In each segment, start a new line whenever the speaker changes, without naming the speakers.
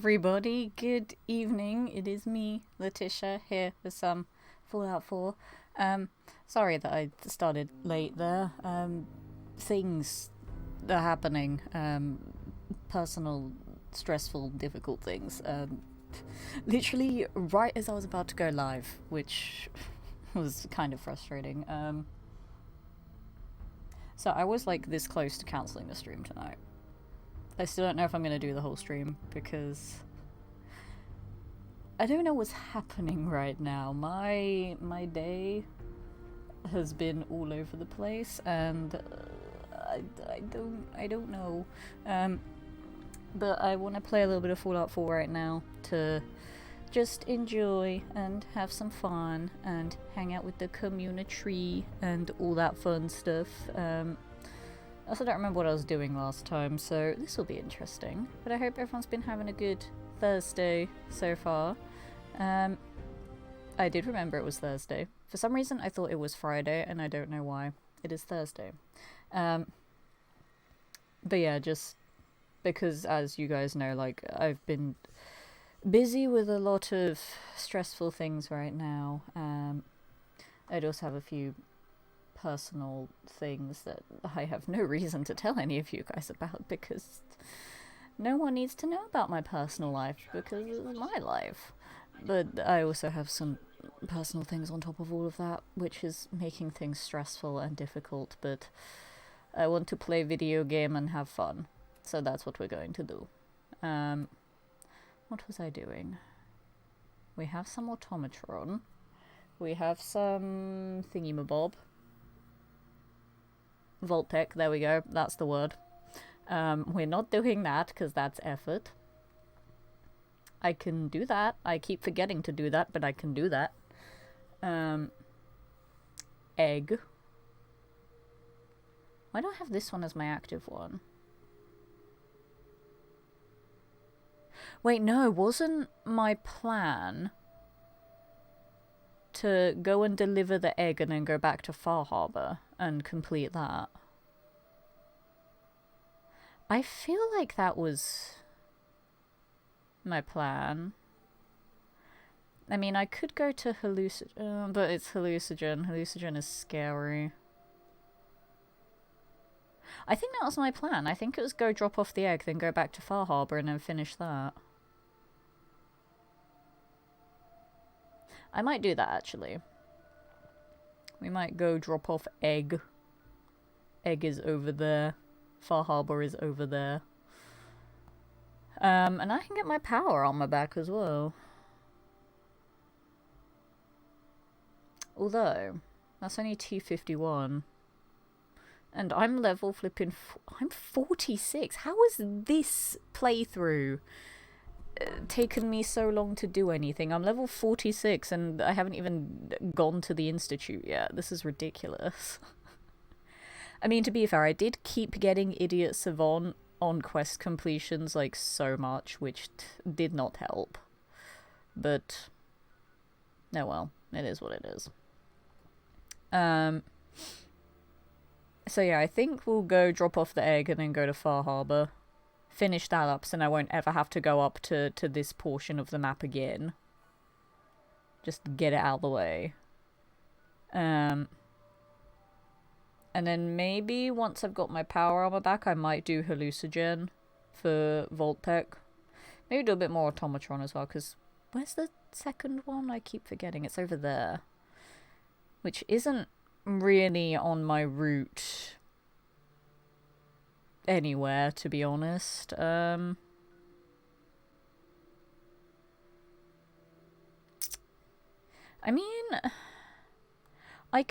everybody, good evening. It is me, Letitia, here with some Fallout 4. Sorry that I started late there. Things are happening. Personal, stressful, difficult things. Literally right as I was about to go live, which was kind of frustrating. So I was like this close to cancelling the stream tonight. I still don't know if I'm going to do the whole stream because I don't know what's happening right now. My day has been all over the place, and I don't know. But I want to play a little bit of Fallout 4 right now to just enjoy and have some fun and hang out with the community and all that fun stuff. I also don't remember what I was doing last time, so this will be interesting. But I hope everyone's been having a good Thursday so far. I did remember it was Thursday. For some reason I thought it was Friday, and I don't know why. It is Thursday. But yeah, just because, as you guys know, like, I've been busy with a lot of stressful things right now. I'd also have a few personal things that I have no reason to tell any of you guys about, because no one needs to know about my personal life, because it's my life. But I also have some personal things on top of all of that, which is making things stressful and difficult, but I want to play video game and have fun, so that's what we're going to do. What was I doing? We have some automatron. We have some thingamabob. Vault-Tec, there we go, that's the word. We're not doing that because that's effort. I can do that. I keep forgetting to do that, but I can do that. Egg. Why do I have this one as my active one? Wait, no, wasn't my plan to go and deliver the egg and then go back to Far Harbor and complete that? I feel like that was my plan. I mean, I could go to Hallucigen, but it's Hallucigen. Hallucigen is scary. I think that was my plan. I think it was go drop off the egg, then go back to Far Harbor and then finish that. I might do that, actually. We might go drop off egg. Egg is over there. Far Harbor is over there. And I can get my power armor back as well. Although, that's only T51. And I'm level flipping... I'm 46. How has this playthrough taken me so long to do anything? I'm level 46 and I haven't even gone to the Institute yet. This is ridiculous. I mean, to be fair, I did keep getting Idiot Savant on quest completions, like, so much, which did not help. But, oh well, it is what it is. So yeah, I think we'll go drop off the egg and then go to Far Harbor. Finish that up so I won't ever have to go up to this portion of the map again. Just get it out of the way. And then maybe once I've got my power armor back, I might do Hallucigen for Vault-Tec. Maybe do a bit more automatron as well, because where's the second one? I keep forgetting. It's over there. Which isn't really on my route anywhere, to be honest. I mean, I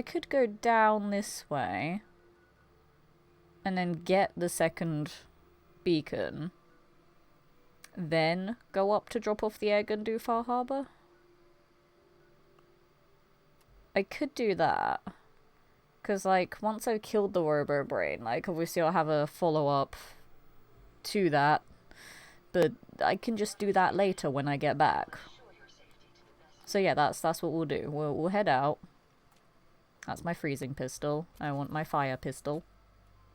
could go down this way and then get the second beacon, then go up to drop off the egg and do Far Harbor. I could do that. Because, like, once I've killed the Robo Brain, like, obviously I'll have a follow-up to that. But I can just do that later when I get back. So yeah, that's what we'll do. We'll head out. That's my freezing pistol. I want my fire pistol.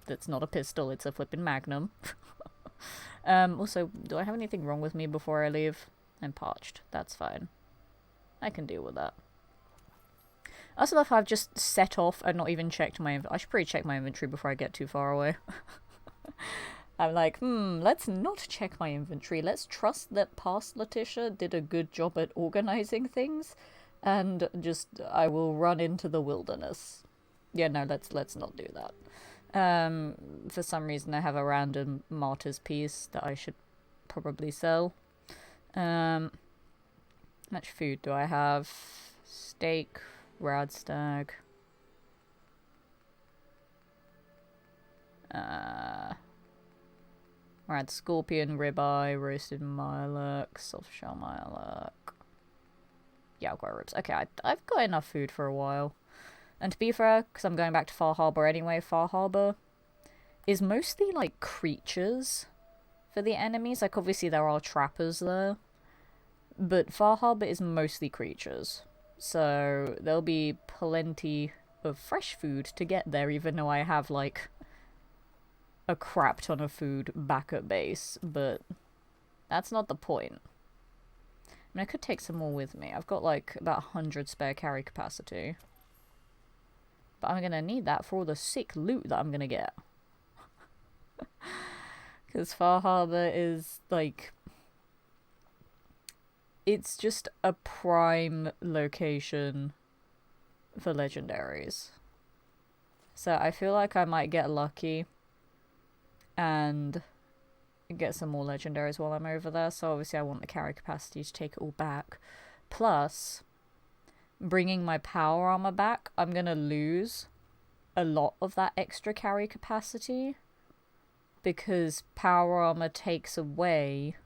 That's not a pistol, it's a flippin' magnum. Also, do I have anything wrong with me before I leave? I'm parched. That's fine. I can deal with that. I also love how I've just set off and not even checked my I should probably check my inventory before I get too far away. I'm like, let's not check my inventory. Let's trust that past Letitia did a good job at organizing things, and just I will run into the wilderness. Yeah, no, let's not do that. For some reason I have a random martyr's piece that I should probably sell. How much food do I have? Steak, radstag. Rad scorpion, ribeye, roasted mirelurk, soft shell mirelurk. Yeah, I've got ribs. Okay, I've got enough food for a while. And to be fair, because I'm going back to Far Harbor anyway, Far Harbor is mostly like creatures for the enemies. Like obviously there are trappers there, but Far Harbor is mostly creatures. So there'll be plenty of fresh food to get there, even though I have like a crap ton of food back at base, but that's not the point. I mean, I could take some more with me. I've got like about 100 spare carry capacity. But I'm gonna need that for all the sick loot that I'm gonna get. Because Far Harbor is like... it's just a prime location for legendaries. So I feel like I might get lucky and get some more legendaries while I'm over there. So obviously I want the carry capacity to take it all back. Plus, bringing my power armor back, I'm gonna lose a lot of that extra carry capacity, because power armor takes away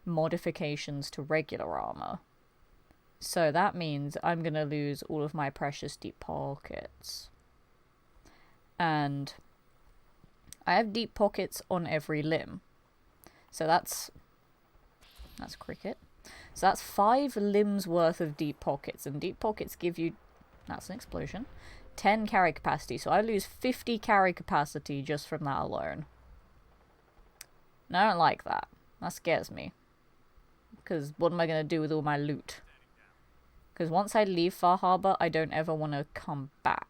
modifications to regular armor. So that means I'm gonna lose all of my precious deep pockets. And I have deep pockets on every limb. So that's cricket. So that's 5 limbs worth of deep pockets, and deep pockets give you, that's an explosion, 10 carry capacity. So I lose 50 carry capacity just from that alone. And I don't like that. That scares me. Because what am I going to do with all my loot? Because once I leave Far Harbor, I don't ever want to come back.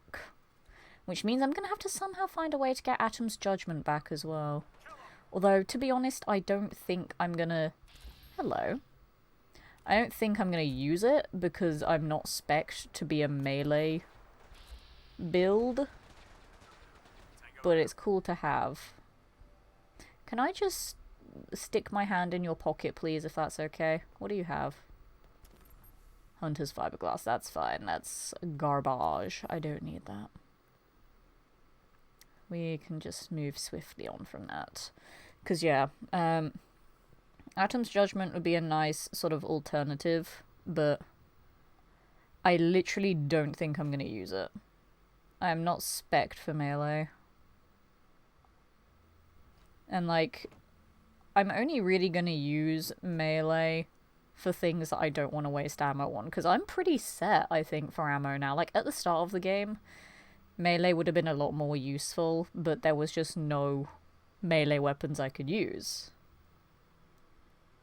Which means I'm going to have to somehow find a way to get Atom's Judgment back as well. Although, to be honest, I don't think I'm going to... Hello. I don't think I'm going to use it because I'm not spec'd to be a melee build. But it's cool to have. Can I just stick my hand in your pocket, please, if that's okay? What do you have? Hunter's fiberglass. That's fine. That's garbage. I don't need that. We can just move swiftly on from that. Because, yeah, Atom's Judgment would be a nice sort of alternative, but I literally don't think I'm going to use it. I am not spec'd for melee. And, like, I'm only really going to use melee for things that I don't want to waste ammo on, because I'm pretty set, I think, for ammo now. Like, at the start of the game, melee would have been a lot more useful, but there was just no melee weapons I could use.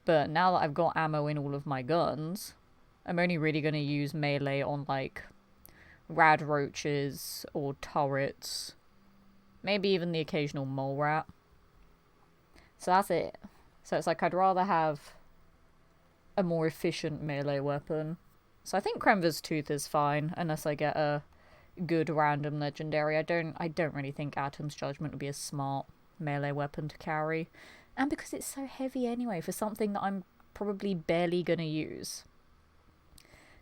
But now that I've got ammo in all of my guns, I'm only really going to use melee on, like, rad roaches or turrets. Maybe even the occasional mole rat. So that's it. So it's like I'd rather have a more efficient melee weapon. So I think Krenva's Tooth is fine, unless I get a good random legendary. I don't really think Atom's Judgment would be a smart melee weapon to carry. And because it's so heavy anyway, for something that I'm probably barely gonna use.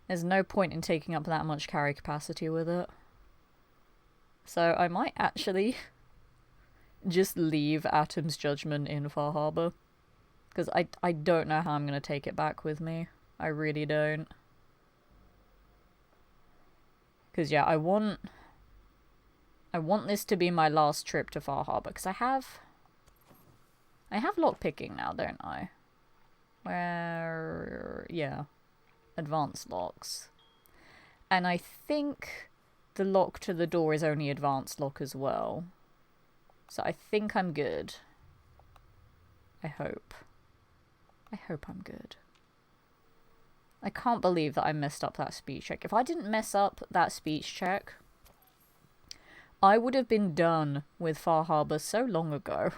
There's no point in taking up that much carry capacity with it. So I might actually just leave Atom's Judgment in Far Harbor. Because I don't know how I'm gonna take it back with me. I really don't. Because, yeah, I want this to be my last trip to Far Harbor. Because I have lockpicking now, don't I? Where... yeah. Advanced locks. And I think the lock to the door is only advanced lock as well. So I think I'm good. I hope. I hope I'm good. I can't believe that I messed up that speech check. If I didn't mess up that speech check, I would have been done with Far Harbor so long ago.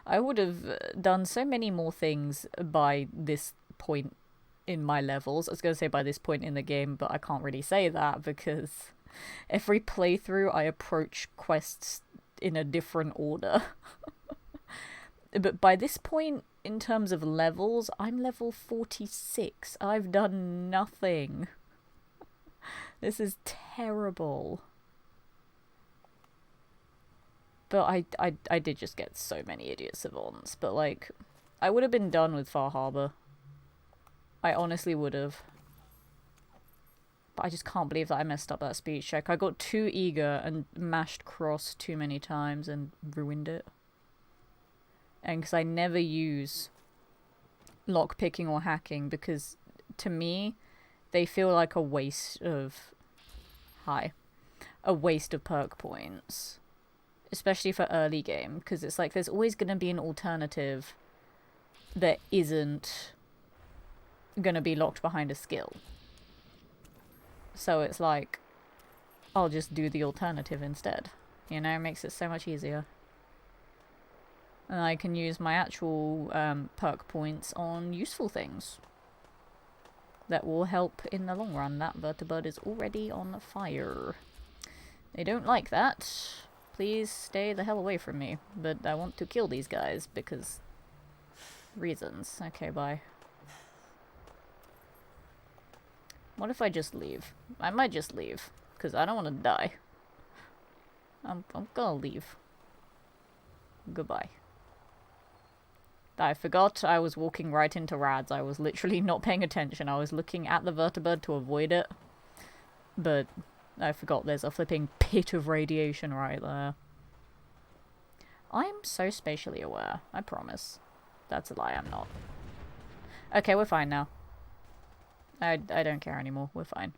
I would have done so many more things by this point in my levels. I was going to say by this point in the game, but I can't really say that because every playthrough I approach quests in a different order. But by this point, in terms of levels, I'm level 46. I've done nothing. This is terrible. But I did just get so many idiot savants. But, like, I would have been done with Far Harbor. I honestly would have. But I just can't believe that I messed up that speech check. I got too eager and mashed cross too many times and ruined it. And because I never use lockpicking or hacking, because to me, they feel like a waste of... a waste of perk points. Especially for early game, because it's like there's always going to be an alternative that isn't going to be locked behind a skill. So it's like, I'll just do the alternative instead. You know, it makes it so much easier. And I can use my actual perk points on useful things that will help in the long run. That Vertibird is already on fire. They don't like that. Please stay the hell away from me. But I want to kill these guys because... reasons. Okay, bye. What if I just leave? I might just leave. Because I don't want to die. I'm gonna leave. Goodbye. I forgot I was walking right into Rads. I was literally not paying attention. I was looking at the Vertibird to avoid it. But I forgot there's a flipping pit of radiation right there. I'm so spatially aware. I promise. That's a lie, I'm not. Okay, we're fine now. I don't care anymore. We're fine.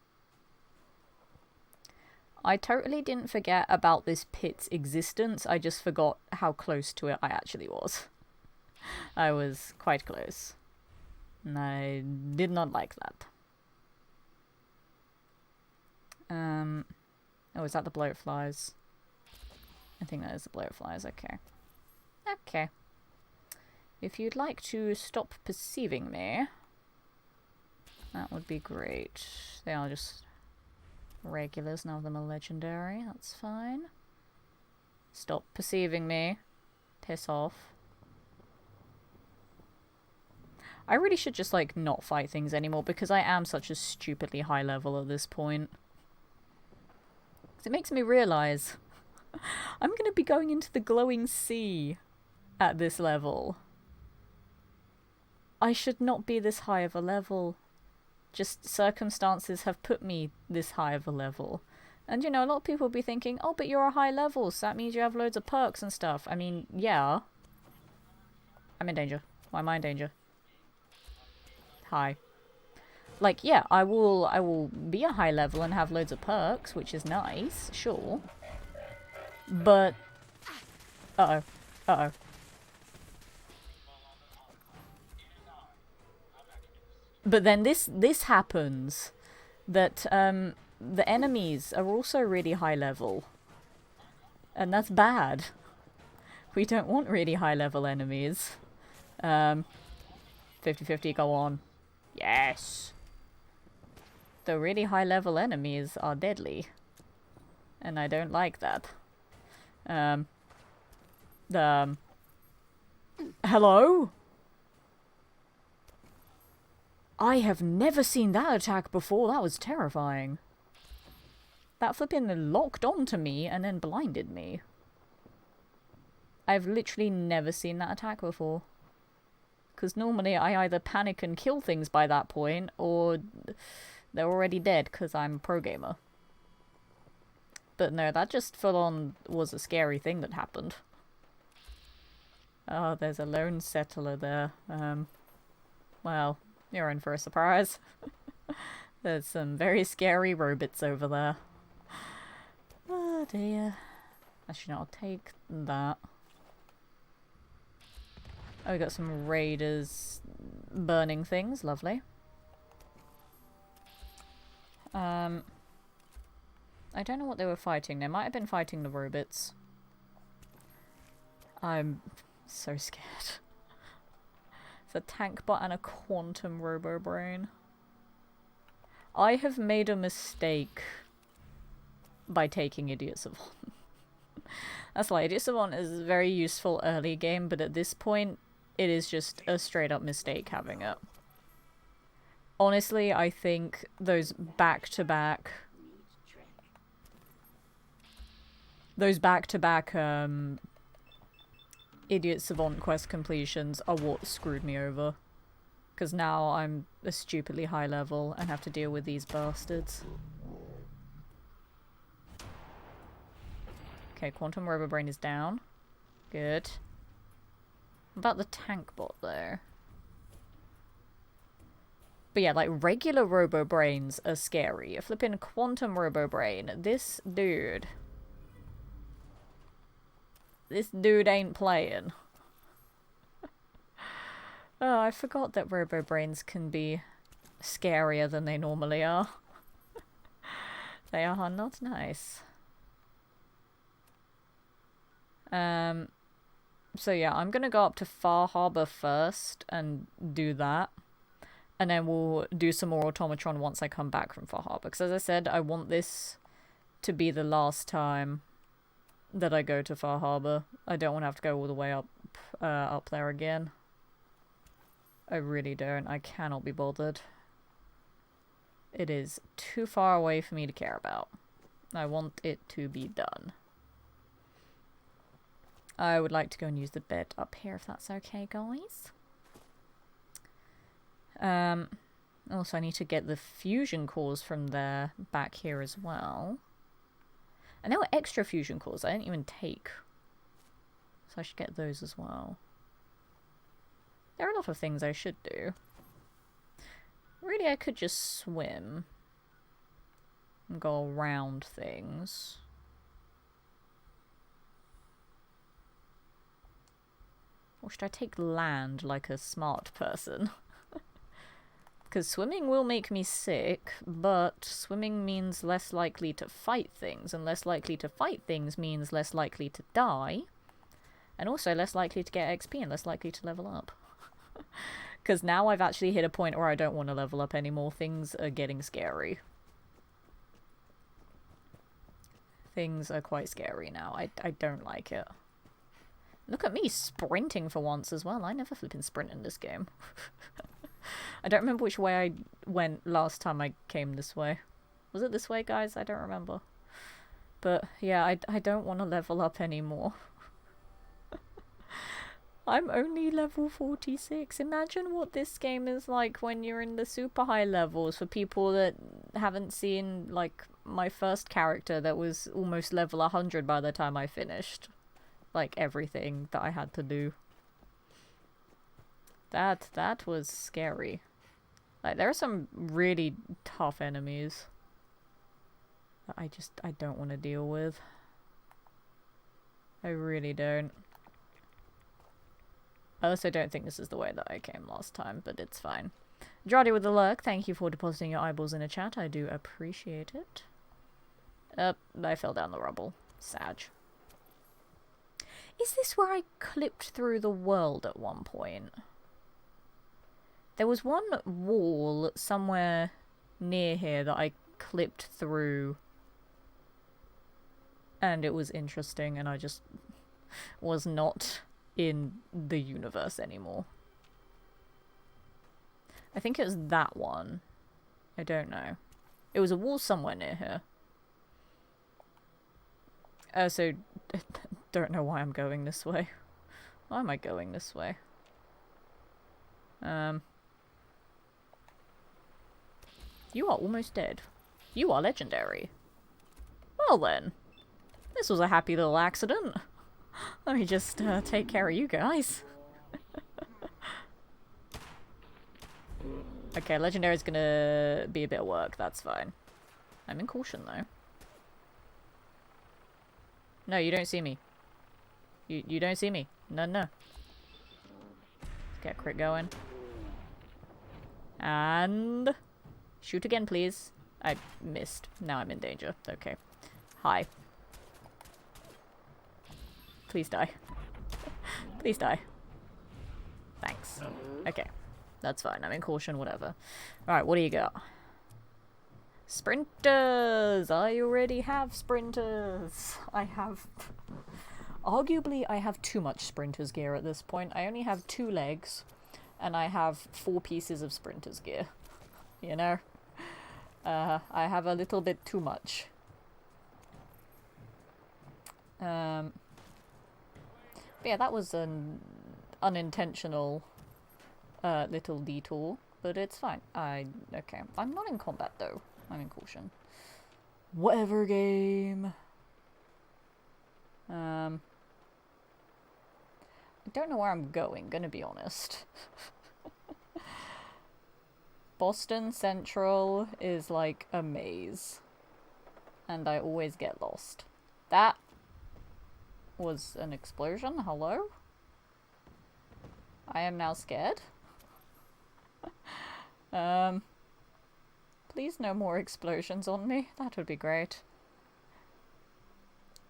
I totally didn't forget about this pit's existence. I just forgot how close to it I actually was. I was quite close. And I did not like that. Oh, is that the bloatflies? I think that is the bloatflies, okay. Okay. If you'd like to stop perceiving me, that would be great. They are just regulars, none of them are legendary, that's fine. Stop perceiving me. Piss off. I really should just, like, not fight things anymore, because I am such a stupidly high level at this point. It makes me realise I'm going to be going into the glowing sea at this level. I should not be this high of a level. Just circumstances have put me this high of a level. And, you know, a lot of people will be thinking, oh, but you're a high level, so that means you have loads of perks and stuff. I mean, yeah. I'm in danger. Why am I in danger? Hi. Like, yeah, I will be a high level and have loads of perks, which is nice, sure. But... uh-oh. Uh-oh. But then this happens, that the enemies are also really high level. And that's bad. We don't want really high level enemies. 50-50, go on. Yes! The really high level enemies are deadly. And I don't like that. Hello? I have never seen that attack before. That was terrifying. That flipping locked onto me and then blinded me. I've literally never seen that attack before. Because normally I either panic and kill things by that point, or they're already dead because I'm a pro gamer. But no, that just full on was a scary thing that happened. Oh, there's a lone settler there. Well, you're in for a surprise. There's some very scary robots over there. Oh dear. Actually, no, I'll take that. Oh, we got some raiders burning things. Lovely. I don't know what they were fighting. They might have been fighting the robots. I'm so scared. It's a tank bot and a quantum robo brain. I have made a mistake by taking Idiot Savant. That's why Idiot Savant is a very useful early game, but at this point, it is just a straight up mistake having it. Honestly, I think those back-to-back Idiot Savant quest completions are what screwed me over. Because now I'm a stupidly high level and have to deal with these bastards. Okay, Quantum Robo Brain is down. Good. What about the tank bot there? But yeah, like, regular Robo Brains are scary. A flippin' Quantum Robo Brain. This dude ain't playing. Oh, I forgot that Robo Brains can be scarier than they normally are. They are not nice. So yeah, I'm gonna go up to Far Harbor first and do that. And then we'll do some more Automatron once I come back from Far Harbor. Because as I said, I want this to be the last time that I go to Far Harbor. I don't want to have to go all the way up there again. I really don't. I cannot be bothered. It is too far away for me to care about. I want it to be done. I would like to go and use the bed up here if that's okay, guys. Also, I need to get the fusion cores from there back here as well. And there were extra fusion cores I didn't even take. So I should get those as well. There are a lot of things I should do. Really, I could just swim. And go around things. Or should I take land like a smart person? Because swimming will make me sick, but swimming means less likely to fight things, and less likely to fight things means less likely to die, and also less likely to get XP and less likely to level up. Because now I've actually hit a point where I don't want to level up anymore. Things are getting scary. Things are quite scary now. I don't like it. Look at me sprinting for once as well. I never flippin' sprint in this game. I don't remember which way I went last time I came this way. Was it this way, guys? I don't remember. But yeah, I don't want to level up anymore. I'm only level 46. Imagine what this game is like when you're in the super high levels for people that haven't seen, like, my first character that was almost level 100 by the time I finished. Like, everything that I had to do. That was scary. Like, there are some really tough enemies that I don't want to deal with. I really don't. I also don't think this is the way that I came last time, but it's fine. Jody with the lurk, thank you for depositing your eyeballs in a chat. I do appreciate it. I fell down the rubble. Sag. Is this where I clipped through the world at one point? There was one wall somewhere near here that I clipped through. And it was interesting, and I just was not in the universe anymore. I think it was that one. I don't know. It was a wall somewhere near here. So, don't know why I'm going this way. Why am I going this way? You are almost dead. You are legendary. Well then. This was a happy little accident. Let me just take care of you guys. Okay, legendary's gonna be a bit of work, that's fine. I'm in caution though. No, you don't see me. You don't see me. No, no. Get crit going. And... shoot again, please. I missed. Now I'm in danger. Okay. Hi. Please die. Please die. Thanks. Okay. That's fine. I'm in caution, whatever. Alright, what do you got? Sprinters! I already have sprinters! I have... arguably, I have too much sprinters gear at this point. I only have 2 legs, and I have 4 pieces of sprinters gear. You know? I have a little bit too much. But yeah, that was an unintentional little detour, but it's fine. Okay. I'm not in combat though. I'm in caution. Whatever, game. I don't know where I'm going, gonna be honest. Boston Central is like a maze, and I always get lost. That was an explosion. Hello? I am now scared. Please no more explosions on me. That would be great.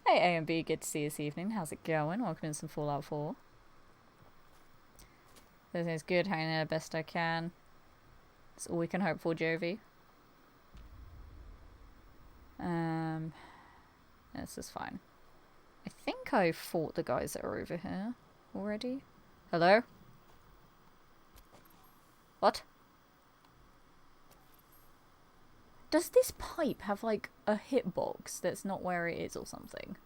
Hey A and B, good to see you this evening. How's it going? Welcome in some Fallout 4. Everything's good, hanging in there best I can. That's all we can hope for, Jovi. This is fine. I think I fought the guys that are over here already. Hello? What? Does this pipe have like a hitbox that's not where it is or something?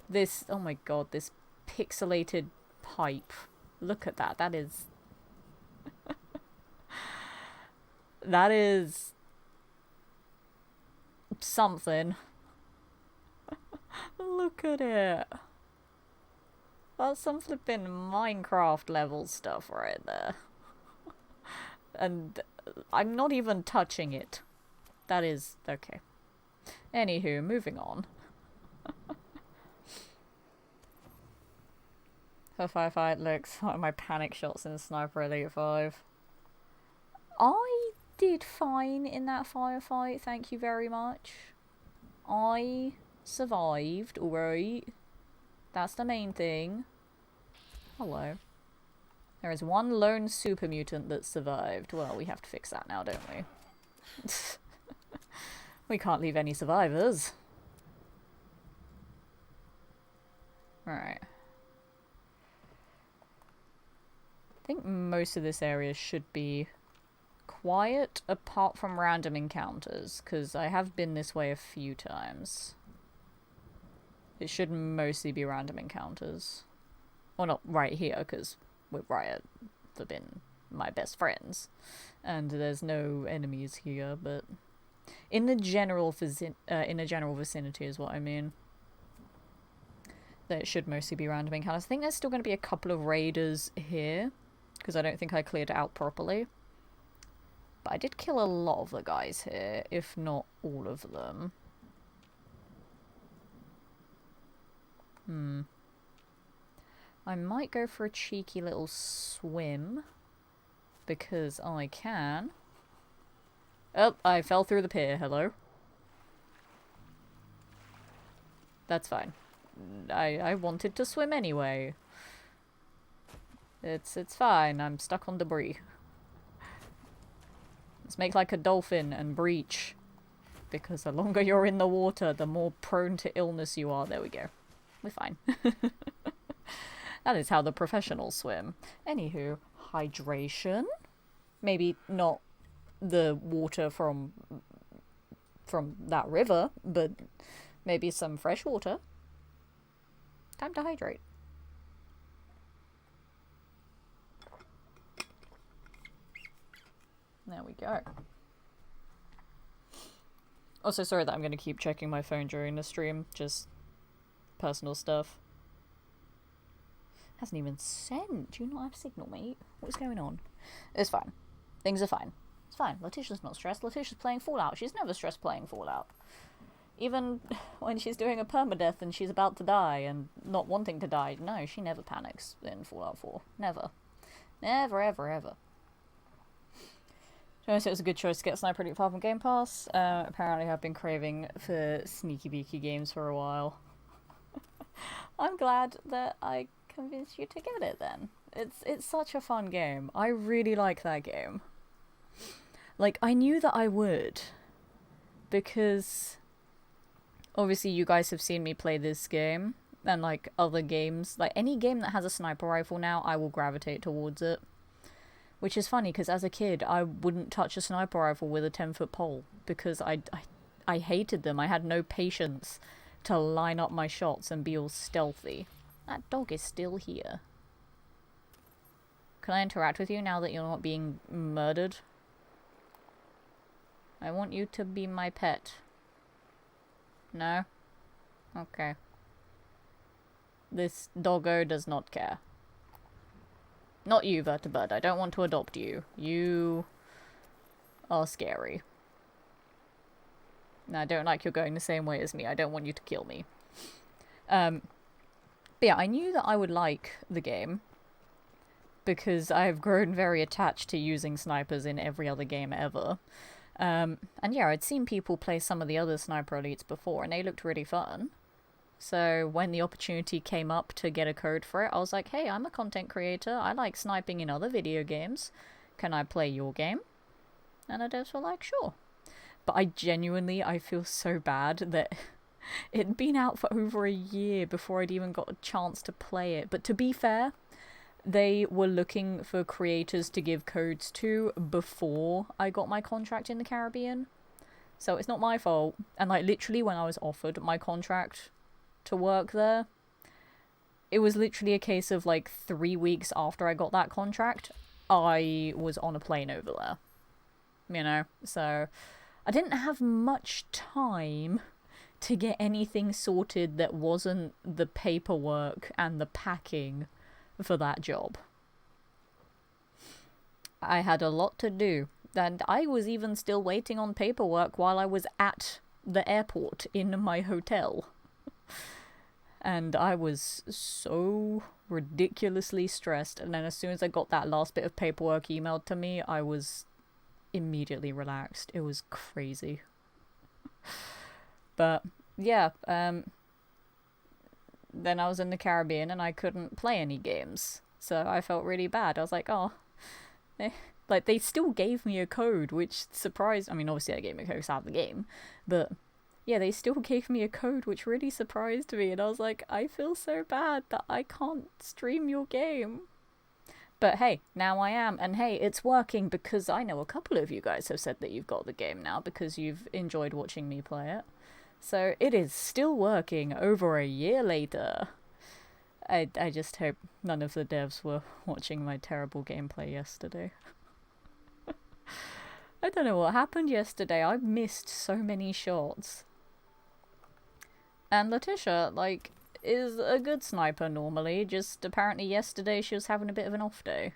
This, oh my god, this pixelated pipe. Look at that. That is... that is... something. Look at it. That's some flipping Minecraft level stuff right there. And I'm not even touching it. That is... okay. Anywho, moving on. Her firefight looks like my panic shots in Sniper Elite 5. I did fine in that firefight, thank you very much. I survived, alright. That's the main thing. Hello. There is one lone super mutant that survived. Well, we have to fix that now, don't we? We can't leave any survivors. Alright. I think most of this area should be quiet, apart from random encounters, because I have been this way a few times. It should mostly be random encounters. Well, not right here, because with Riot, they've been my best friends, and there's no enemies here, but in the general vicinity is what I mean. That it should mostly be random encounters. I think there's still going to be a couple of raiders here, because I don't think I cleared it out properly. But I did kill a lot of the guys here, if not all of them. I might go for a cheeky little swim, because I can. Oh, I fell through the pier, hello. That's fine. I wanted to swim anyway. It's fine, I'm stuck on debris. Let's make like a dolphin and breach. Because the longer you're in the water, the more prone to illness you are. There we go. We're fine. That is how the professionals swim. Anywho, hydration? Maybe not the water from that river, but maybe some fresh water. Time to hydrate. There we go. Also, sorry that I'm going to keep checking my phone during the stream. Just personal stuff. Hasn't even sent. Do you not have signal, mate? What's going on? It's fine. Things are fine. It's fine. Letitia's not stressed. Letitia's playing Fallout. She's never stressed playing Fallout. Even when she's doing a permadeath and she's about to die and not wanting to die. No, she never panics in Fallout 4. Never. Never, ever, ever. To be honest, it was a good choice to get Sniper Elite 5 on Game Pass. Apparently I've been craving for sneaky beaky games for a while. I'm glad that I convinced you to get it then. It's such a fun game. I really like that game. Like, I knew that I would. Because obviously you guys have seen me play this game. And like other games. Like any game that has a sniper rifle now, I will gravitate towards it. Which is funny, because as a kid, I wouldn't touch a sniper rifle with a 10-foot pole. Because I hated them. I had no patience to line up my shots and be all stealthy. That dog is still here. Can I interact with you now that you're not being murdered? I want you to be my pet. No? Okay. This doggo does not care. Not you, Vertibird. I don't want to adopt you. You are scary. And I don't like you're going the same way as me. I don't want you to kill me. But yeah, I knew that I would like the game. Because I have grown very attached to using snipers in every other game ever. And yeah, I'd seen people play some of the other Sniper Elites before, and they looked really fun. So when the opportunity came up to get a code for it, I was like, hey, I'm a content creator. I like sniping in other video games. Can I play your game? And the devs were like, sure. But I feel so bad that it'd been out for over a year before I'd even got a chance to play it. But to be fair, they were looking for creators to give codes to before I got my contract in the Caribbean. So it's not my fault. And like literally when I was offered my contract to work there, it was literally a case of like 3 weeks after I got that contract, I was on a plane over there. You know? So I didn't have much time to get anything sorted that wasn't the paperwork and the packing for that job. I had a lot to do, and I was even still waiting on paperwork while I was at the airport in my hotel. And I was so ridiculously stressed, and then as soon as I got that last bit of paperwork emailed to me, I was immediately relaxed. It was crazy. But yeah, then I was in the Caribbean and I couldn't play any games, so I felt really bad. I was like, oh, like they still gave me a code, which surprised. I mean, obviously, I gave me a code out of the game, but yeah, they still gave me a code, which really surprised me. And I was like, I feel so bad that I can't stream your game. But hey, now I am, and hey, it's working because I know a couple of you guys have said that you've got the game now because you've enjoyed watching me play it. So it is still working over a year later. I just hope none of the devs were watching my terrible gameplay yesterday. I don't know what happened yesterday. I missed so many shots. And Letitia, like, is a good sniper normally, just apparently yesterday she was having a bit of an off day.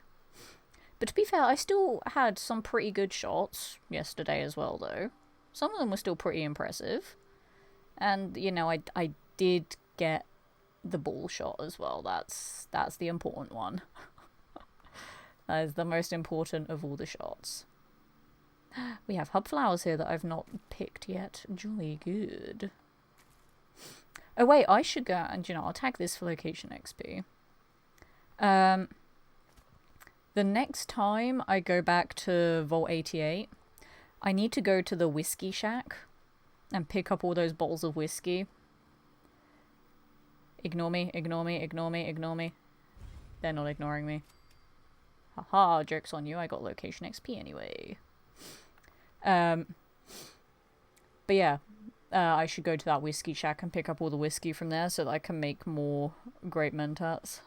But to be fair, I still had some pretty good shots yesterday as well, though. Some of them were still pretty impressive. And, you know, I did get the ball shot as well. That's the important one. That is the most important of all the shots. We have hub flowers here that I've not picked yet. Jolly good. Oh wait, I should go, and you know, I'll tag this for location XP. The next time I go back to Vault 88, I need to go to the whiskey shack and pick up all those bottles of whiskey. Ignore me, ignore me, ignore me, ignore me. They're not ignoring me. Haha, joke's on you, I got location XP anyway. But yeah, I should go to that whiskey shack and pick up all the whiskey from there so that I can make more great mentats.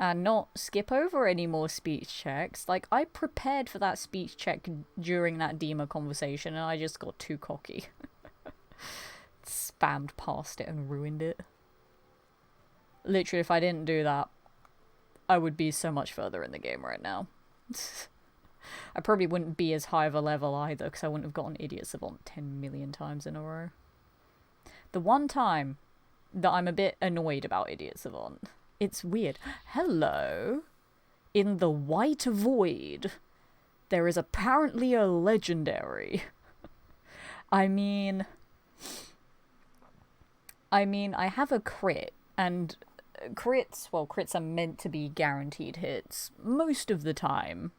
And not skip over any more speech checks. Like, I prepared for that speech check during that Dima conversation and I just got too cocky. Spammed past it and ruined it. Literally, if I didn't do that, I would be so much further in the game right now. I probably wouldn't be as high of a level either, because I wouldn't have gotten Idiot Savant 10 million times in a row. The one time that I'm a bit annoyed about Idiot Savant, it's weird. Hello? In the White Void, there is apparently a legendary. I mean, I have a crit, and crits are meant to be guaranteed hits. Most of the time,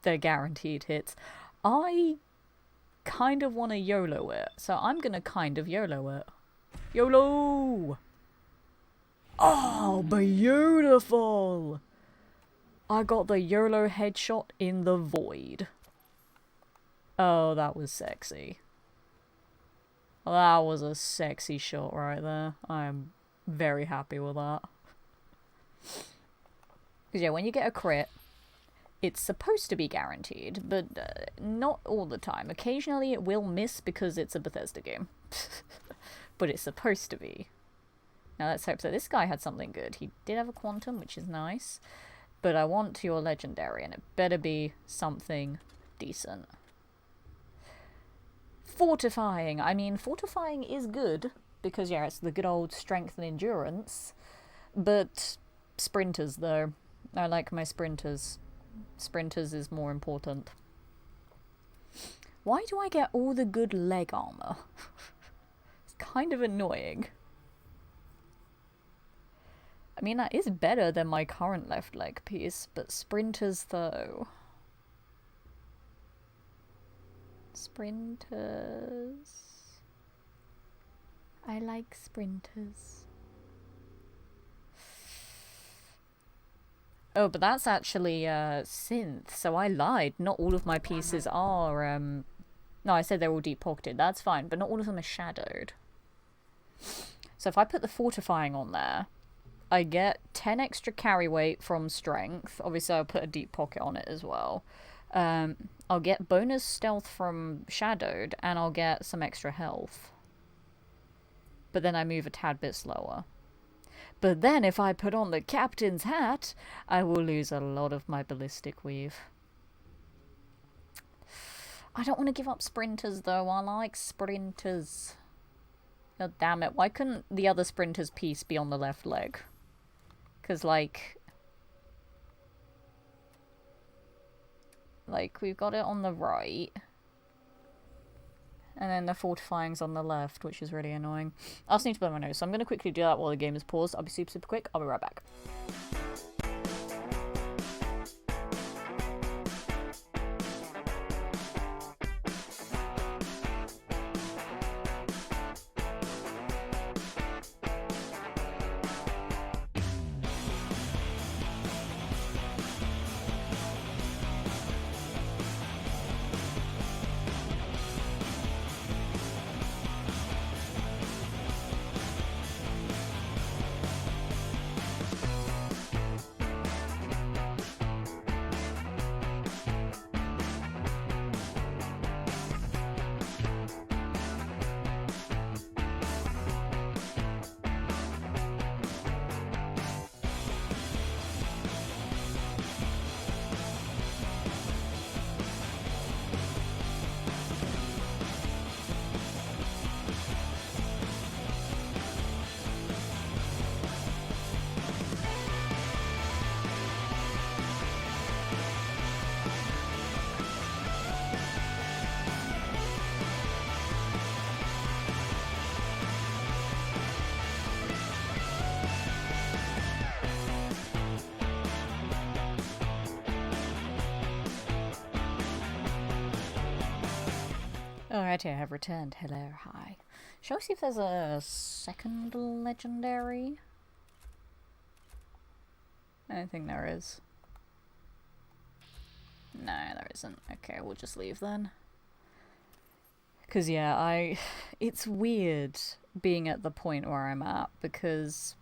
they're guaranteed hits. I kind of want to YOLO it, so I'm gonna kind of YOLO it. YOLO! Oh, beautiful! I got the YOLO headshot in the void. Oh, that was sexy. That was a sexy shot right there. I am very happy with that. Because yeah, when you get a crit, it's supposed to be guaranteed, but not all the time. Occasionally it will miss because it's a Bethesda game. But it's supposed to be. Now let's hope that this guy had something good. He did have a quantum, which is nice. But I want your legendary, and it better be something decent. Fortifying. I mean, fortifying is good, because yeah, it's the good old strength and endurance. But sprinters, though. I like my sprinters. Sprinters is more important. Why do I get all the good leg armor? It's kind of annoying. I mean, that is better than my current left leg piece, but sprinters, though. Sprinters. I like sprinters. Oh, but that's actually synth, so I lied. Not all of my pieces are no, I said they're all deep pocketed. That's fine, but not all of them are shadowed. So if I put the fortifying on there, I get 10 extra carry weight from strength. Obviously I'll put a deep pocket on it as well. I'll get bonus stealth from shadowed, and I'll get some extra health. But then I move a tad bit slower. But then if I put on the captain's hat, I will lose a lot of my ballistic weave. I don't want to give up sprinters, though. I like sprinters. God damn it. Why couldn't the other sprinter's piece be on the left leg? Because, like, we've got it on the right. And then the fortifying's on the left, which is really annoying. I also need to blow my nose, so I'm going to quickly do that while the game is paused. I'll be super, super quick. I'll be right back. Alrighty, I have returned. Hello, hi. Shall we see if there's a second legendary? I don't think there is. No, there isn't. Okay, we'll just leave then. Because, yeah, it's weird being at the point where I'm at, because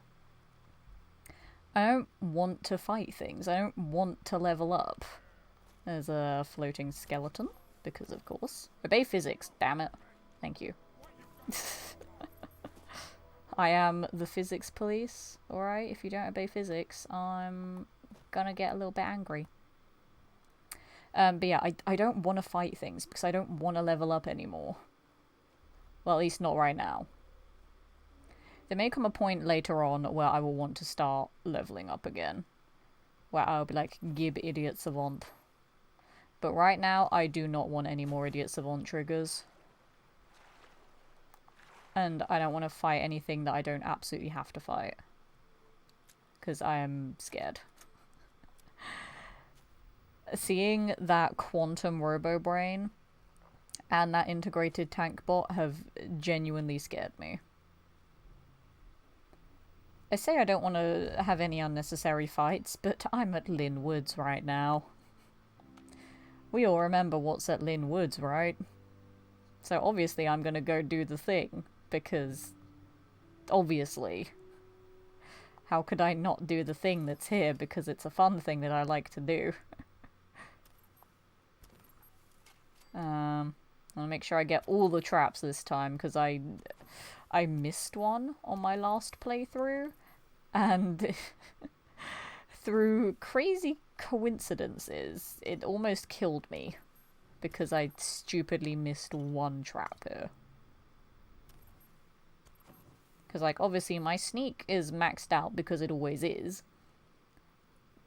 I don't want to fight things. I don't want to level up. There's a floating skeleton. Because, of course. Obey physics, damn it. Thank you. I am the physics police, alright? If you don't obey physics, I'm gonna get a little bit angry. But yeah, I don't want to fight things, because I don't want to level up anymore. Well, at least not right now. There may come a point later on where I will want to start leveling up again. where I'll be like, Gib Idiot Savant. But right now, I do not want any more Idiot Savant triggers. And I don't want to fight anything that I don't absolutely have to fight. Because I am scared. Seeing that Quantum Robo Brain and that integrated tank bot have genuinely scared me. I say I don't want to have any unnecessary fights, but I'm at Lynn Woods right now. We all remember what's at Lynn Woods, right? So obviously I'm gonna go do the thing, because... obviously. How could I not do the thing that's here, because it's a fun thing that I like to do. I'll make sure I get all the traps this time, because I missed one on my last playthrough, and through crazy coincidences, it almost killed me, because I stupidly missed one trap here. Because, like, obviously my sneak is maxed out, because it always is,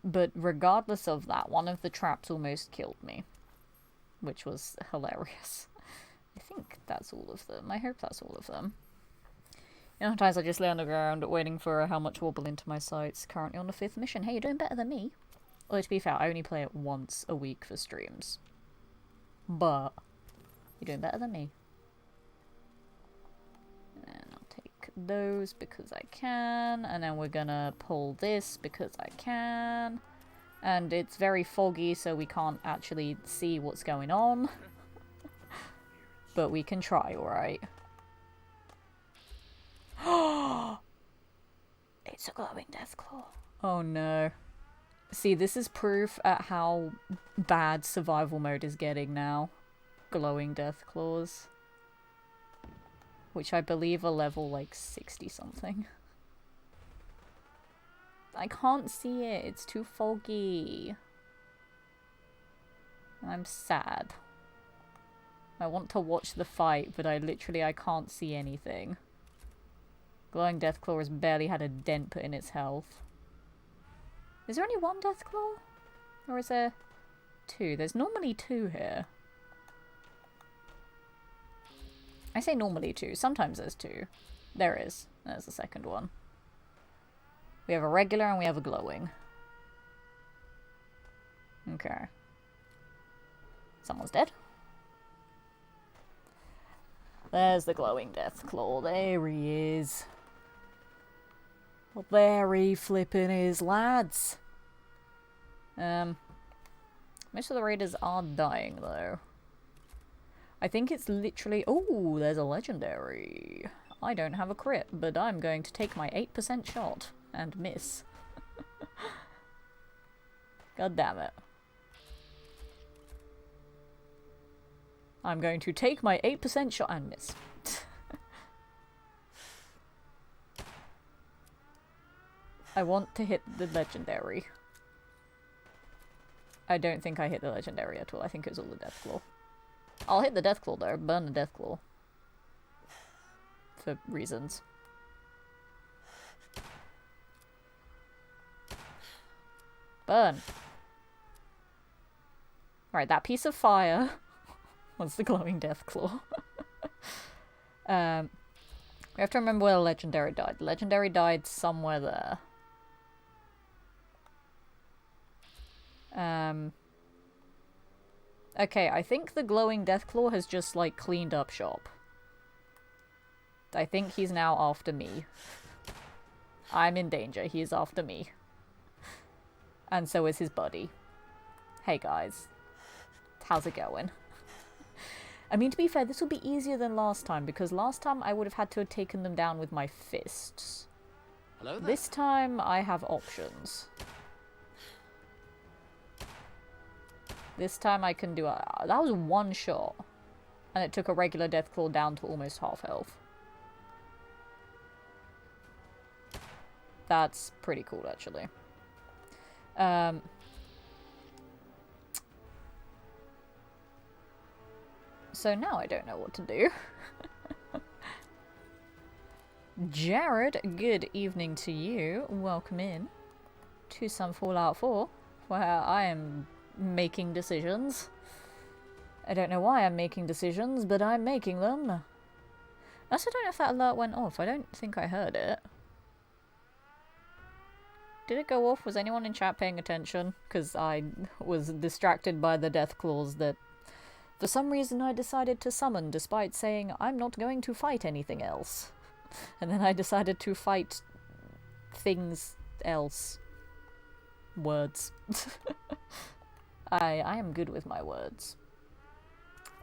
but regardless of that, one of the traps almost killed me, which was hilarious. I think that's all of them. I hope that's all of them. You know, sometimes I just lay on the ground waiting for how much wobble into my sights. Currently on the 5th mission. Hey, you're doing better than me. Although, to be fair, I only play it once a week for streams. But, you're doing better than me. And I'll take those because I can. And then we're gonna pull this because I can. And it's very foggy, so we can't actually see what's going on. But we can try, alright? It's a glowing Deathclaw. Oh no. See, this is proof at how bad survival mode is getting now. Glowing Deathclaws. Which I believe are level like 60 something. I can't see it, it's too foggy. I'm sad. I want to watch the fight, but I can't see anything. Glowing Deathclaw has barely had a dent put in its health. Is there only one Deathclaw? Or is there two? There's normally two here. I say normally two. Sometimes there's two. There is. There's the second one. We have a regular and we have a glowing. Okay. Someone's dead. There's the glowing Deathclaw. There he is. Well, there he flipping is, lads. Most of the raiders are dying, though. I think it's literally... oh, there's a legendary. I don't have a crit, but I'm going to take my 8% shot and miss. God damn it. I'm going to take my 8% shot and miss. I want to hit the legendary. I don't think I hit the legendary at all. I think it was all the Deathclaw. I'll hit the Deathclaw though. Burn the Deathclaw. For reasons. Burn. Alright, that piece of fire was the glowing Deathclaw. We have to remember where the legendary died. The legendary died somewhere there. Okay, I think the glowing Deathclaw has just, like, cleaned up shop. I think he's now after me. I'm in danger. He is after me. And so is his buddy. Hey, guys. How's it going? I mean, to be fair, this will be easier than last time, because last time I would have had to have taken them down with my fists.
Hello there.
This time, I have options. This time I can do a... that was one shot. And it took a regular Deathclaw down to almost half health. That's pretty cool, actually. So now I don't know what to do. Jared, good evening to you. Welcome in to some Fallout 4, where I am making decisions. I don't know why I'm making decisions, but I'm making them. I also don't know if that alert went off. I don't think I heard it. Did it go off? Was anyone in chat paying attention? Because I was distracted by the death claws that, for some reason, I decided to summon despite saying I'm not going to fight anything else. And then I decided to fight things else. Words. I am good with my words.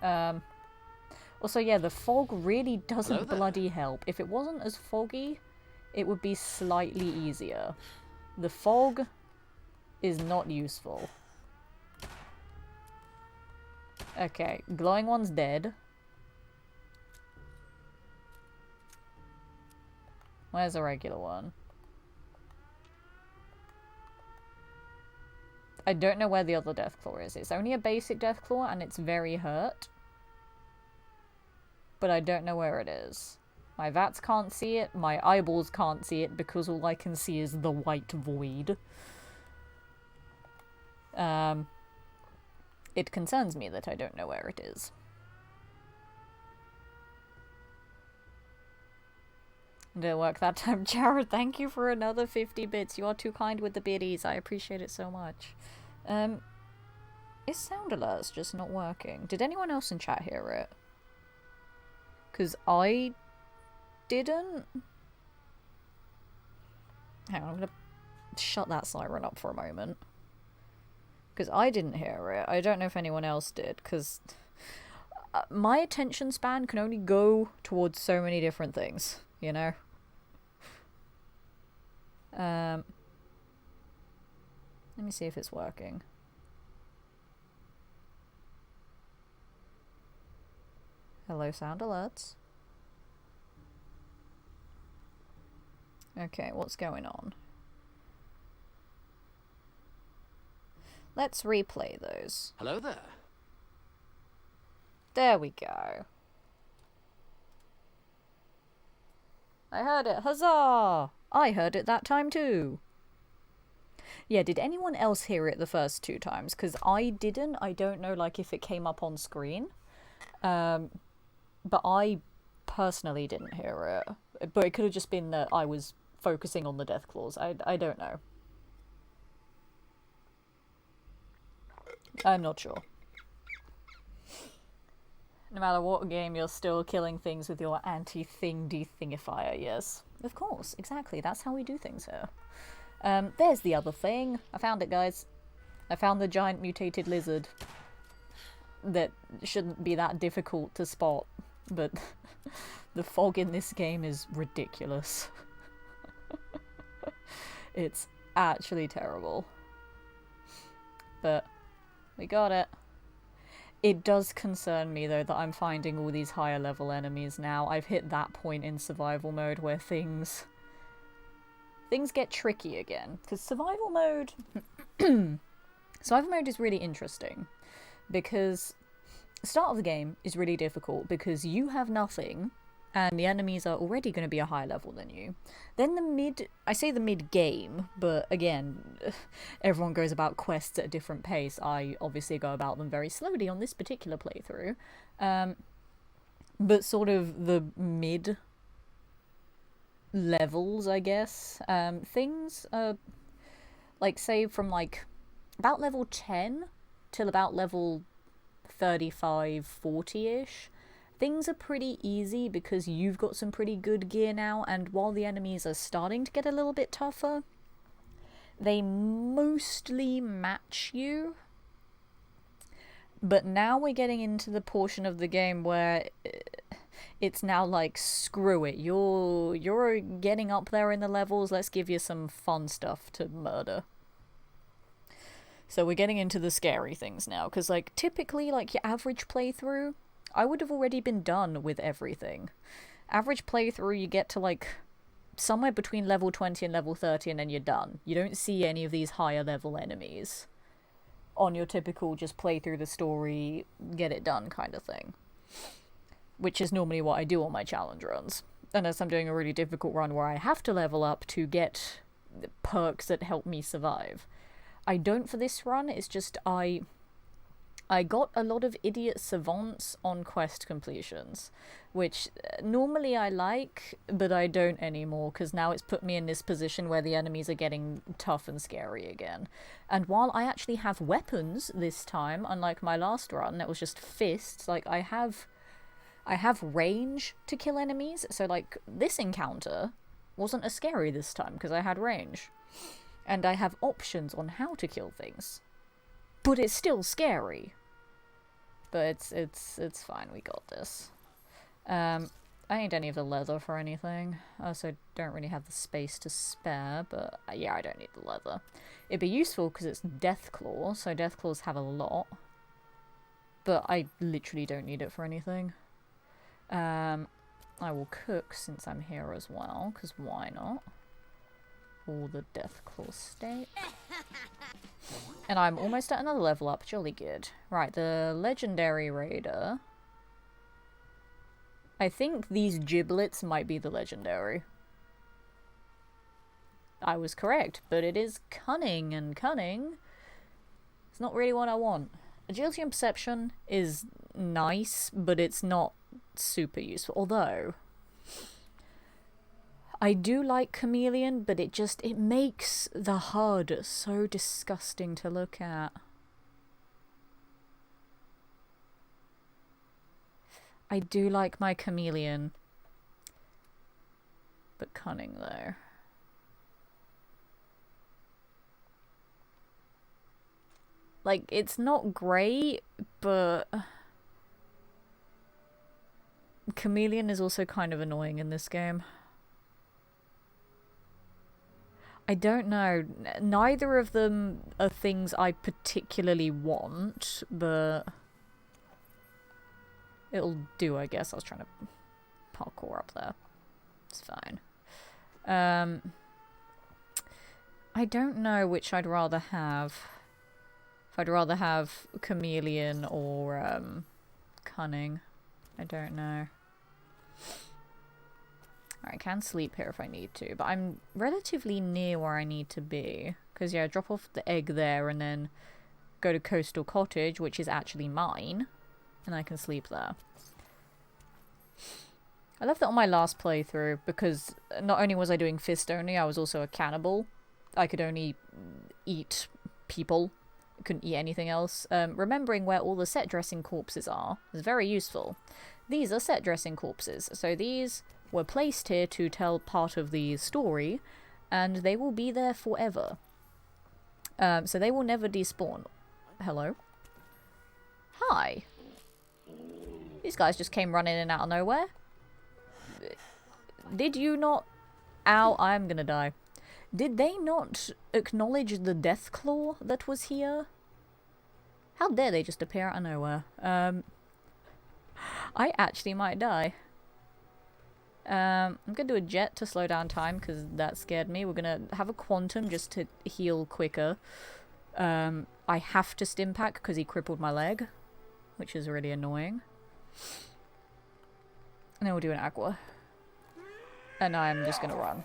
Also, yeah, the fog really doesn't bloody help. If it wasn't as foggy, it would be slightly easier. The fog is not useful. Okay, glowing one's dead. Where's a regular one? I don't know where the other Deathclaw is. It's only a basic Deathclaw and it's very hurt. But I don't know where it is. My VATS can't see it, my eyeballs can't see it because all I can see is the white void. It concerns me that I don't know where it is. Didn't work that time. Jared, thank you for another 50 bits. You are too kind with the biddies. I appreciate it so much. Is sound alerts just not working? Did anyone else in chat hear it? Because I didn't. Hang on, I'm gonna shut that siren up for a moment. Because I didn't hear it. I don't know if anyone else did, because my attention span can only go towards so many different things, you know? Let me see if it's working. Hello, sound alerts. Okay, what's going on? Let's replay those.
Hello there.
There we go. I heard it. Huzzah! I heard it that time too. Yeah, did anyone else hear it the first two times? Because I didn't. I don't know, like, if it came up on screen. But I personally didn't hear it. But it could have just been that I was focusing on the Deathclaws. I don't know. I'm not sure. No matter what game, you're still killing things with your anti-thing dethingifier, yes. Of course, exactly. That's how we do things here. There's the other thing. I found it, guys. I found the giant mutated lizard. That shouldn't be that difficult to spot, but the fog in this game is ridiculous. It's actually terrible. But we got it. It does concern me, though, that I'm finding all these higher level enemies now. I've hit that point in survival mode where things get tricky again. Because survival mode is really interesting. Because the start of the game is really difficult because you have nothing and the enemies are already going to be a higher level than you. Then I say the mid-game, but again, everyone goes about quests at a different pace. I obviously go about them very slowly on this particular playthrough. But sort of the mid-levels, I guess, things are, like, say from, like, about level 10 till about level 35, 40-ish. Things are pretty easy because you've got some pretty good gear now, and while the enemies are starting to get a little bit tougher, they mostly match you. But now we're getting into the portion of the game where it's now like, screw it, you're getting up there in the levels, let's give you some fun stuff to murder. So we're getting into the scary things now, because, like, typically, like, your average playthrough, I would have already been done with everything. Average playthrough, you get to, like, somewhere between level 20 and level 30 and then you're done. You don't see any of these higher level enemies on your typical just play through the story, get it done kind of thing. Which is normally what I do on my challenge runs. Unless I'm doing a really difficult run where I have to level up to get perks that help me survive. I don't for this run, it's just I got a lot of idiot savants on quest completions, which normally I like, but I don't anymore, because now it's put me in this position where the enemies are getting tough and scary again. And while I actually have weapons this time, unlike my last run, it was just fists, like, I have range to kill enemies, so, like, this encounter wasn't as scary this time, because I had range. And I have options on how to kill things. But it's still scary. But it's fine, we got this. I don't need any of the leather for anything. I also don't really have the space to spare, but yeah, I don't need the leather. It'd be useful because it's Deathclaw, so Deathclaws have a lot. But I literally don't need it for anything. I will cook since I'm here as well, because why not? All the Deathclaw steak. And I'm almost at another level up, jolly good. Right, the Legendary Raider. I think these giblets might be the Legendary. I was correct, but it is cunning, and cunning is not really what I want. Agility and Perception is nice, but it's not super useful. Although, I do like Chameleon, but it makes the HUD so disgusting to look at. I do like my Chameleon, but cunning though. Like, it's not great, but Chameleon is also kind of annoying in this game. I don't know. Neither of them are things I particularly want, but it'll do, I guess. I was trying to parkour up there. It's fine. I don't know which I'd rather have. If I'd rather have Chameleon or Cunning. I don't know. I can sleep here if I need to, but I'm relatively near where I need to be. Because, yeah, drop off the egg there and then go to Coastal Cottage, which is actually mine. And I can sleep there. I left that on my last playthrough because not only was I doing fist only, I was also a cannibal. I could only eat people. I couldn't eat anything else. Remembering where all the set dressing corpses are is very useful. These are set dressing corpses, so these were placed here to tell part of the story, and they will be there forever. So they will never despawn. Hello? Hi. These guys just came running in out of nowhere. Did you not... Ow, I'm gonna die. Did they not acknowledge the Deathclaw that was here? How dare they just appear out of nowhere? I actually might die. I'm gonna do a jet to slow down time because that scared me. We're gonna have a quantum just to heal quicker. I have to Stimpak because he crippled my leg, which is really annoying. And then we'll do an aqua. And I'm just gonna run.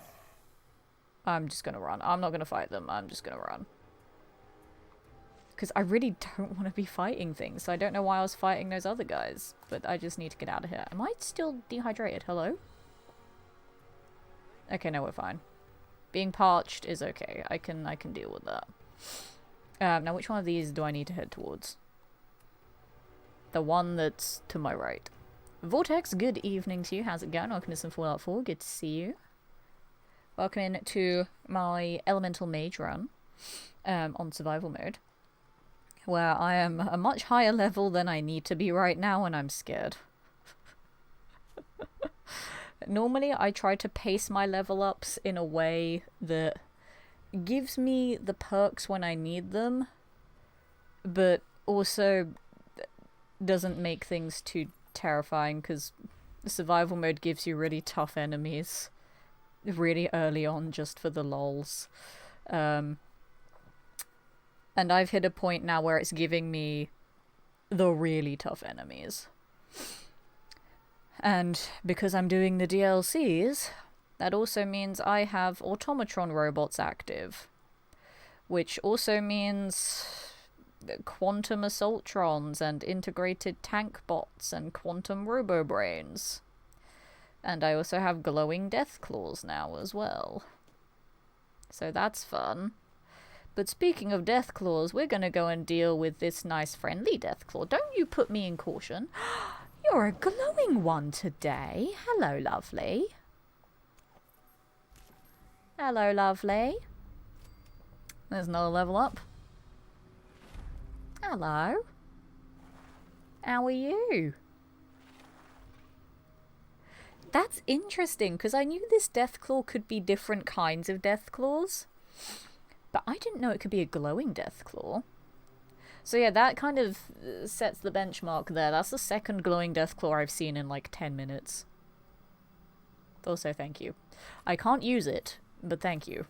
I'm just gonna run. I'm not gonna fight them. I'm just gonna run. Because I really don't want to be fighting things. So I don't know why I was fighting those other guys. But I just need to get out of here. Am I still dehydrated? Hello? Okay, no, we're fine. Being parched is okay. I can deal with that. Now, which one of these do I need to head towards? The one that's to my right. Vortex, good evening to you. How's it going? Welcome to some Fallout 4. Good to see you. Welcome in to my Elemental Mage run on survival mode, where I am a much higher level than I need to be right now and I'm scared. Normally, I try to pace my level ups in a way that gives me the perks when I need them, but also doesn't make things too terrifying, because survival mode gives you really tough enemies really early on just for the lols. And I've hit a point now where it's giving me the really tough enemies. And because I'm doing the DLCs, That also means I have automatron robots active, which also means quantum assaultrons and integrated tank bots and quantum robo-brains. And I also have glowing death claws now as well. So that's fun. But speaking of death claws, we're gonna go and deal with this nice friendly death claw. Don't you put me in caution. You're a glowing one today. Hello, lovely. Hello, lovely. There's another level up. Hello. How are you? That's interesting, because I knew this Deathclaw could be different kinds of Deathclaws, but I didn't know it could be a glowing Deathclaw. So yeah, that kind of sets the benchmark there. That's the second glowing Deathclaw I've seen in like 10 minutes. Also, thank you. I can't use it, but thank you.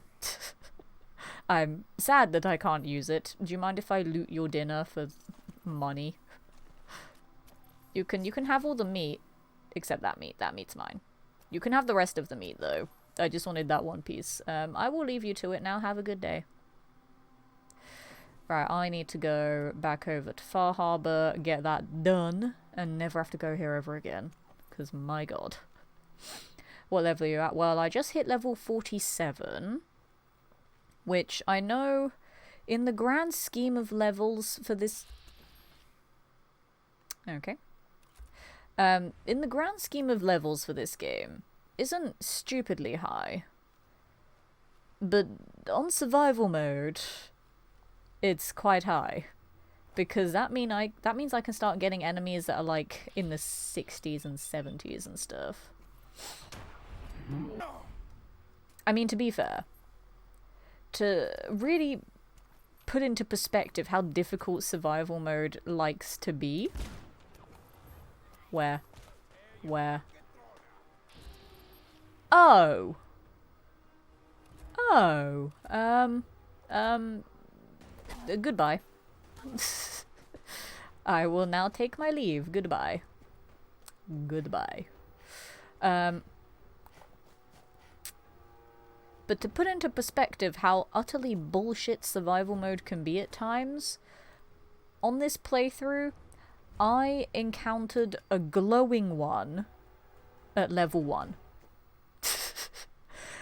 I'm sad that I can't use it. Do you mind if I loot your dinner for money? You can have all the meat, except that meat. That meat's mine. You can have the rest of the meat, though. I just wanted that one piece. I will leave you to it now. Have a good day. Right, I need to go back over to Far Harbor, get that done, and never have to go here ever again. Because, my god. What level are you at? Well, I just hit level 47. Which I know, in the grand scheme of levels for this... Okay. In the grand scheme of levels for this game, isn't stupidly high. But on survival mode, it's quite high. Because that means I can start getting enemies that are like in the 60s and 70s and stuff. I mean, to be fair, to really put into perspective how difficult survival mode likes to be. Where? Oh! Oh. Goodbye. I will now take my leave. Goodbye. Goodbye. But to put into perspective how utterly bullshit survival mode can be at times, on this playthrough, I encountered a glowing one at level 1.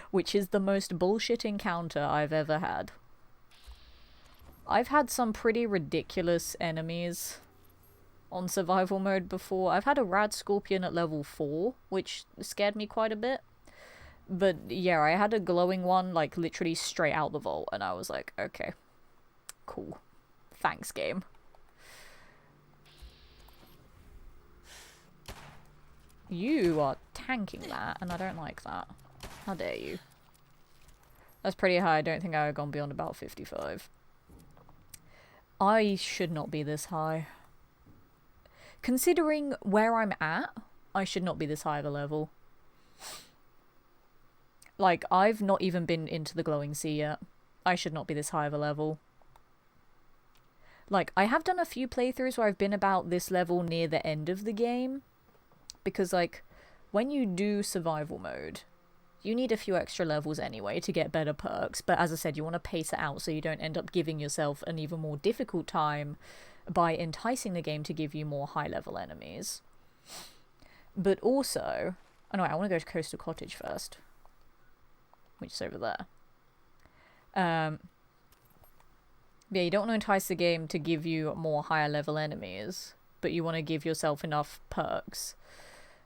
Which is the most bullshit encounter I've ever had. I've had some pretty ridiculous enemies on survival mode before. I've had a rad scorpion at level 4, which scared me quite a bit. But yeah, I had a glowing one, like, literally straight out the vault, and I was like, okay, cool. Thanks, game. You are tanking that, and I don't like that. How dare you. That's pretty high. I don't think I would have gone beyond about 55. I should not be this high. Considering where I'm at, I should not be this high of a level. Like, I've not even been into the glowing sea yet. I should not be this high of a level. Like, I have done a few playthroughs where I've been about this level near the end of the game. Because, like, when you do survival mode, you need a few extra levels anyway to get better perks. But as I said, you want to pace it out so you don't end up giving yourself an even more difficult time by enticing the game to give you more high-level enemies. But also... Oh no, I want to go to Coastal Cottage first. Which is over there. Yeah, you don't want to entice the game to give you more higher level enemies, but you want to give yourself enough perks.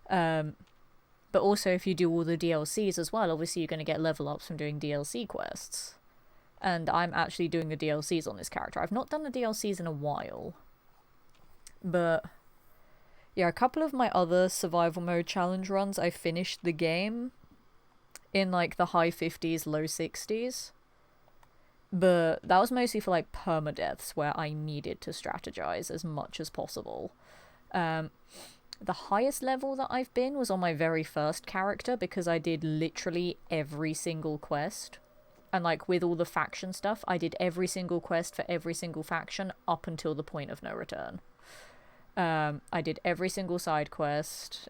But also, if you do all the DLCs as well, obviously you're going to get level ups from doing DLC quests. And I'm actually doing the DLCs on this character. I've not done the DLCs in a while. But yeah, a couple of my other survival mode challenge runs, I finished the game in like the high 50s, low 60s. But that was mostly for like permadeaths where I needed to strategize as much as possible. The highest level that I've been was on my very first character because I did literally every single quest. And like with all the faction stuff, I did every single quest for every single faction up until the point of no return. I did every single side quest.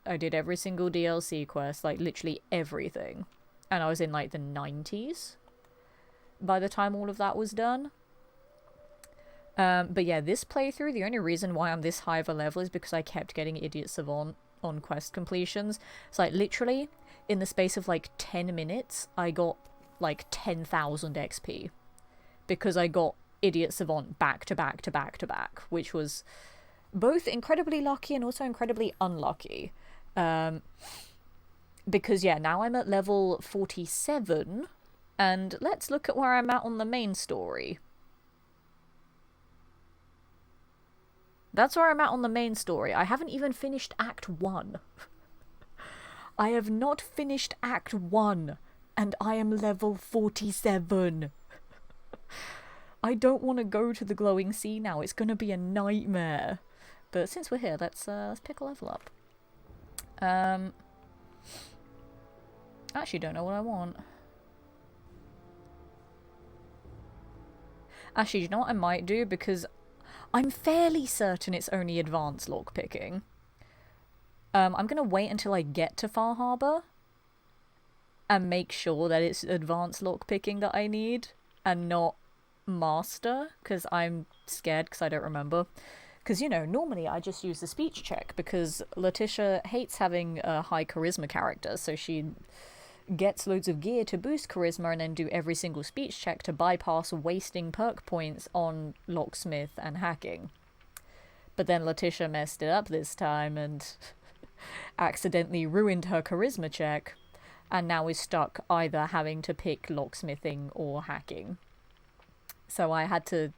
I did every single DLC quest, like literally everything. And I was in like the 90s by the time all of that was done. But yeah, this playthrough, the only reason why I'm this high of a level is because I kept getting Idiot Savant on quest completions. It's like literally in the space of like 10 minutes, I got like 10,000 XP because I got Idiot Savant back to back to back to back, which was both incredibly lucky and also incredibly unlucky. Because yeah, now I'm at level 47, and let's look at where I'm at on the main story. That's where I'm at on the main story. I haven't even finished Act 1. I have not finished Act 1, and I am level 47. I don't want to go to the glowing sea now. It's going to be a nightmare. But since we're here, let's pick a level up. I actually don't know what I want. Actually, you know what I might do? Because I'm fairly certain it's only advanced lockpicking. I'm going to wait until I get to Far Harbor and make sure that it's advanced lockpicking that I need and not master, because I'm scared because I don't remember. Because, you know, normally I just use the speech check because Letitia hates having a high charisma character, so she gets loads of gear to boost charisma and then do every single speech check to bypass wasting perk points on locksmith and hacking. But then Letitia messed it up this time and accidentally ruined her charisma check, and now is stuck either having to pick locksmithing or hacking. So I had to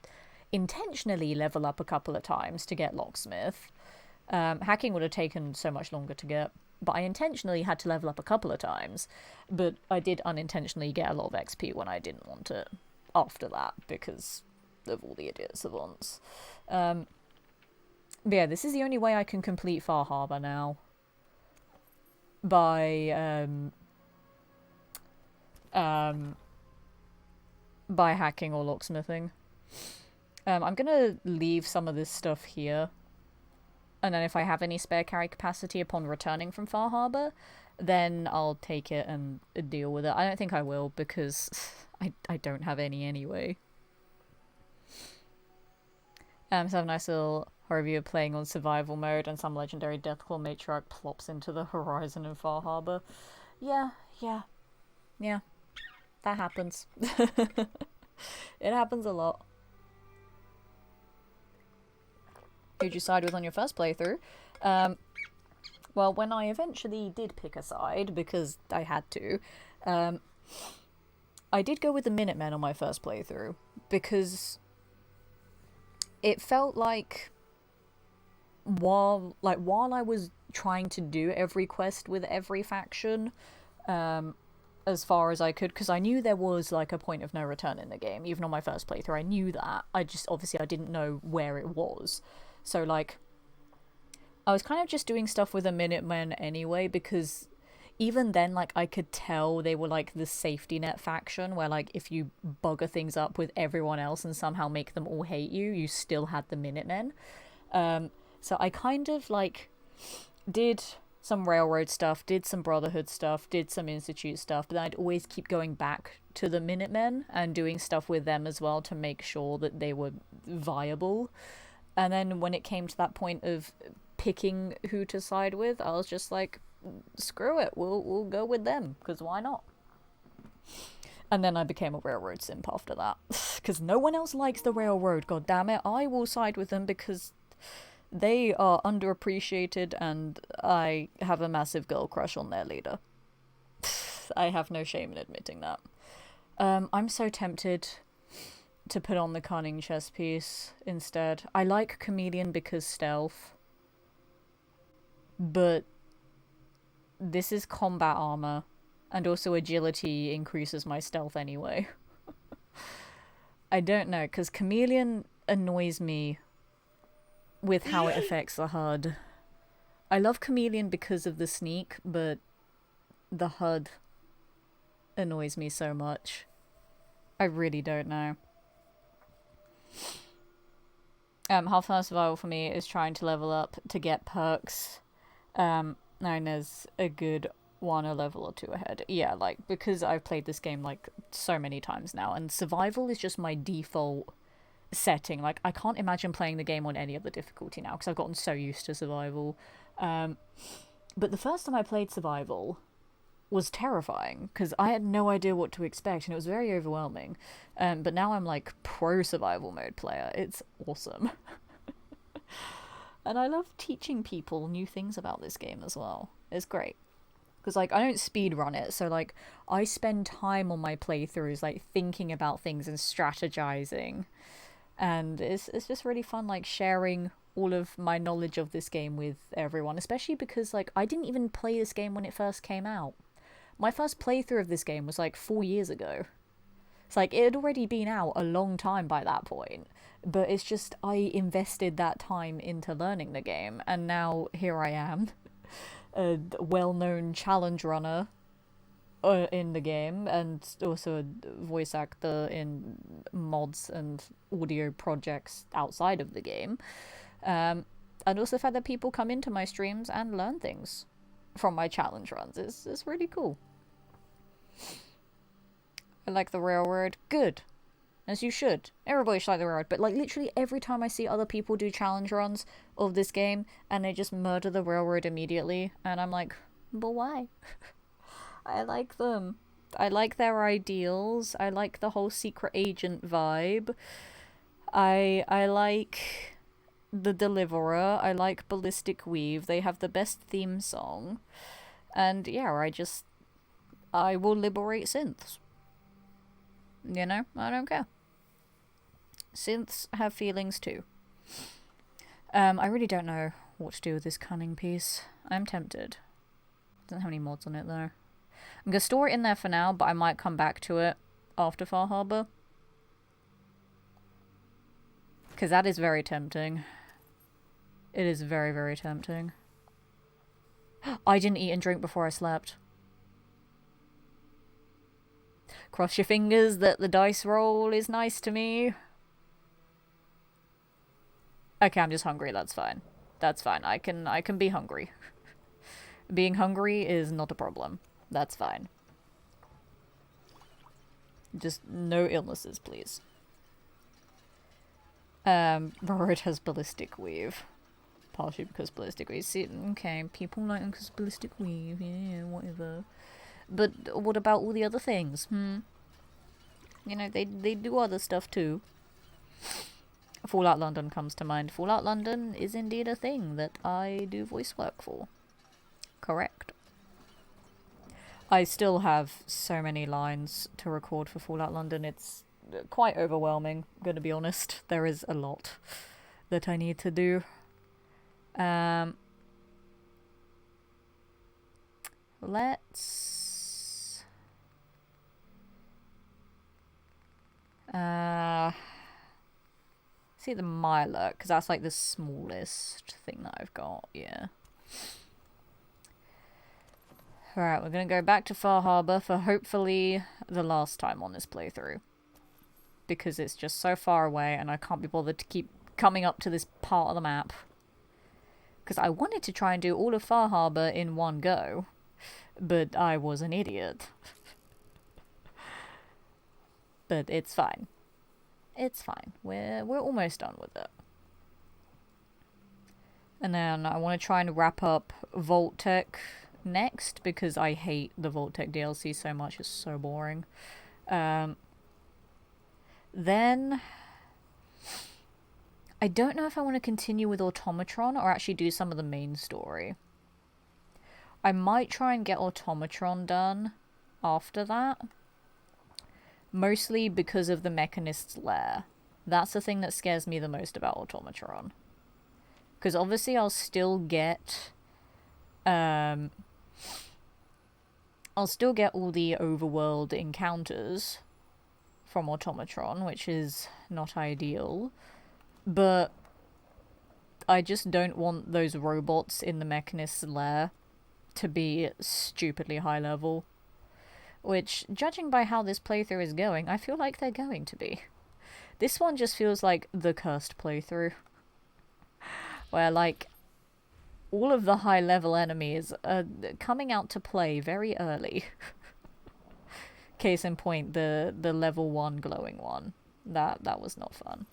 intentionally level up a couple of times to get locksmith. Hacking would have taken so much longer to get, but I intentionally had to level up a couple of times. But I did unintentionally get a lot of XP when I didn't want it after that because of all the idiot savants. But yeah, this is the only way I can complete Far Harbor now. By hacking or locksmithing. I'm gonna leave some of this stuff here, and then if I have any spare carry capacity upon returning from Far Harbor, then I'll take it and deal with it. I don't think I will, because I don't have any anyway. So I have a nice little horror view of playing on survival mode, and some legendary Deathclaw matriarch plops into the horizon in Far Harbor. Yeah. That happens. It happens a lot. Who'd you side with on your first playthrough? Well, when I eventually did pick a side, because I had to, I did go with the Minutemen on my first playthrough, because it felt like while I was trying to do every quest with every faction, as far as I could, because I knew there was like a point of no return in the game, even on my first playthrough. I knew that. I didn't know where it was. So like, I was kind of just doing stuff with the Minutemen anyway, because even then, like, I could tell they were like the safety net faction, where like if you bugger things up with everyone else and somehow make them all hate you, you still had the Minutemen. So I kind of like did some Railroad stuff, did some Brotherhood stuff, did some Institute stuff, but then I'd always keep going back to the Minutemen and doing stuff with them as well to make sure that they were viable. And then when it came to that point of picking who to side with, I was just like, screw it, we'll go with them, because why not? And then I became a Railroad simp after that, because no one else likes the Railroad, god damn it. I will side with them because they are underappreciated and I have a massive girl crush on their leader. I have no shame in admitting that. I'm so tempted to put on the Cunning chess piece instead. I like Chameleon because stealth, but this is combat armor, and also agility increases my stealth anyway. I don't know, because Chameleon annoys me with how it affects the HUD. I love Chameleon because of the sneak, but the HUD annoys me so much. I really don't know. Half-time survival for me is trying to level up to get perks. known as a good one, a level or two ahead. Yeah, like, because I've played this game, like, so many times now, and survival is just my default setting. Like, I can't imagine playing the game on any other difficulty now, because I've gotten so used to survival. But the first time I played survival was terrifying, because I had no idea what to expect, and it was very overwhelming. But now I'm, like, pro survival mode player. It's awesome. And I love teaching people new things about this game as well. It's great. Because, like, I don't speedrun it, so, like, I spend time on my playthroughs, like, thinking about things and strategizing. And it's just really fun, like, sharing all of my knowledge of this game with everyone. Especially because, like, I didn't even play this game when it first came out. My first playthrough of this game was, like, 4 years ago. It's like, it had already been out a long time by that point. But it's just, I invested that time into learning the game, and now here I am, a well-known challenge runner in the game, and also a voice actor in mods and audio projects outside of the game. And also the fact that people come into my streams and learn things from my challenge runs is really cool. I like the railroad. Good. As you should. Everybody should like the railroad. But, like, literally every time I see other people do challenge runs of this game and they just murder the railroad immediately, and I'm like, but why? I like them. I like their ideals. I like the whole secret agent vibe. I like the Deliverer. I like Ballistic Weave. They have the best theme song. And yeah, I will liberate synths. You know, I don't care. Synths have feelings too. I really don't know what to do with this cunning piece. I'm tempted. Doesn't have any mods on it though. I'm gonna store it in there for now, but I might come back to it after Far Harbor. Because that is very tempting. It is very, very tempting. I didn't eat and drink before I slept. Cross your fingers that the dice roll is nice to me. Okay, I'm just hungry, that's fine. That's fine, I can be hungry. Being hungry is not a problem. That's fine. Just no illnesses, please. Robert has Ballistic Weave. Partially because Ballistic Weave. See, okay, people like him because Ballistic Weave, yeah, whatever. But what about all the other things, You know, they do other stuff too. Fallout London comes to mind. Fallout London is indeed a thing that I do voice work for. Correct. I still have so many lines to record for Fallout London. It's quite overwhelming, I'm gonna be honest. There is a lot that I need to do. Let's... see the Mirelurk, because that's like the smallest thing that I've got, yeah. Alright, we're gonna go back to Far Harbor for hopefully the last time on this playthrough. Because it's just so far away and I can't be bothered to keep coming up to this part of the map. Because I wanted to try and do all of Far Harbor in one go, but I was an idiot. But it's fine. It's fine. We're almost done with it. And then I want to try and wrap up Vault-Tec next, because I hate the Vault-Tec DLC so much. It's so boring. Then I don't know if I want to continue with Automatron or actually do some of the main story. I might try and get Automatron done after that. Mostly because of the Mechanist's Lair. That's the thing that scares me the most about Automatron. Because obviously I'll still get... I'll still get all the overworld encounters from Automatron, which is not ideal. But I just don't want those robots in the Mechanist's Lair to be stupidly high level. Which, judging by how this playthrough is going, I feel like they're going to be. This one just feels like the cursed playthrough. Where, like, all of the high level enemies are coming out to play very early. Case in point, the level 1 glowing one. That was not fun.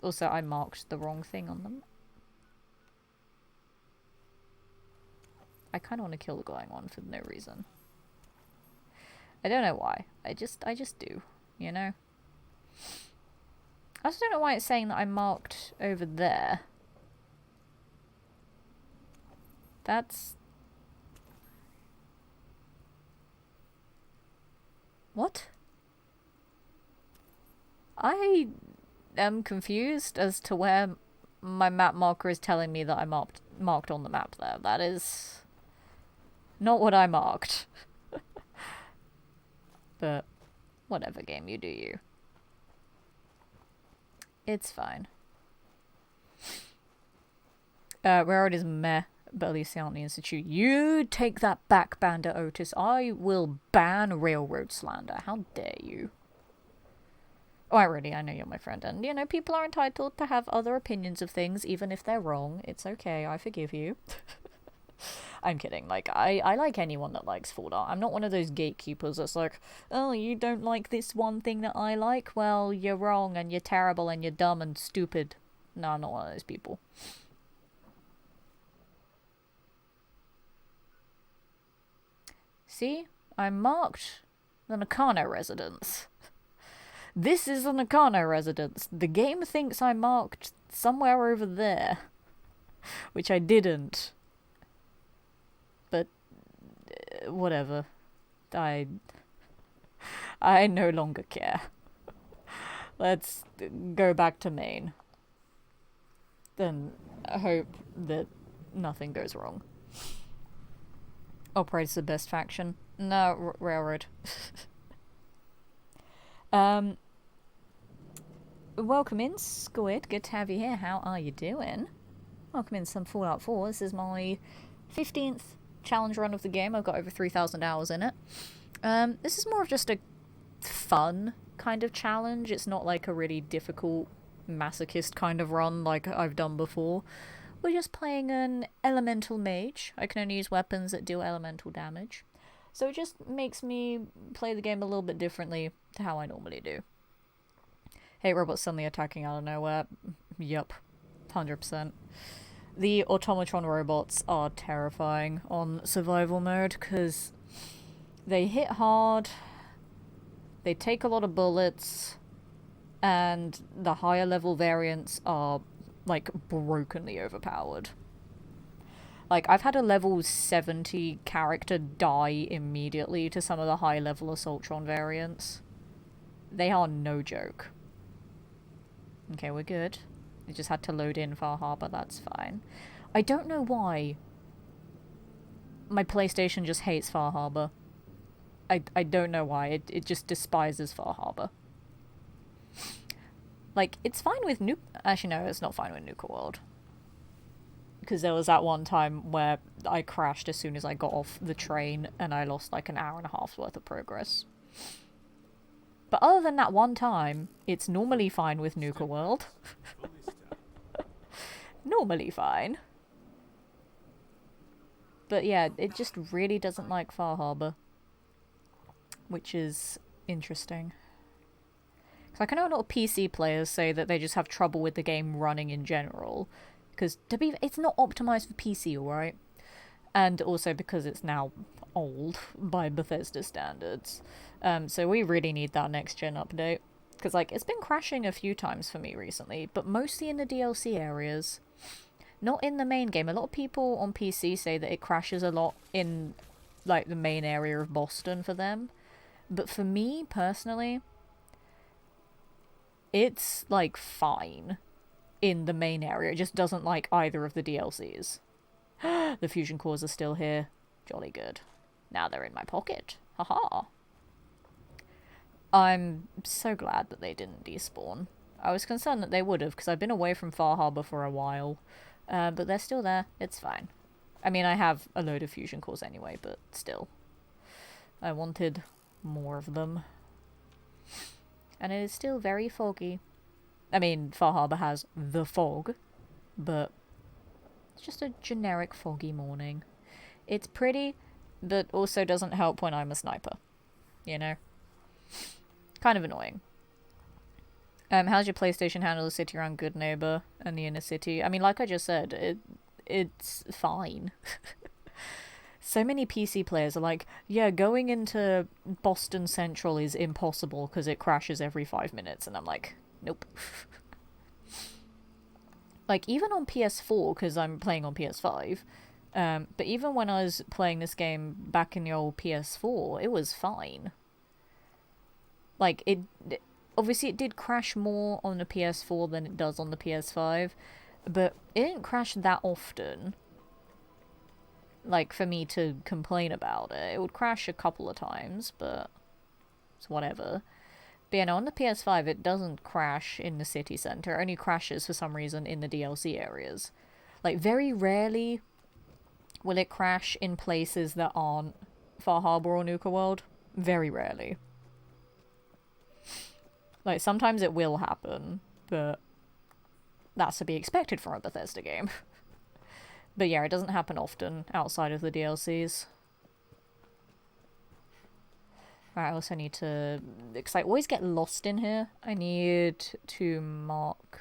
Also, I marked the wrong thing on them. I kind of want to kill the glowing one for no reason. I don't know why. I just do, you know? I also don't know why it's saying that I marked over there. That's... What? I am confused as to where my map marker is telling me that I marked on the map there. That is not what I marked. But whatever, game, you do you. It's fine. Railroad is meh, but at least they aren't the Institute. You take that back, Bandit Otis. I will ban railroad slander. How dare you? Oh, I know you're my friend, and, you know, people are entitled to have other opinions of things, even if they're wrong. It's okay, I forgive you. I'm kidding, like, I like anyone that likes Sword Art. I'm not one of those gatekeepers that's like, oh, you don't like this one thing that I like? Well, you're wrong, and you're terrible, and you're dumb and stupid. No, I'm not one of those people. See? I marked the Nakano residence. This is the Nakano residence. The game thinks I marked somewhere over there. Which I didn't. But... whatever. I no longer care. Let's go back to Maine. Then I hope that nothing goes wrong. Operates the best faction. No, Railroad. Welcome in, Squid. Good to have you here. How are you doing? Welcome in some Fallout 4. This is my 15th challenge run of the game. I've got over 3,000 hours in it. This is more of just a fun kind of challenge. It's not like a really difficult masochist kind of run like I've done before. We're just playing an elemental mage. I can only use weapons that deal elemental damage. So it just makes me play the game a little bit differently to how I normally do. Hey, robots suddenly attacking out of nowhere. Yup. 100%. The automatron robots are terrifying on survival mode because they hit hard, they take a lot of bullets, and the higher level variants are, like, brokenly overpowered. Like, I've had a level 70 character die immediately to some of the high level Assaultron variants. They are no joke. Okay, we're good. We just had to load in Far Harbor, that's fine. I don't know why my PlayStation just hates Far Harbor. I don't know why. It just despises Far Harbor. Like, it's fine with Nuke... Actually, no, it's not fine with Nuka World. Because there was that one time where I crashed as soon as I got off the train and I lost like an hour and a half's worth of progress. But other than that one time, it's normally fine with Nuka World. Normally fine. But yeah, it just really doesn't like Far Harbor. Which is interesting. Because I can know a lot of PC players say that they just have trouble with the game running in general. Because it's not optimized for PC, alright? And also because it's now old by Bethesda standards. So we really need that next gen update. Because, like, it's been crashing a few times for me recently, but mostly in the DLC areas. Not in the main game. A lot of people on PC say that it crashes a lot in, like, the main area of Boston for them. But for me, personally, it's, like, fine in the main area. It just doesn't like either of the DLCs. The fusion cores are still here. Jolly good. Now they're in my pocket. Haha. I'm so glad that they didn't despawn. I was concerned that they would have, because I've been away from Far Harbor for a while. But they're still there. It's fine. I mean, I have a load of fusion cores anyway, but still. I wanted more of them. And it is still very foggy. I mean, Far Harbor has the fog, but It's just a generic foggy morning. It's pretty, but also doesn't help when I'm a sniper. You know? Kind of annoying. How's your PlayStation handle the city around Good Neighbor and the inner city? I mean, like I just said, it's fine. So many PC players are like, yeah, going into Boston Central is impossible because it crashes every 5 minutes. And I'm like, nope. Like, even on PS4, because I'm playing on PS5, but even when I was playing this game back in the old PS4, it was fine. Like, obviously it did crash more on the PS4 than it does on the PS5, but it didn't crash that often. Like, for me to complain about it. It would crash a couple of times, but it's whatever. But yeah, no, on the PS5 it doesn't crash in the city centre. It only crashes for some reason in the DLC areas. Like, very rarely will it crash in places that aren't Far Harbor or Nuka World. Very rarely. Like, sometimes it will happen, but that's to be expected from a Bethesda game. But yeah, it doesn't happen often outside of the DLCs. Alright, I also need to... because I always get lost in here. I need to mark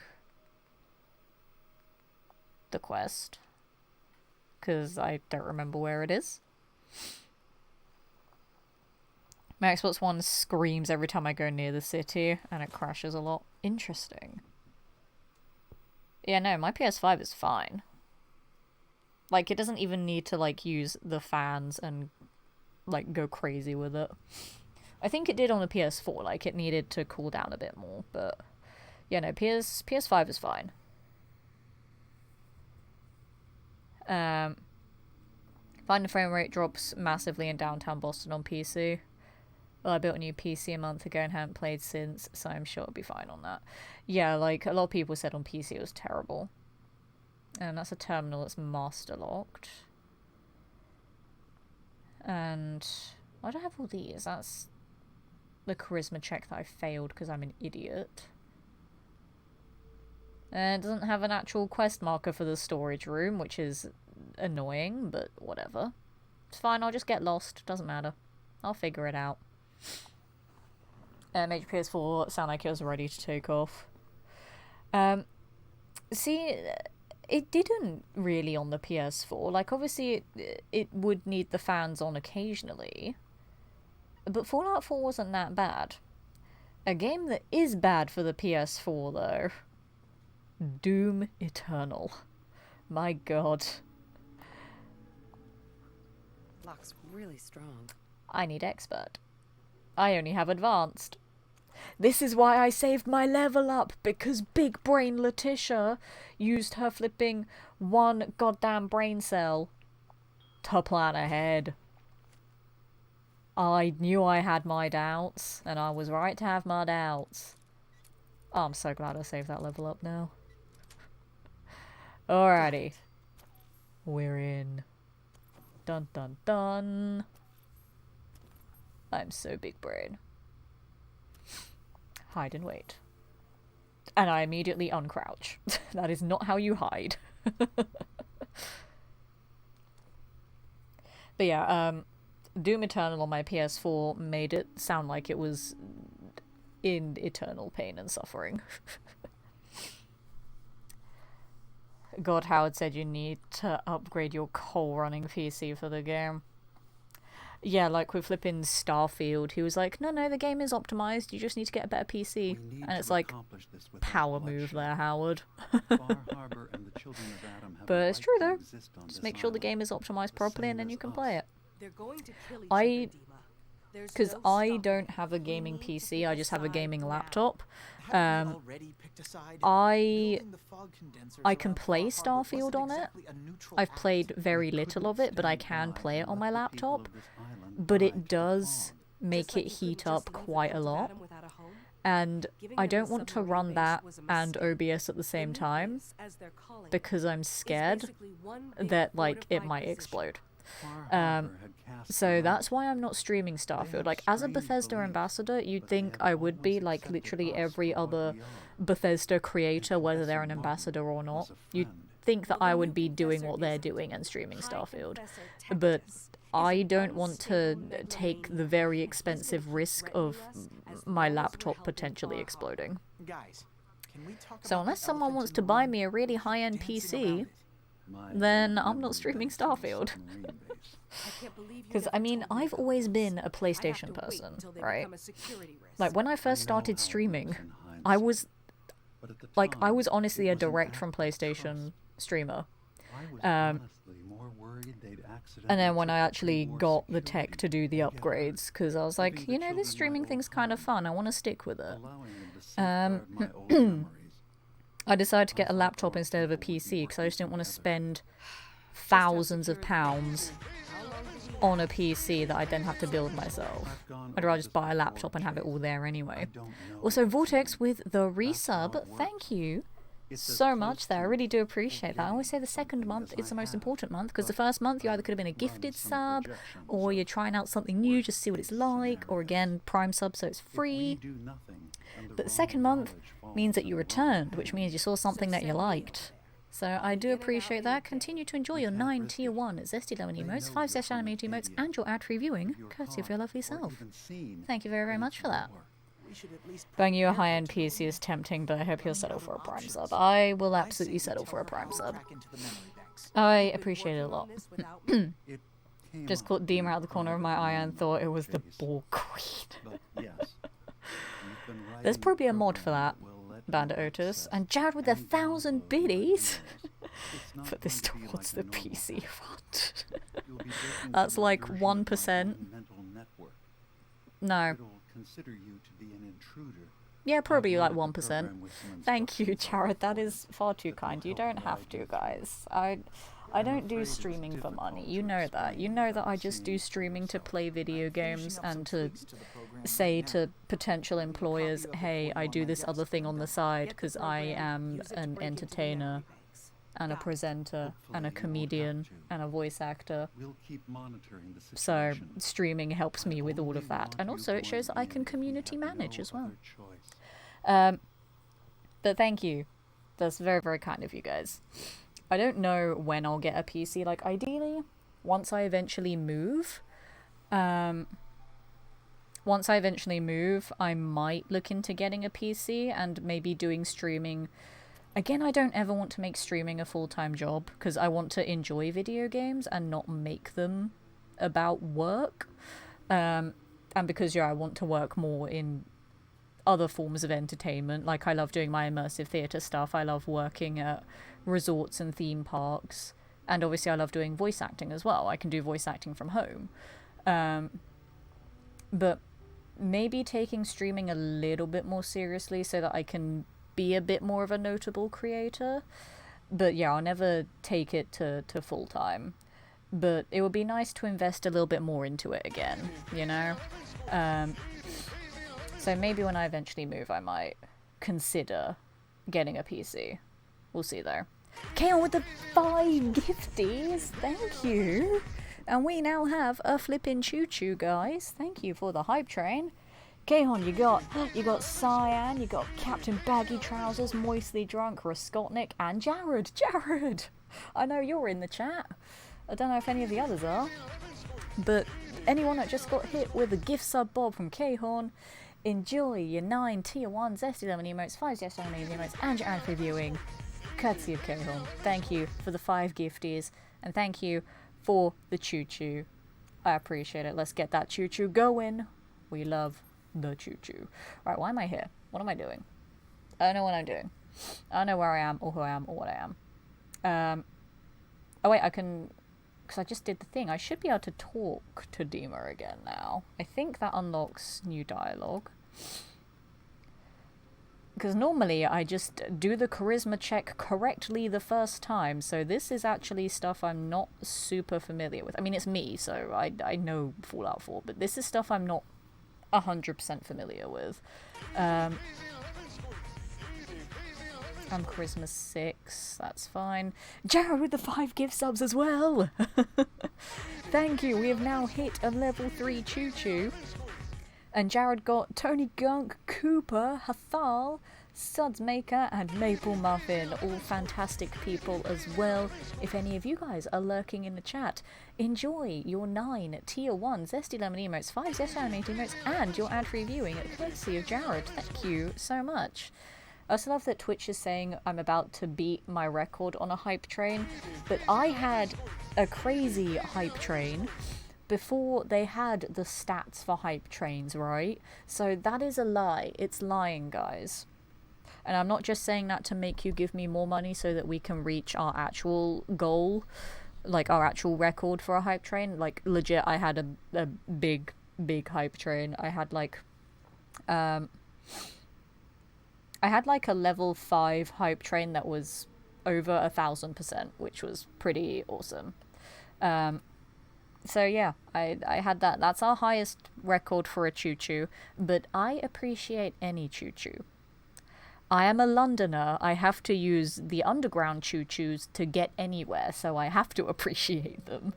the quest. Because I don't remember where it is. My Xbox One screams every time I go near the city, and it crashes a lot. Interesting. Yeah, no, my PS5 is fine. Like, it doesn't even need to, like, use the fans and, like, go crazy with it. I think it did on the PS4, like, it needed to cool down a bit more, but... yeah, no, PS5 is fine. Find the frame rate drops massively in downtown Boston on PC. Well, I built a new PC a month ago and haven't played since, so I'm sure it'll be fine on that. Yeah, like, a lot of people said on PC it was terrible. And that's a terminal that's master locked. And why do I have all these? That's the charisma check that I failed because I'm an idiot. And it doesn't have an actual quest marker for the storage room, which is annoying, but whatever. It's fine, I'll just get lost. Doesn't matter. I'll figure it out. Made your PS4 sound like it was ready to take off. See... it didn't really on the PS4. Like, obviously, it would need the fans on occasionally. But Fallout 4 wasn't that bad. A game that is bad for the PS4, though. Doom Eternal. My god.
Lock's really strong.
I need Expert. I only have Advanced. This is why I saved my level up, because Big Brain Letitia used her flipping one goddamn brain cell to plan ahead. I knew I had my doubts, and I was right to have my doubts. Oh, I'm so glad I saved that level up now. Alrighty. We're in. Dun dun dun. I'm so big brain. Hide and wait. And I immediately uncrouch. That is not how you hide. But yeah, Doom Eternal on my PS4 made it sound like it was in eternal pain and suffering. God, Howard said you need to upgrade your coal running PC for the game. Yeah, like with flipping Starfield, he was like, no, the game is optimized, you just need to get a better PC. And it's like, power move there, Howard. But it's true though. Just make sure the game is optimized properly and then you can play it. Because I don't have a gaming PC, I just have a gaming laptop. I can play Starfield on it. I've played very little of it, but I can play it on my laptop. But it does make it heat up quite a lot. And I don't want to run that and OBS at the same time, because I'm scared that, like, it might explode. So that's why I'm not streaming Starfield. Like, as a Bethesda ambassador, you'd think I would be, like, literally every other Bethesda creator, whether they're an ambassador or not. You'd think that I would be doing what they're doing and streaming Starfield, but I don't want to take the very expensive risk of my laptop potentially exploding. So unless someone wants to buy me a really high-end PC, then I'm not streaming Starfield. Because, I mean, I've always been a PlayStation person, right? Like, when I first started streaming, I was honestly a direct from PlayStation streamer. And then when I actually got the tech to do the upgrades, because I was like, you know, this streaming thing's kind of fun, I want to stick with it. I decided to get a laptop instead of a PC, because I just didn't want to spend thousands of pounds on a PC that I then have to build myself. I'd rather just buy a laptop and have it all there anyway. Also, Vortex with the resub, thank you so much there. I really do appreciate that. I always say the second month is the most important month, because the first month you either could have been a gifted sub, or you're trying out something new, just see what it's like, or again, Prime sub so it's free. But the second month means that you returned, which means you saw something that you liked. So I do appreciate that. Continue to enjoy your 9 tier 1 Zesty Lemon emotes, 5 Zest animated emotes, and your ad-free viewing, courtesy of your lovely self. Thank you very, very much for that. Buying you a high-end PC is tempting, but I hope you'll settle for a Prime sub. I will absolutely settle for a Prime sub. I appreciate it a lot. Just caught Deemer out the corner of my eye and thought it was the Ball Queen. There's probably a mod for that, Bandit Otis. And Jared with 1,000 biddies. Put this towards the PC fund. That's like 1%. No. Yeah, probably like 1%. Thank you, Jared. That is far too kind. You don't have to, guys. I don't do streaming for money. You know that. You know that I just do streaming to play video games and to say to potential employers, hey, I do this other thing on the side because I am an entertainer and a presenter and a comedian and a voice actor. So streaming helps me with all of that. And also it shows that I can community manage as well. But thank you. That's very, very kind of you guys. I don't know when I'll get a PC. Like, ideally, once I eventually move, I might look into getting a PC and maybe doing streaming. Again, I don't ever want to make streaming a full-time job, because I want to enjoy video games and not make them about work. And because, yeah, I want to work more in other forms of entertainment. Like, I love doing my immersive theatre stuff. I love working at resorts and theme parks. And obviously I love doing voice acting as well. I can do voice acting from home. But maybe taking streaming a little bit more seriously so that I can be a bit more of a notable creator. But yeah, I'll never take it to full time. But it would be nice to invest a little bit more into it again, you know? So maybe when I eventually move, I might consider getting a PC. We'll see though. Kaon with the 5 gifties, thank you. And we now have a flippin' choo-choo, guys. Thank you for the hype train. Kaon, you got Cyan, you got Captain Baggy Trousers, Moistly Drunk, Raskotnik, and Jared. Jared! I know you're in the chat. I don't know if any of the others are. But anyone that just got hit with a gift sub bob from Kahorn, enjoy your 9 tier 1 Zesty Lemon emotes, 5 Zesty Lemon emotes, and your ad reviewing, courtesy of Kahorn. Thank you for the 5 gifties, and thank you for the choo-choo. I appreciate it. Let's get that choo-choo going. We love the choo-choo. Right, why am I here? What am I doing? I don't know what I'm doing. I don't know where I am, or who I am, or what I am. Oh wait, I can... because I just did the thing. I should be able to talk to Dima again now. I think that unlocks new dialogue. Because normally I just do the charisma check correctly the first time, so this is actually stuff I'm not super familiar with. I mean, it's me, so I know Fallout 4, but this is stuff I'm not 100% familiar with. I'm charisma 6, that's fine. Jared with the 5 gift subs as well! Thank you, we have now hit a level 3 choo-choo. And Jared got Tony Gunk, Cooper, Hathal, Sudsmaker, and Maple Muffin. All fantastic people as well. If any of you guys are lurking in the chat, enjoy your 9 tier 1 Zesty Lemon emotes, 5 Zesty Lemon emotes, and your ad-free viewing courtesy of Jared. Thank you so much. I also love that Twitch is saying I'm about to beat my record on a hype train, but I had a crazy hype train before they had the stats for hype trains, right? So that is a lie. It's lying, guys. And I'm not just saying that to make you give me more money so that we can reach our actual goal, like our actual record for a hype train. Like, legit, I had a big hype train. I had like a level 5 hype train that was over 1,000%, which was pretty awesome. So yeah, I had that. That's our highest record for a choo-choo, but I appreciate any choo-choo. I am a Londoner. I have to use the underground choo-choos to get anywhere, so I have to appreciate them.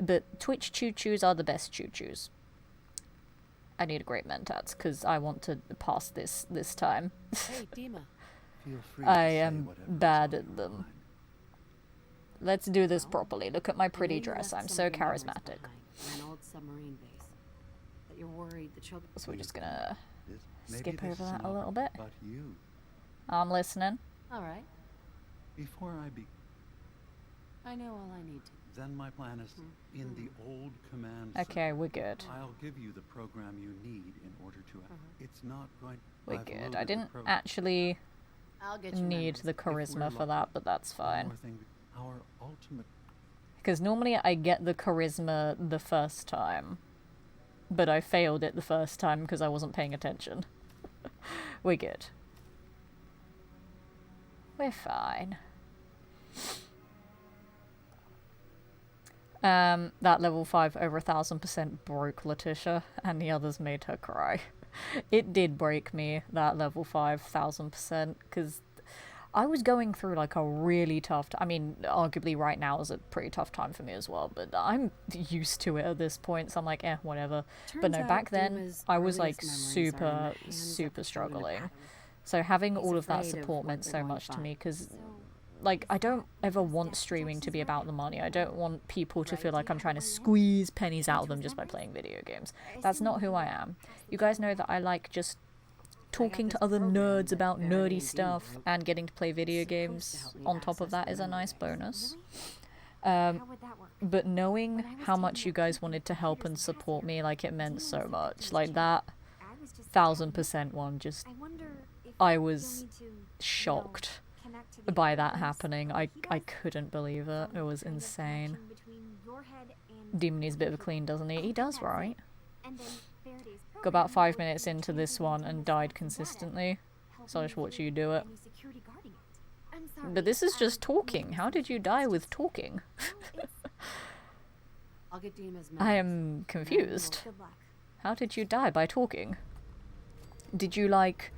But Twitch choo-choos are the best choo-choos. I need a great mentats, because I want to pass this time.
Hey, Dima.
Feel free
I
to say
am
whatever is
bad
on
at
your
them.
mind.
Let's do this properly. Look at my
I know
pretty
you
dress.
left
I'm
some
so
of your memories
charismatic.
behind in an old submarine base. That you're worried the children.
So we're just gonna
This, maybe
skip
this
over
is
that a
not
little bit.
About you.
I'm listening.
All right.
Before I be,
I know all I need to.
then my plan is in the old command
Okay,
center.
we're good.
I'll give you the program you need in order to. It's not going.
We're
I've
good.
loaded
I
the
didn't
program.
actually
I'll get you
need
memories.
the charisma for that, but that's
One
fine.
more thing. Our ultimate.
Because normally I get the charisma the first time, but I failed it the first time because I wasn't paying attention. We're good. We're fine. That level 5 over 1,000% broke Letitia, and the others made her cry. It did break me, that level 5,000%, because I was going through like a really tough I mean, arguably right now is a pretty tough time for me as well, but I'm used to it at this point, so I'm like, whatever. But no,
Turns
back
out
then,
Dima's
I was
earliest
like
memories are in the
super,
hands of
super
the children of
struggling.
Adam.
So having
He's
all of that
afraid of
support
what
meant
they're
so
going to
much to
find.
me, because
So,
like, I don't ever want streaming to be about the money. I don't want people to feel like I'm trying to squeeze pennies out of them just by playing video games. That's not who I am. You guys know that I like just talking to other nerds about nerdy stuff, and getting to play video games on top of that is a nice bonus.
how would that work?
But knowing how much you guys wanted to help and support me, like, it meant so much. Like, that
I was just
1,000% one, just,
I wonder if
I
you'll
was
need to,
shocked
connect to the
by
other
that
voice
happening.
like he
I
does.
couldn't believe it. It was
Some kind of
insane.
connection between your head and
Demon needs a bit of a clean, doesn't he? He does,
That's it.
right?
And then Faraday's
Got about
program
5
would
minutes
be
into this
transmitting
one
to
and
the
died
staff and
consistently.
data,
So I just
helping
watch you
avoid
do it.
any security guarding it. I'm sorry,
But this is just
I didn't
talking.
mean
How
to
did you
suggest
die
it's-
with talking?
well, it's-
I'll get Dima's memories.
I am confused.
Good luck.
How did you die by talking? Did you, like,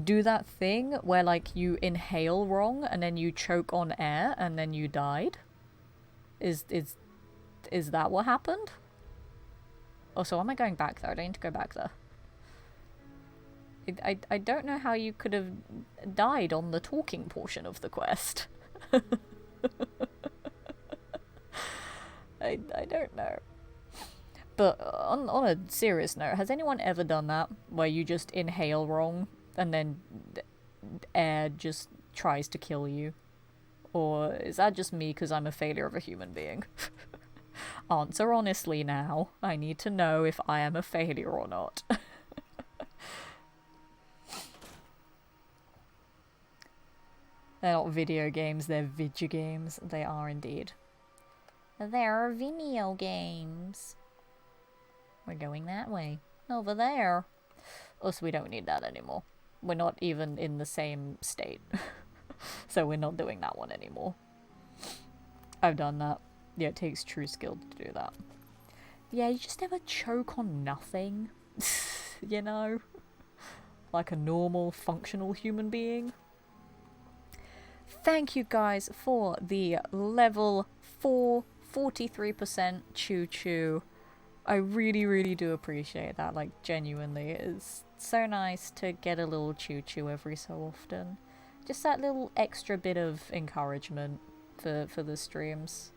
do that thing where, like, you inhale wrong and then you choke on air and then you died? Is that what happened? Oh, so am I going back there? I don't need to go back there. I don't know how you could have died on the talking portion of the quest. I don't know. But on a serious note, has anyone ever done that? Where you just inhale wrong and then air just tries to kill you? Or is that just me because I'm a failure of a human being? Answer honestly now. I need to know if I am a failure or not. They're not video games, they're video games. They are indeed. They're video games. We're going that way. Over there. Also, we don't need that anymore. We're not even in the same state. So we're not doing that one anymore. I've done that. Yeah, it takes true skill to do that. Yeah, you just never choke on nothing. You know? Like a normal, functional human being. Thank you guys for the level 4, 43% choo-choo I really, really do appreciate that, like, genuinely. It's so nice to get a little choo-choo every so often. Just that little extra bit of encouragement for the streams.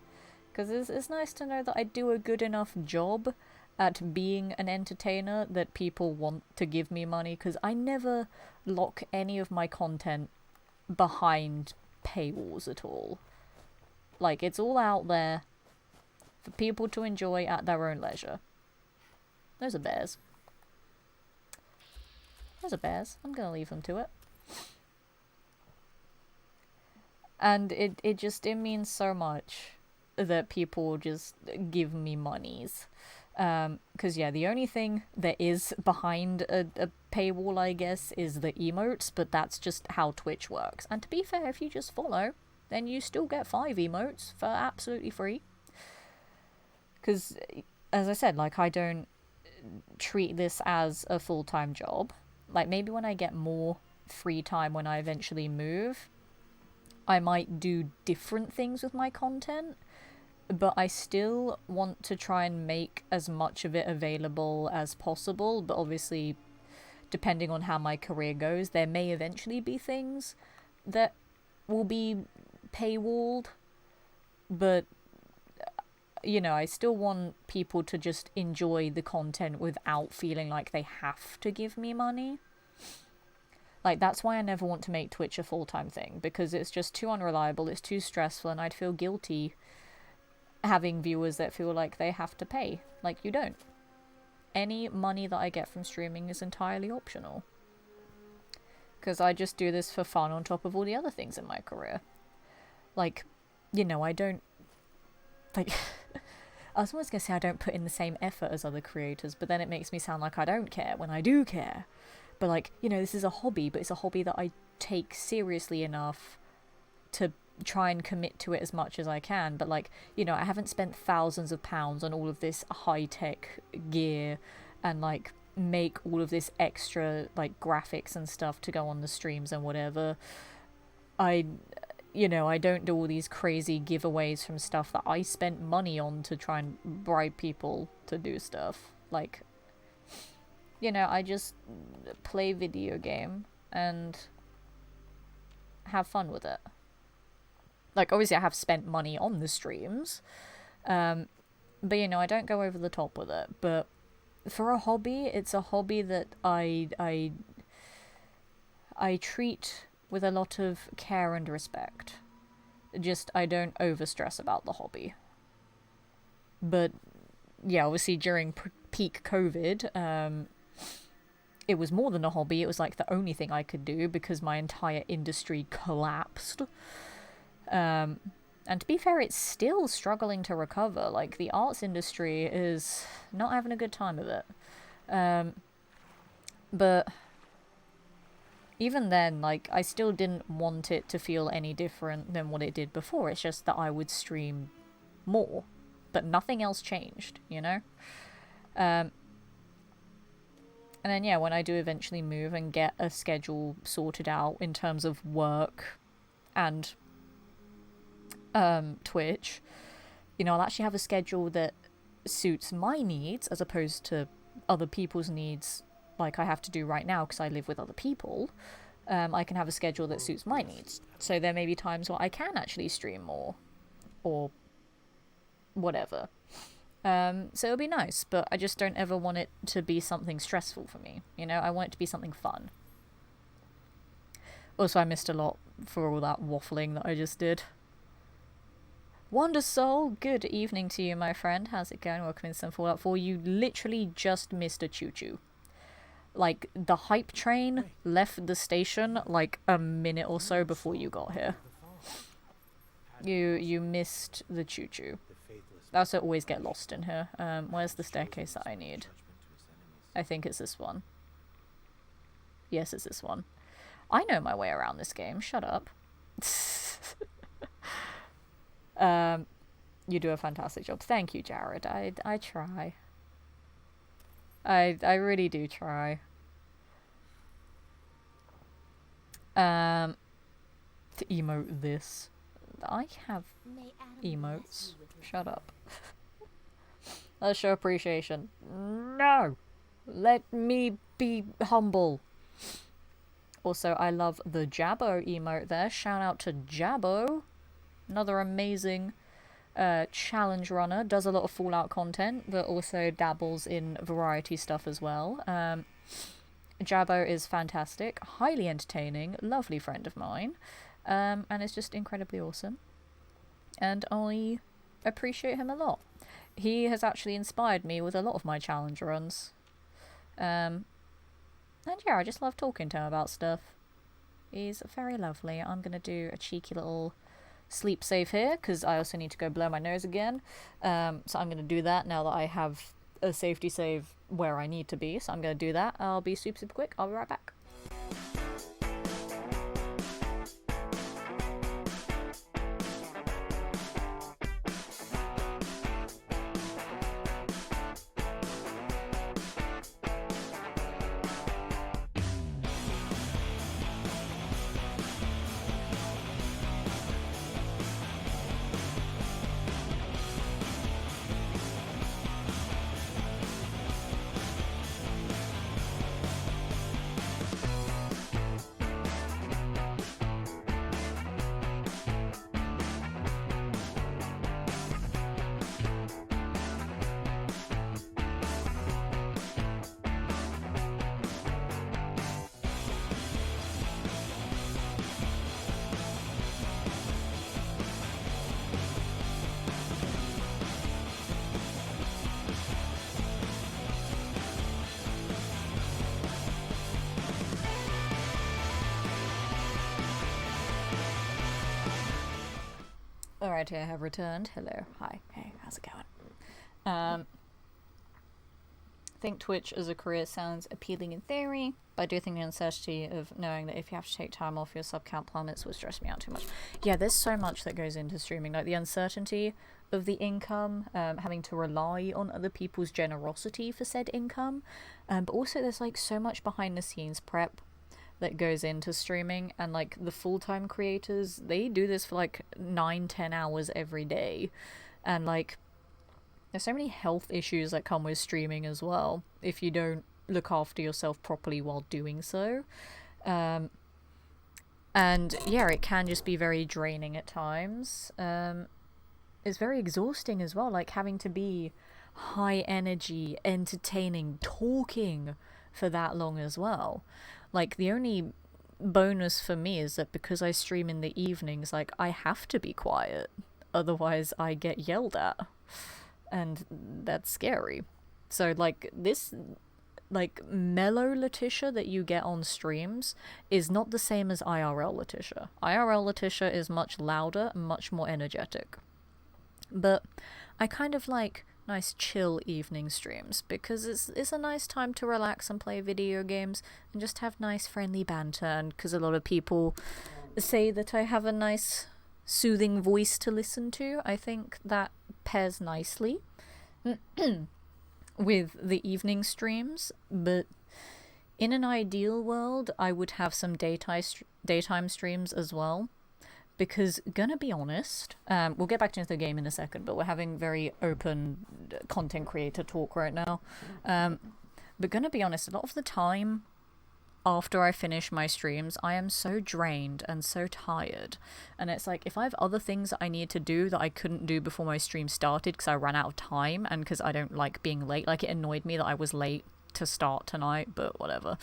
Because it's nice to know that I do a good enough job at being an entertainer that people want to give me money, because I never lock any of my content behind paywalls at all. Like, it's all out there for people to enjoy at their own leisure. Those are bears. Those are bears. I'm gonna leave them to it. And it means so much that people just give me monies. Because, yeah, the only thing there is behind a paywall, I guess, is the emotes, but that's just how Twitch works. And to be fair, if you just follow, then you still get 5 emotes for absolutely free. Because, as I said, like, I don't treat this as a full-time job. Like, maybe when I get more free time when I eventually move, I might do different things with my content, but I still want to try and make as much of it available as possible. But obviously, depending on how my career goes, there may eventually be things that will be paywalled, but, you know, I still want people to just enjoy the content without feeling like they have to give me money. Like, that's why I never want to make Twitch a full-time thing, because it's just too unreliable, it's too stressful, and I'd feel guilty having viewers that feel like they have to pay. Like, you don't. Any money that I get from streaming is entirely optional. Because I just do this for fun on top of all the other things in my career. Like, you know, I don't... Like... I was always going to say I don't put in the same effort as other creators, but then it makes me sound like I don't care when I do care. But, like, you know, this is a hobby, but it's a hobby that I take seriously enough to try and commit to it as much as I can. But, like, you know, I haven't spent thousands of pounds on all of this high-tech gear and, like, make all of this extra, like, graphics and stuff to go on the streams and whatever. You know, I don't do all these crazy giveaways from stuff that I spent money on to try and bribe people to do stuff. Like, you know, I just play video game and have fun with it. Like, obviously I have spent money on the streams, but, you know, I don't go over the top with it. But for a hobby, it's a hobby that I treat with a lot of care and respect. Just, I don't over-stress about the hobby. But, yeah, obviously during peak COVID, it was more than a hobby, it was like the only thing I could do because my entire industry collapsed. And to be fair, it's still struggling to recover. Like, the arts industry is not having a good time of it. But even then, like, I still didn't want it to feel any different than what it did before. It's just that I would stream more. But nothing else changed, you know? And then, yeah, when I do eventually move and get a schedule sorted out in terms of work and Twitch, you know, I'll actually have a schedule that suits my needs as opposed to other people's needs like I have to do right now because I live with other people. I can have a schedule that suits my needs. So there may be times where I can actually stream more or whatever. So it'll be nice, but I just don't ever want it to be something stressful for me. You know, I want it to be something fun. Also, I missed a lot for all that waffling that I just did. Wonder Soul, good evening to you, my friend. How's it going? Welcome in some Fallout 4. You literally just missed a choo-choo. Like, the hype train left the station like a minute or so before you got here. You missed the choo-choo. I also always get lost in here. Where's the staircase that I need? I think it's this one. Yes, it's this one. I know my way around this game. Shut up. You do a fantastic job. Thank you, Jared. I try. I really do try. To emote this. I have emotes. Shut up. Let's show appreciation. No! Let me be humble. Also, I love the Jabbo emote there. Shout out to Jabbo. Another amazing challenge runner. Does a lot of Fallout content, but also dabbles in variety stuff as well. Jabbo is fantastic, highly entertaining, lovely friend of mine, and is just incredibly awesome. And I appreciate him a lot. He has actually inspired me with a lot of my challenge runs. And yeah, I just love talking to him about stuff. He's very lovely. I'm going to do a cheeky little sleep save here, because I also need to go blow my nose again. So I'm going to do that now that I have a safety save where I need to be. So I'm going to do that. I'll be super quick. I'll be right back. Alright, I have returned. Hello. Hi. Hey, how's it going? Think Twitch as a career sounds appealing in theory, but I do think the uncertainty of knowing that if you have to take time off, your sub count plummets would stress me out too much. Yeah, there's so much that goes into streaming, like the uncertainty of the income, having to rely on other people's generosity for said income, but also there's like so much behind the scenes prep that goes into streaming, and like the full-time creators, they do this for like 9-10 hours every day, and like there's so many health issues that come with streaming as well if you don't look after yourself properly while doing so. And yeah, it can just be very draining at times. It's very exhausting as well, like having to be high energy, entertaining, talking for that long as well. Like, the only bonus for me is that because I stream in the evenings, like, I have to be quiet. Otherwise, I get yelled at. And that's scary. So, like, this, like, mellow Letitia that you get on streams is not the same as IRL Letitia. IRL Letitia is much louder and much more energetic. But I kind of like nice chill evening streams because it's a nice time to relax and play video games and just have nice friendly banter, and because a lot of people say that I have a nice soothing voice to listen to, I think that pairs nicely with the evening streams. But in an ideal world, I would have some daytime streams as well. Because, gonna be honest, we'll get back into the game in a second, but we're having very open content creator talk right now. But gonna be honest, a lot of the time after I finish my streams, I am so drained and so tired. And it's like, if I have other things that I need to do that I couldn't do before my stream started because I ran out of time and because I don't like being late, like it annoyed me that I was late to start tonight, but whatever.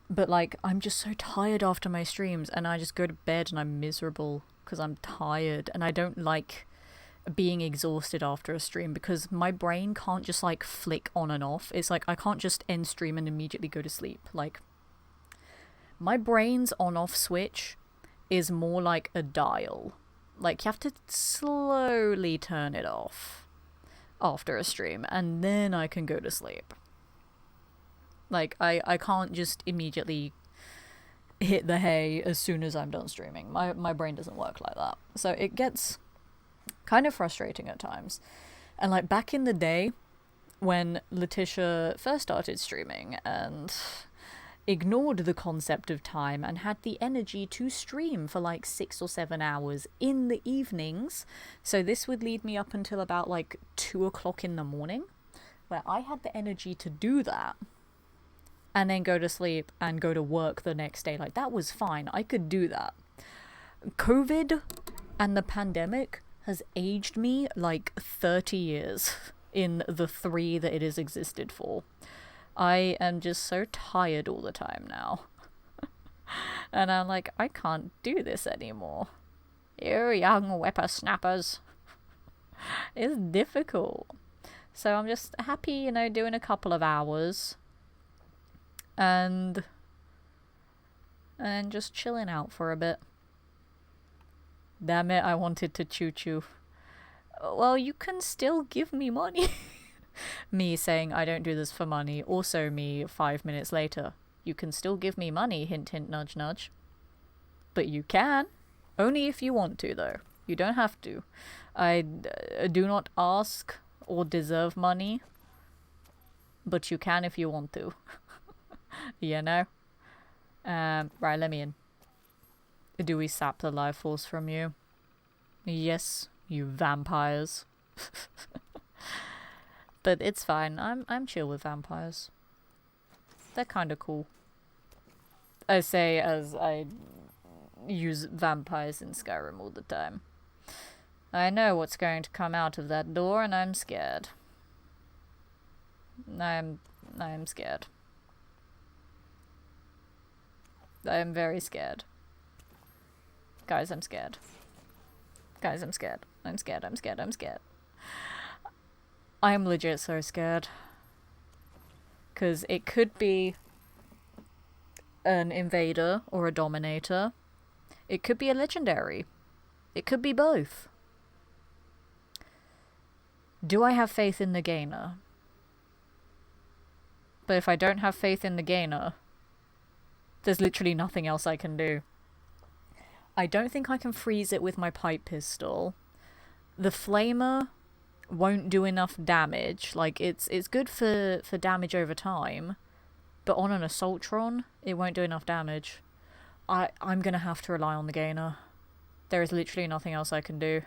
But, like, I'm just so tired after my streams, and I just go to bed and I'm miserable because I'm tired, and I don't like being exhausted after a stream because my brain can't just, like, flick on and off. It's like, I can't just end stream and immediately go to sleep. Like, my brain's on-off switch is more like a dial. Like, you have to slowly turn it off after a stream, and then I can go to sleep. Like, I can't just immediately hit the hay as soon as I'm done streaming. My brain doesn't work like that. So it gets kind of frustrating at times. And, like, back in the day, when Letitia first started streaming, and ignored the concept of time and had the energy to stream for like 6 or 7 hours in the evenings. So this would lead me up until about like 2 o'clock in the morning, where I had the energy to do that and then go to sleep and go to work the next day. Like, that was fine. I could do that. COVID and the pandemic has aged me like 30 years in the 3 that it has existed for. I am just so tired all the time now. And I'm like, I can't do this anymore. You young whippersnappers. It's difficult. So I'm just happy, you know, doing a couple of hours. And just chilling out for a bit. Damn it, I wanted to choo-choo. Well, you can still give me money. Me saying I don't do this for money. Also me 5 minutes later. You can still give me money, hint hint nudge nudge. But you can. Only if you want to, though. You don't have to. I do not ask or deserve money. But you can if you want to. You know? Right, let me in. Do we sap the life force from you? Yes, you vampires. But it's fine. I'm chill with vampires. They're kind of cool. I say as I use vampires in Skyrim all the time. I know what's going to come out of that door, and I'm scared. I am scared. I am very scared. Guys, I'm scared. Guys, I'm scared. I'm scared, I'm scared, I'm scared. I'm legit so scared. Because it could be an invader or a dominator. It could be a legendary. It could be both. Do I have faith in the gainer? But if I don't have faith in the gainer, there's literally nothing else I can do. I don't think I can freeze it with my pipe pistol. The flamer won't do enough damage. Like, it's good for damage over time, but on an assaultron, it won't do enough damage. I'm gonna have to rely on the gainer. There is literally nothing else I can do.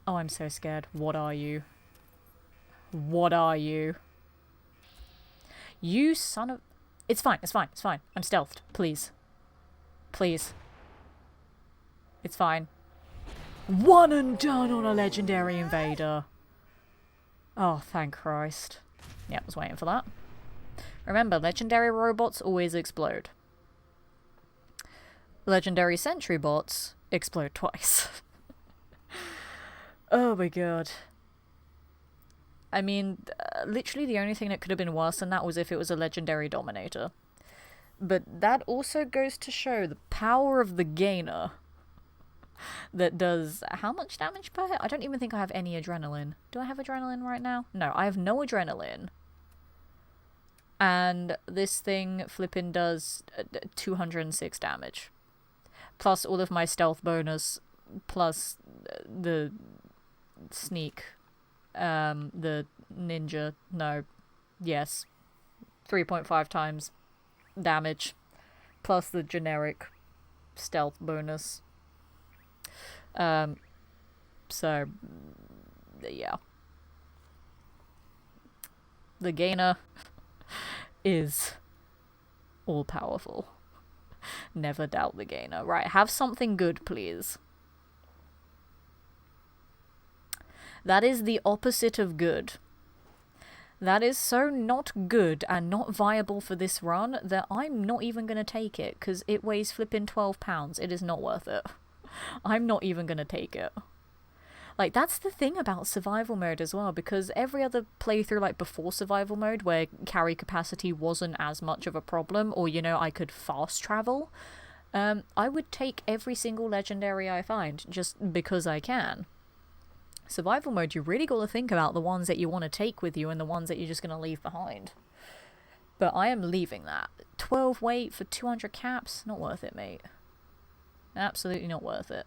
Oh, I'm so scared. What are you? What are you? You son of... It's fine, it's fine, it's fine. I'm stealthed. Please. Please. It's fine. One and done on a legendary invader. Oh, thank Christ. Yeah, I was waiting for that. Remember, legendary robots always explode. Legendary sentry bots explode twice. Oh my god. I mean, literally the only thing that could have been worse than that was if it was a legendary dominator. But that also goes to show the power of the gainer. That does how much damage per hit? I don't even think I have any adrenaline. Do I have adrenaline right now? No, I have no adrenaline. And this thing flipping does 206 damage. Plus all of my stealth bonus, plus the sneak. The ninja, no, yes, 3.5 times damage, plus the generic stealth bonus. So, yeah. The gainer is all-powerful. Never doubt the gainer. Right, have something good, please. That is the opposite of good. That is so not good and not viable for this run that I'm not even going to take it, because it weighs flipping 12 pounds. It is not worth it. I'm not even going to take it. Like, that's the thing about survival mode as well, because every other playthrough, like before survival mode, where carry capacity wasn't as much of a problem, or, you know, I could fast travel, I would take every single legendary I find, just because I can. Survival mode, you really got to think about the ones that you want to take with you and the ones that you're just going to leave behind. But I am leaving that. 12 weight for 200 caps? Not worth it, mate. Absolutely not worth it.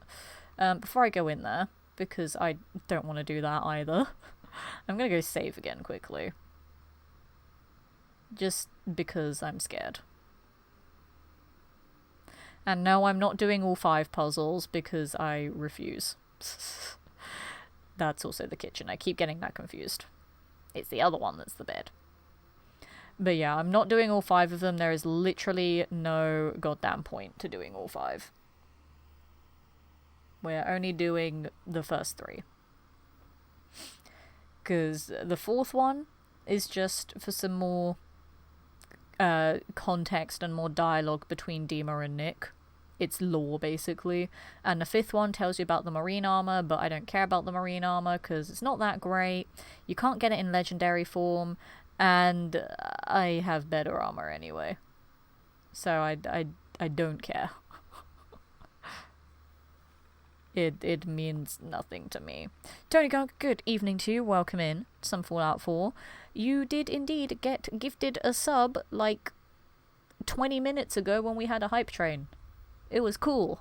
Before I go in there, because I don't want to do that either, I'm going to go save again quickly. Just because I'm scared. And no, I'm not doing all 5 puzzles because I refuse. That's also the kitchen. I keep getting that confused. It's the other one that's the bed. But yeah, I'm not doing all 5 of them. There is literally no goddamn point to doing all 5. We're only doing the first 3. Because the 4th one is just for some more context and more dialogue between Dima and Nick. It's lore, basically. And the 5th one tells you about the marine armor, but I don't care about the marine armor because it's not that great. You can't get it in legendary form, and I have better armor anyway. So I don't care. It means nothing to me. Tony Gunk, good evening to you. Welcome in. Some Fallout 4. You did indeed get gifted a sub like 20 minutes ago when we had a hype train. It was cool.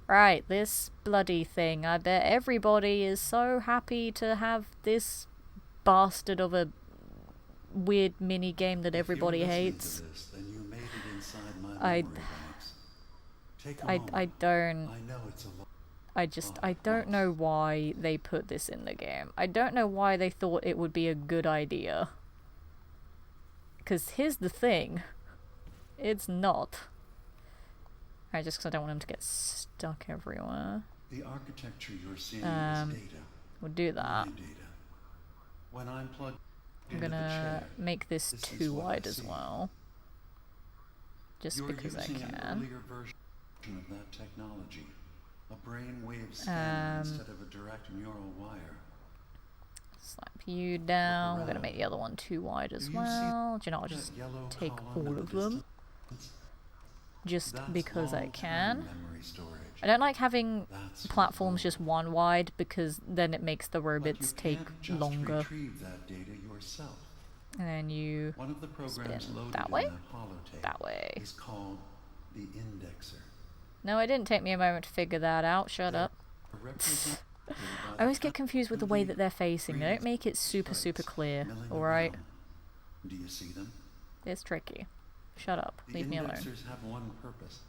Right, this bloody thing. I bet everybody is so happy to have this bastard of a weird mini game that everybody hates.
This, then you made it inside my
I
memory banks. Take a
I
moment.
don't
I know it's a lot.
I don't know why they put this in the game. I don't know why they thought it would be a good idea. 'Cause here's the thing. It's not. Alright, just 'cause I don't want him to get stuck everywhere.
The architecture you're seeing is data.
We'll do that.
My data. When I'm plugged
I'm
into the
gonna
chair,
make this
this is
too
what I
wide as
see.
well. Just
you're
because I
using an
can.
earlier version of that technology. A brainwave scanner instead of a direct neural wire.
Slap you down. I'm gonna
around.
make the other one too wide as
Do you see
well. Do you know, I'll
that
just
yellow
take
column
all
in
of
the
them.
distance?
Just
That's
because I
long-term
can.
memory storage.
I don't like having
That's
platforms
your
just one wide because then it makes the
But you
robots take
can't just
longer.
retrieve that data yourself.
And then you
One of the programs
spin
loaded
that
in
way?
that holotape
That way.
is called the indexer.
No, it didn't take me a moment to figure that out. Shut up.
Represented by
I always
the
get confused with the way that they're facing. They don't make it super
stripes
clear.
milling
Alright?
around. Do you see them?
It's tricky. Shut up.
The
Leave me alone.
indexers have one purpose: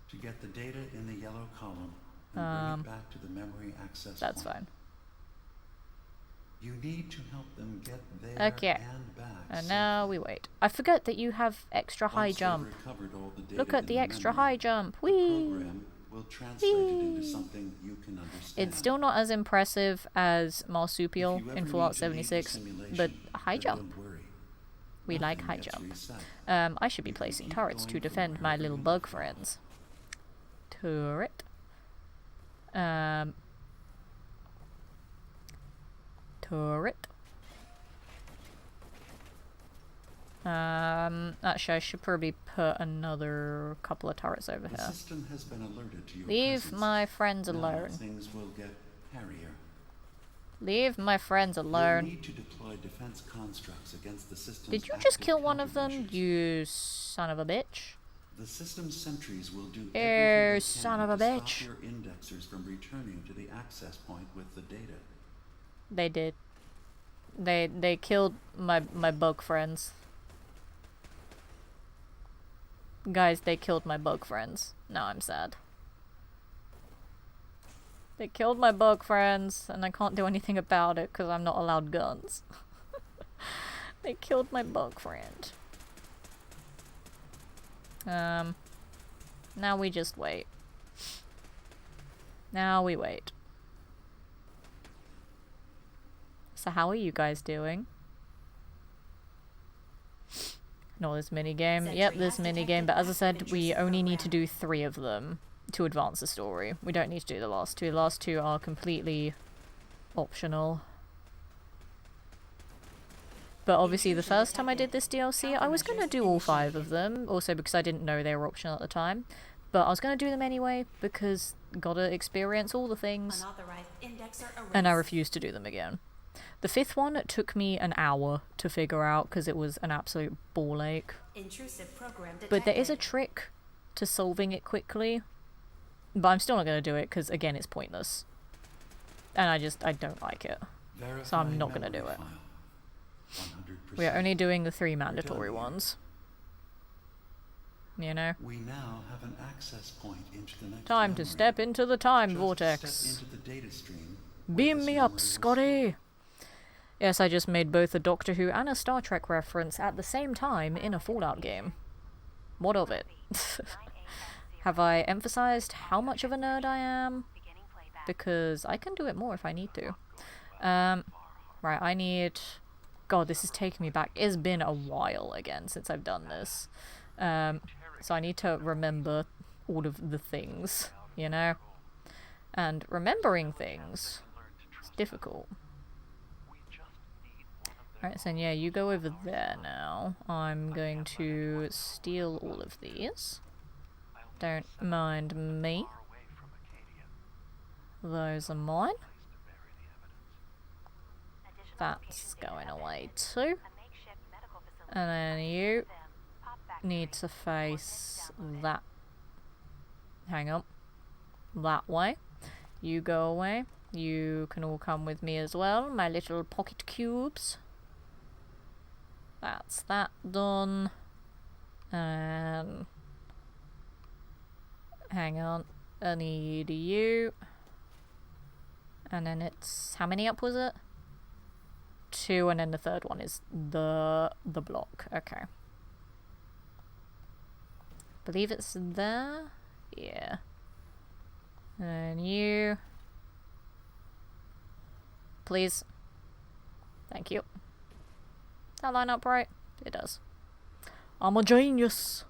to get the data in the yellow column and bring it back to the memory access
That's
point.
fine.
You need to help them get there
Okay.
and back.
And
safely.
now we wait. I forget that you have extra high
Once they've
jump.
recovered all the data
Look at
in
the extra
memory,
high jump.
the
Whee!
program will translate it into something you can understand.
It's still not as impressive as
If
Marsupial
you ever
in
need
Fallout
to leave the
76,
simulation,
but high
then
jump.
don't worry.
We like
Nothing
high
gets
jump.
reset.
I should be
You can
placing
keep
turrets
going
to
from
defend my
wherever
little
you
bug
left off.
friends. Turret. Turret. Actually, I should probably put another couple of turrets over
The
here.
system has been alerted to your
Leave
presence.
my friends
Now
alone.
things will get hairier.
Leave my friends
You'll
alone.
need to deploy defense constructs against the system's
Did you just
active
kill one of them,
countermeasures.
you son of a bitch?
The system's sentries will do
You
everything they
son
can
of a
to
bitch.
stop your indexers from returning to the access point with the data.
They did. They killed my bug friends. Guys, they killed my bug friends. Now I'm sad. They killed my bug friends, and I can't do anything about it because I'm not allowed guns. They killed my bug friend. Now we just wait. Now we wait. So how are you guys doing? No, this minigame. Yep, this minigame, but as I said, we only need to do 3 of them to advance the story. We don't need to do the last 2. The last 2 are completely optional. But obviously the first time I did this DLC, I was going to do all 5 of them, also because I didn't know they were optional at the time. But I was going to do them anyway, because gotta experience all the things.
Unauthorized indexer
And I
erased.
refused to do them again. The 5th one took me an hour to figure out because it was an absolute ball ache.
Intrusive program detected.
But there is a trick to solving it quickly. But I'm still not going to do it because, again, it's pointless. And I don't like it. So I'm not gonna do it.
Verify memory file. 100%.
We are only doing the 3
done
mandatory
here.
ones. You know?
We now have an access point into the next
Time to
memory.
step into the time
Just
vortex.
step into the data stream where
Beam
this
me
memory
up,
was
Scotty! Yes, I just made both a Doctor Who and a Star Trek reference at the same time in a Fallout game. What of it? Have I emphasized how much of a nerd I am? Because I can do it more if I need to. Right, I need... God, this is taking me back. It's been a while again since I've done this. So I need to remember all of the things, you know? And remembering things is difficult. Alright, so yeah, you go over there now. I'm going to steal all of these. Don't mind me. Those are mine. That's going away too. And then you need to face that. Hang on. That way. You go away. You can all come with me as well, my little pocket cubes. That's that done. And hang on. I need you. And then it's... How many up was it? 2, and then the third one is the block. Okay. Believe it's there? Yeah. And you... Please. Thank you. Does that line up right? It does. I'm a genius.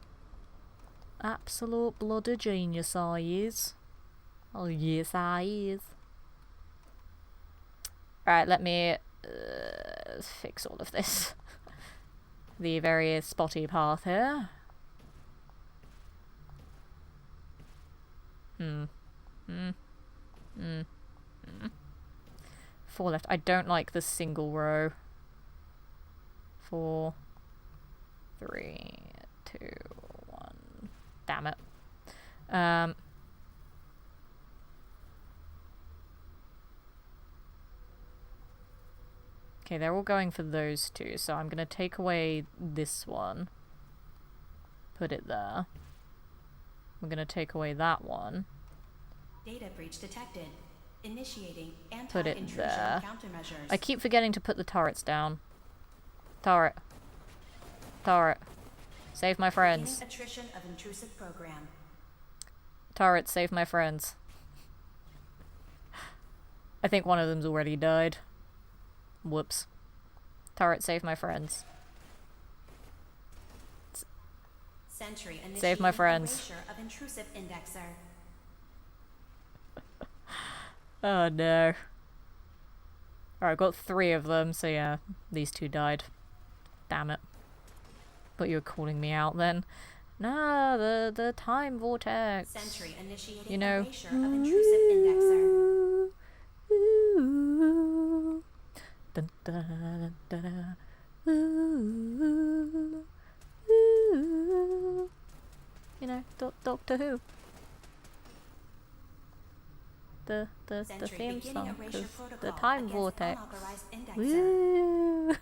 Absolute bloody genius I is. Oh yes I is. Right, let me fix all of this. The very spotty path here. 4 left. I don't like the single row. 4, 3, 2, 1. Damn it. Okay, they're all going for those 2, so I'm gonna take away this one. Put it there. I'm gonna take away that one.
Data breach detected. Initiating
Put it
anti-intrusion
there.
countermeasures.
I keep forgetting to put the turrets down. Turret. Turret. Save my friends.
Beginning attrition of intrusive program.
Turret, save my friends. I think one of them's already died. Whoops. Turret, save my friends.
Sentry
Save my friends.
erasure of intrusive indexer.
Oh no. Alright, I've got 3 of them, so yeah, these 2 died. Damn it. But you were calling me out then. Nah, the time vortex.
Sentry initiating
You know.
erasure of intrusive indexer.
Ooh. Dun, dun, dun, dun. Ooh. Ooh. You know, Doctor Who. The
Sentry
theme
beginning
song,
erasure
'cause the
protocol
time
against
vortex.
unauthorized indexer.
Woo!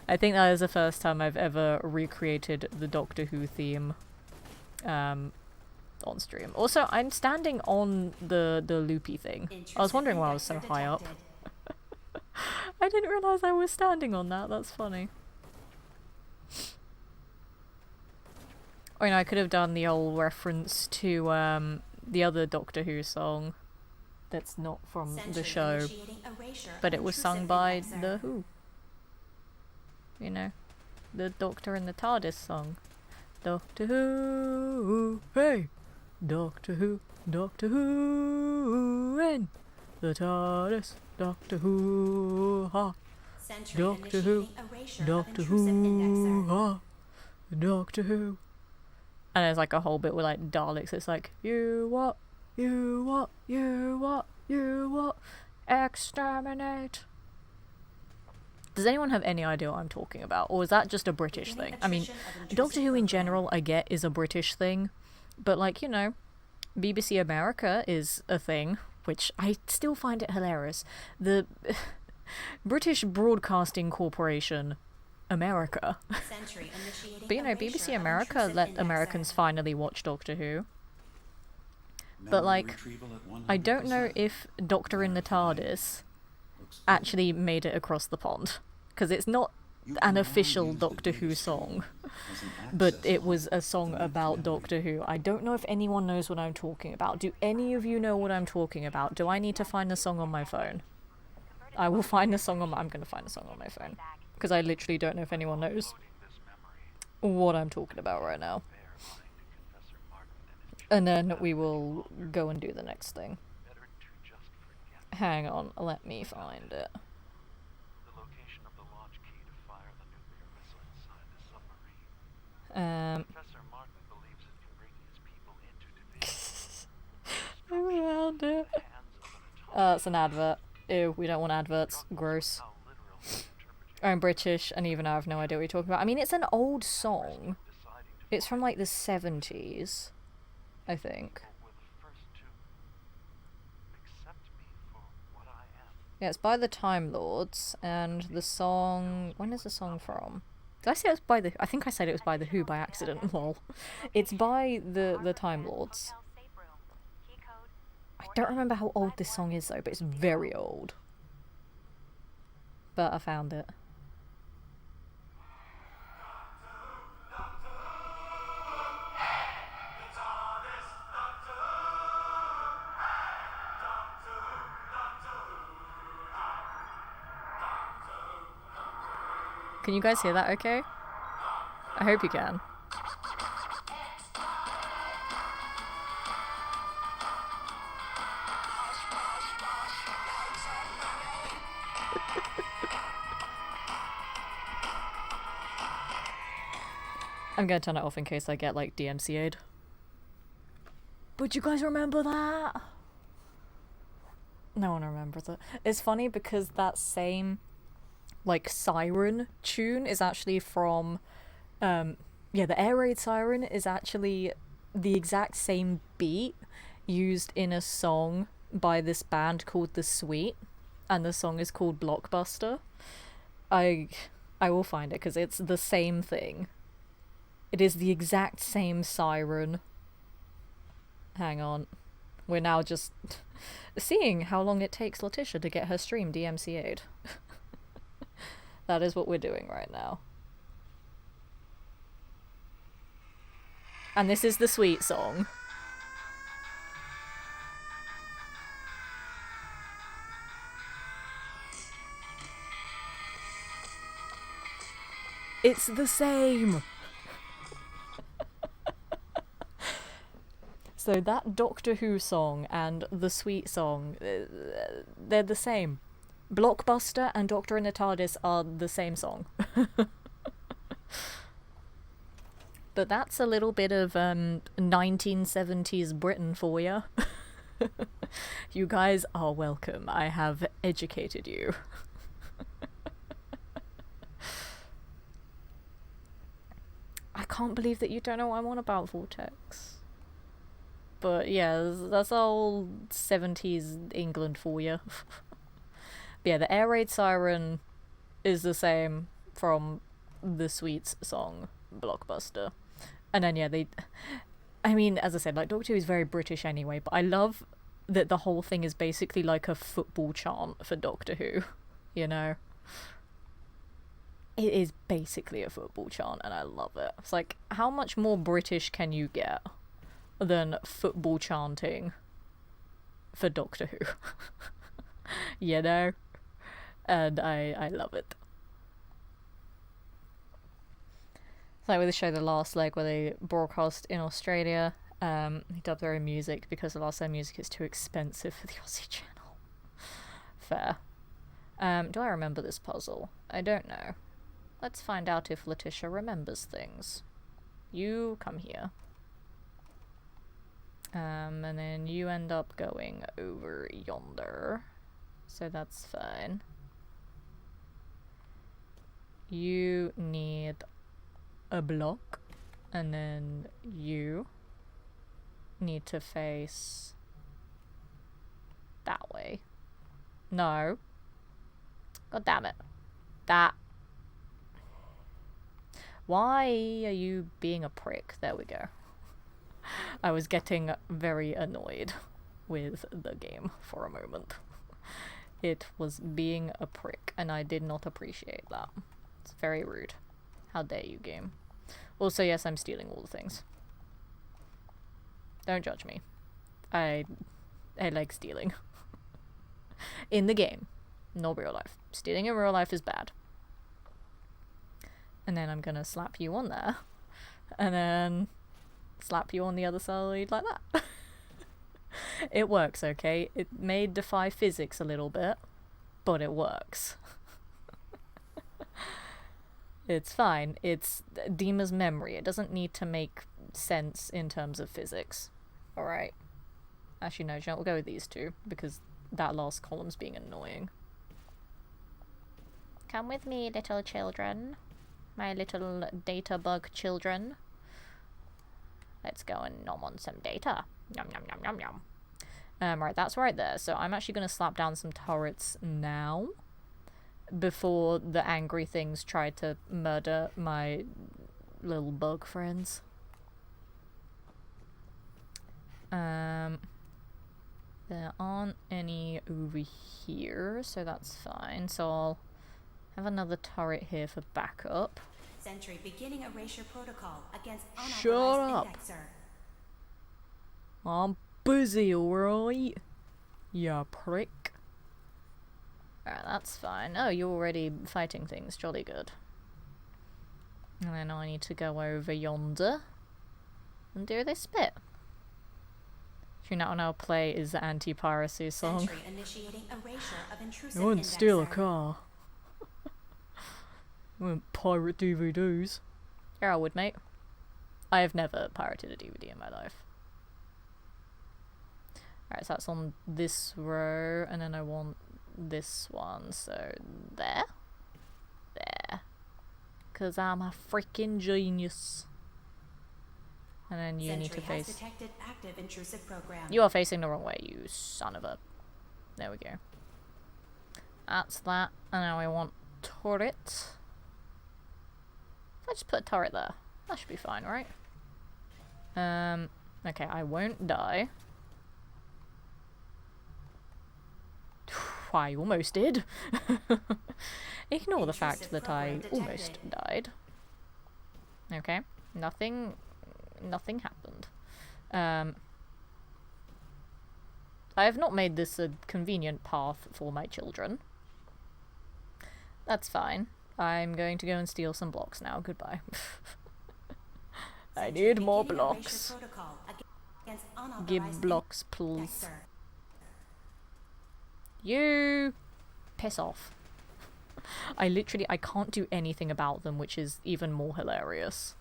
I think that is the first time I've ever recreated the Doctor Who theme on stream. Also, I'm standing on the loopy thing. I was wondering why I was so
Intrusive
high up.
detected.
I didn't realise I was standing on that. That's funny. I mean, I could have done the old reference to the other Doctor Who song that's not from the
Sentry
show,
initiating erasure
but
of
it was
intrusive
sung by
indexer.
The Who. You know, the Doctor and the TARDIS song. Doctor Who, hey! Doctor Who, and the TARDIS, Doctor Who, ha!
Sentry
Doctor Who,
initiating erasure of
Doctor
intrusive indexer.
Who, ha! Doctor Who. And there's like a whole bit with like Daleks. It's like, you what? Exterminate. Does anyone have any idea what I'm talking about? Or is that just a British
Beginning
thing? I mean,
attrition of intrusive
Doctor Who in
program.
general, I get, is a British thing. But like, you know, BBC America is a thing, which I still find it hilarious. British Broadcasting Corporation, America.
Sentry initiating
But you know,
erasure
BBC
of
America
intrusive
let
indexer.
Americans finally watch Doctor Who. But
Memory
like,
retrieval at
I don't know
100%.
if Doctor in the
Verified.
TARDIS
Looks good.
actually made it across the pond. Because it's not
You
an
can now
official
use the
Doctor
data
Who
stream
song,
as an
but
access
it was
log
a song
to that
about
memory.
Doctor Who. I don't know if anyone knows what I'm talking about. Do any of you know what I'm talking about? Do I need to find the song on my phone? I will find the song on my... I'm going to find the song on my phone. Because I literally don't know if anyone knows what I'm talking about right now. And then we will go and do the next thing. Hang on, let me find it.
The location of the launch key to fire the nuclear missile inside the submarine. Professor Martin believes it can bring his people into division.
I found it. It's an advert. Ew, we don't want adverts. Gross.
How literal the interpretation
I'm British, and even I have no idea what you're talking about. I mean, it's an old song.
deciding to
It's from like the 70s, I think.
were the first to accept me for what I am.
Yeah, it's by the Time Lords, and the song... When is the song from? Did I say it was by the... I think I said it was by The Who by accident, lol. It's by the Time Lords. I don't remember how old this song is though, but it's very old. But I found it. Can you guys hear that okay? I hope you can. I'm gonna turn it off in case I get like DMCA'd. But you guys remember that? No one remembers it. It's funny because that same like siren tune is actually from yeah, the air raid siren is actually the exact same beat used in a song by this band called The Sweet, and the song is called Blockbuster. I will find it because it's the same thing. It is the exact same siren. Hang on. We're now just seeing how long it takes Letitia to get her stream DMCA'd. That is what we're doing right now. And this is the Sweet song. It's the same! So that Doctor Who song and the Sweet song, they're the same. Blockbuster and Doctor in the TARDIS are the same song. But that's a little bit of 1970s Britain for you. You guys are welcome. I have educated you. I can't believe that you don't know what I'm on about, Vortex. But yeah, that's all 70s England for you. But yeah, the air raid siren is the same from the Sweets song, Blockbuster. And then yeah, I mean, as I said, like Doctor Who is very British anyway, but I love that the whole thing is basically like a football chant for Doctor Who, you know? It is basically a football chant, and I love it. It's like, how much more British can you get than football chanting for Doctor Who? You know? And I love it. It's like with the show The Last Leg, where they broadcast in Australia. They dub their own music because the Last Leg music is too expensive for the Aussie channel. Fair. Do I remember this puzzle? I don't know. Let's find out if Letitia remembers things. You come here. And then you end up going over yonder. So that's fine. You need a block. And then you need to face that way. No. God damn it. That. Why are you being a prick? There we go. I was getting very annoyed with the game for a moment. It was being a prick, and I did not appreciate that. It's very rude. How dare you, game. Also, yes, I'm stealing all the things. Don't judge me. I like stealing. In the game. Not real life. Stealing in real life is bad. And then I'm gonna slap you on there. And then slap you on the other side like that. It works, okay? It may defy physics a little bit, but it works. It's fine. It's Dima's memory. It doesn't need to make sense in terms of physics. Alright. Actually, no, we'll go with these two, because that last column's being annoying. Come with me, little children. My little data bug children. Let's go and nom on some data. Yum yum yum yum yum. Right, that's right there. So I'm actually going to slap down some turrets now. Before the angry things try to murder my little bug friends. There aren't any over here, so that's fine. So I'll have another turret here for backup.
Sentry beginning erasure protocol against
Shut
unauthorized
up.
indexer.
I'm busy, alright? Ya prick. Alright, that's fine. Oh, you're already fighting things. Jolly good. And then I need to go over yonder and do this bit. Do you not know play is the anti-piracy song?
Sentry initiating erasure of intrusive
I wouldn't steal a
indexer.
car. I wouldn't pirate DVDs. Yeah, I would, mate. I have never pirated a DVD in my life. Alright, so that's on this row, and then I want this one, so there. There. 'Cause I'm a freaking genius. And then you need to
Sentry has
face...
detected active intrusive program.
You are facing the wrong way, you son of a... There we go. That's that. And now I want turret. If I just put a turret there, that should be fine, right? Okay, I won't die. I almost did. Ignore the fact that I almost died. Okay, nothing happened. I have not made this a convenient path for my children. That's fine. I'm going to go and steal some blocks now. Goodbye. I need more blocks. Give blocks, please. You piss off. I can't do anything about them, which is even more hilarious.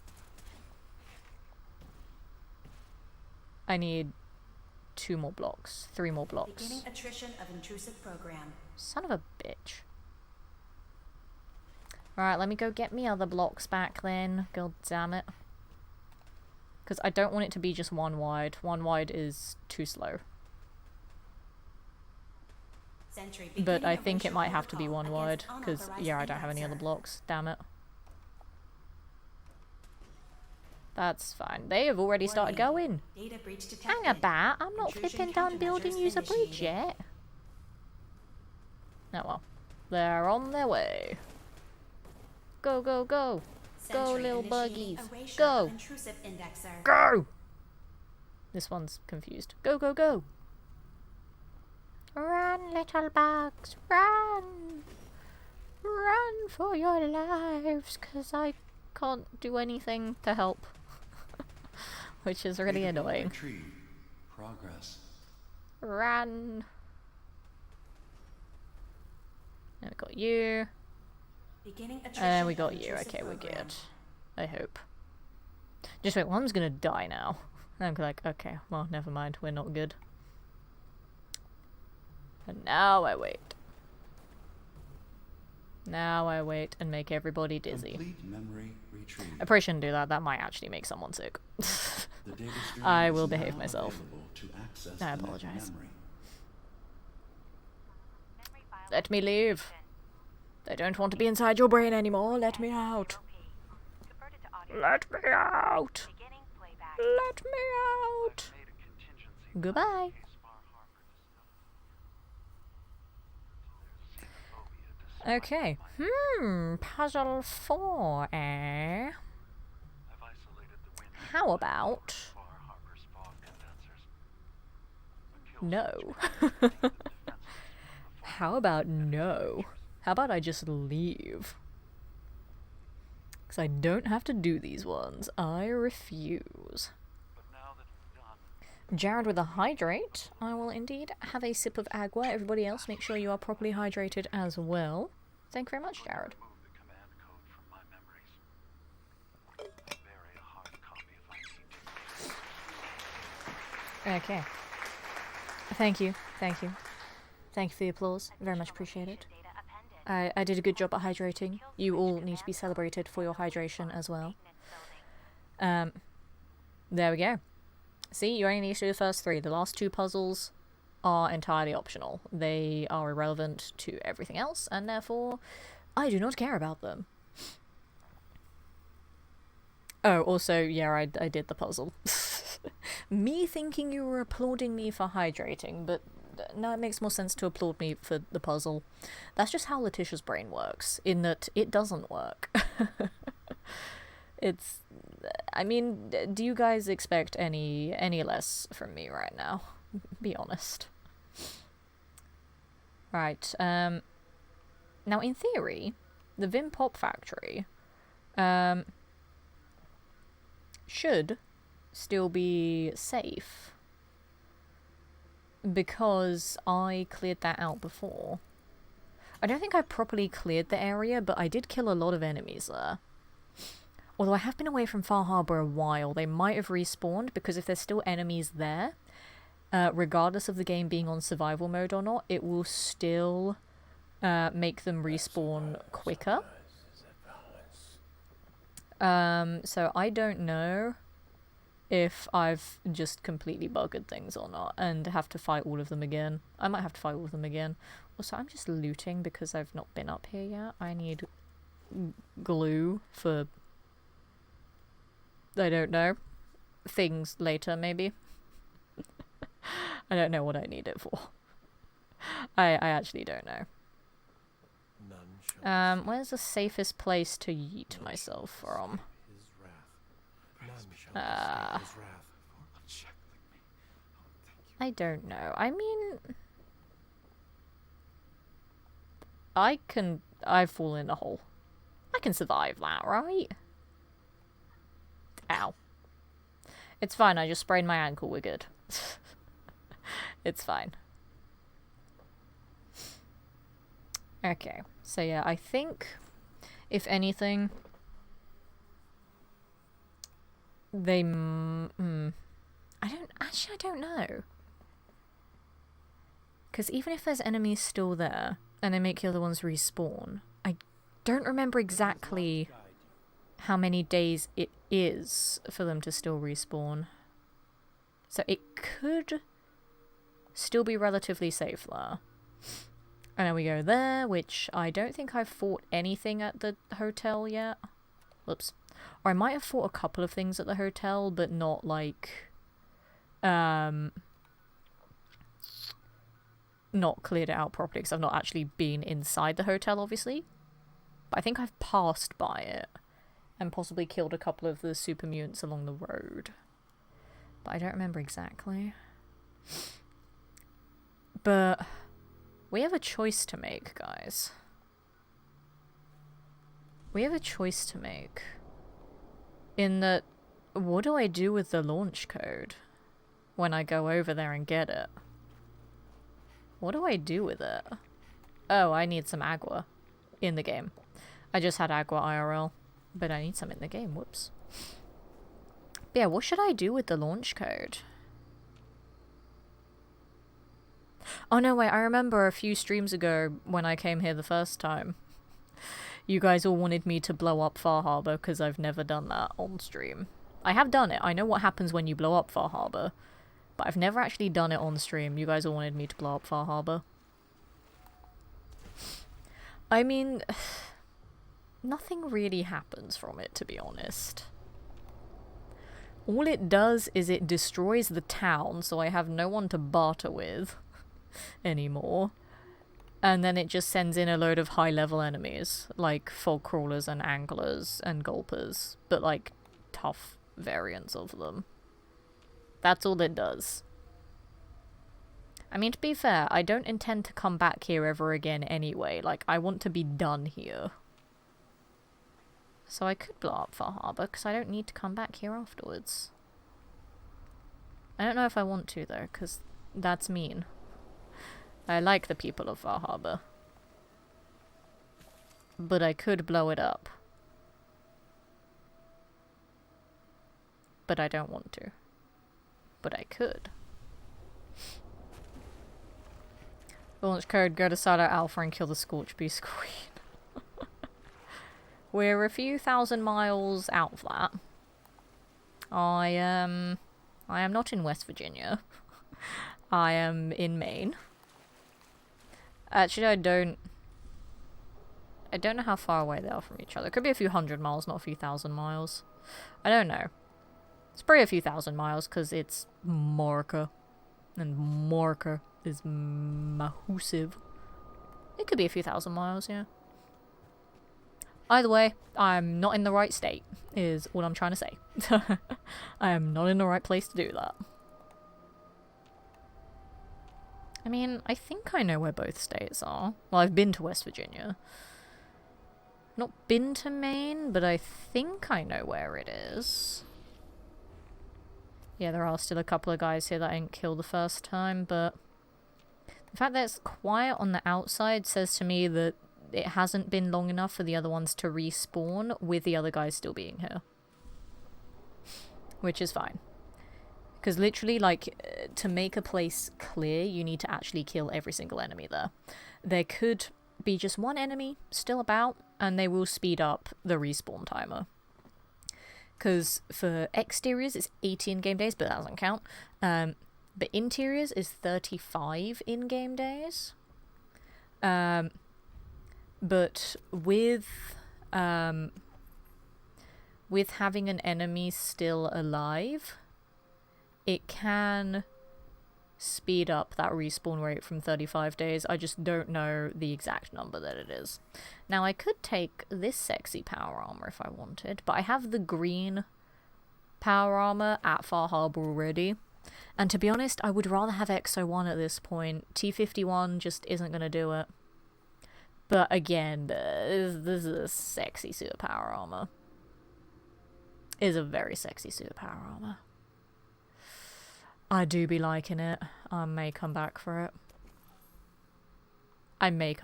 I need 2 more blocks, 3 more blocks.
Beginning attrition of intrusive program.
Son of a bitch. Alright, let me go get me other blocks back then. God damn it. Because I don't want it to be just 1 wide. 1 wide is too slow. But I think it might have to be 1 wide. Because, yeah, I don't have any other blocks. Damn it. That's fine. They have already started going.
Data breach detected.
Hang about. I'm not
Intrusion
flipping done building
countermeasures
user bridge
initiated.
yet. Oh well. They're on their way. Go, go, go. Go,
Sentry
little
initiating
buggies.
erasure
Go.
of intrusive indexer.
Go! This one's confused. Go, go, go. Run, little bugs. Run. Run for your lives. Because I can't do anything to help. Which is really
Data
annoying.
retrieved. Progress.
Run. And we got you.
Beginning
And we
attrition
got
of
you.
intrusive
Okay, we're
program.
good. I hope. Just wait, one's gonna die now. And I'm like, okay, well, never mind. We're not good. And now I wait. Now I wait and make everybody dizzy.
Complete memory retrieved.
I probably shouldn't do that. That might actually make someone sick.
The data stream
I
is
will behave
now
myself.
available to access
I
the net
apologize.
memory.
Let me leave. I don't want to be inside your brain anymore. Let me out. Let me out. Let me out.
Made a contingency
Goodbye.
in case Far Harbor does not.
Okay. Puzzle 4, eh?
I've isolated the wind
How about...
Far Harbor's fog condensers.
No. How about no? How about I just leave? Because I don't have to do these ones. I refuse.
But now that it's done,
Jared with a hydrate. I will indeed have a sip of agua. Everybody else, make sure you are properly hydrated as well. Thank you very much, Jared.
remove the command code from my memories. Bury a hard copy if I need to.
Okay. Thank you. Thank you. Thank you for the applause. Very much appreciated. I did a good job at hydrating. You all need to be celebrated for your hydration as well. There we go. See, you only need to do the first 3. The last 2 puzzles are entirely optional. They are irrelevant to everything else, and therefore, I do not care about them. Oh, also, yeah, I did the puzzle. Me thinking you were applauding me for hydrating, but no, it makes more sense to applaud me for the puzzle. That's just how Letitia's brain works, in that it doesn't work. It's... I mean, do you guys expect any less from me right now? Be honest. Right, now in theory, the Vim Pop Factory, should still be safe. Because I cleared that out before. I don't think I properly cleared the area, but I did kill a lot of enemies there. Although I have been away from Far Harbor a while, they might have respawned, because if there's still enemies there, regardless of the game being on survival mode or not, it will still make them respawn quicker. So I don't know if I've just completely buggered things or not, and have to fight all of them again. I might have to fight all of them again. Also, I'm just looting because I've not been up here yet. I need glue for... I don't know. Things later, maybe. I don't know what I need it for. I actually don't know. Where's the safest place to yeet myself from? I don't know. I mean... I've fallen in a hole. I can survive that, right? Ow. It's fine, I just sprained my ankle, we're good. It's fine. Okay, so yeah, I think, if anything, they... I don't know. Because even if there's enemies still there, and they make the other ones respawn, I don't remember exactly how many days it is for them to still respawn. So it could still be relatively safe there. And then we go there, which I don't think I've fought anything at the hotel yet. Whoops. Or I might have fought a couple of things at the hotel, but not like... not cleared it out properly, because I've not actually been inside the hotel, obviously. But I think I've passed by it, and possibly killed a couple of the super mutants along the road. But I don't remember exactly. But we have a choice to make, guys. We have a choice to make. In that, what do I do with the launch code when I go over there and get it? What do I do with it? Oh, I need some agua in the game. I just had agua IRL, but I need some in the game. Whoops. But yeah, what should I do with the launch code? Oh no, wait, I remember a few streams ago when I came here the first time. You guys all wanted me to blow up Far Harbor because I've never done that on stream. I have done it. I know what happens when you blow up Far Harbor. But I've never actually done it on stream. You guys all wanted me to blow up Far Harbor. I mean, nothing really happens from it, to be honest. All it does is it destroys the town, so I have no one to barter with anymore. And then it just sends in a load of high-level enemies, like fog crawlers and anglers and gulpers, but like tough variants of them. That's all it does. I mean, to be fair, I don't intend to come back here ever again anyway. Like, I want to be done here. So I could blow up Far Harbor, because I don't need to come back here afterwards. I don't know if I want to, though, because that's mean. I like the people of Far Harbor. But I could blow it up. But I don't want to. But I could. Launch code, go to Silo Alpha and kill the Scorch Beast Queen. We're a few thousand miles out of that. I am not in West Virginia. I am in Maine. Actually, I don't know how far away they are from each other. It could be a few hundred miles, not a few thousand miles. I don't know. It's probably a few thousand miles, because it's Marca. And Marca is massive. It could be a few thousand miles, yeah. Either way, I'm not in the right state, is all I'm trying to say. I am not in the right place to do that. I mean, I think I know where both states are. Well, I've been to West Virginia. Not been to Maine, but I think I know where it is. Yeah, there are still a couple of guys here that I didn't kill the first time, but the fact that it's quiet on the outside says to me that it hasn't been long enough for the other ones to respawn with the other guys still being here. Which is fine. Because literally, like, to make a place clear, you need to actually kill every single enemy there. There could be just one enemy still about, and they will speed up the respawn timer. Because for exteriors, it's 80 in-game days, but that doesn't count. But interiors is 35 in-game days. But with having an enemy still alive, it can speed up that respawn rate from 35 days. I just don't know the exact number that it is. Now, I could take this sexy power armor if I wanted, but I have the green power armor at Far Harbor already. And to be honest, I would rather have XO1 at this point. T51 just isn't going to do it. But again, this is a sexy suit of power armor. It is a very sexy suit of power armor. I do be liking it. I may come back for it. I'm very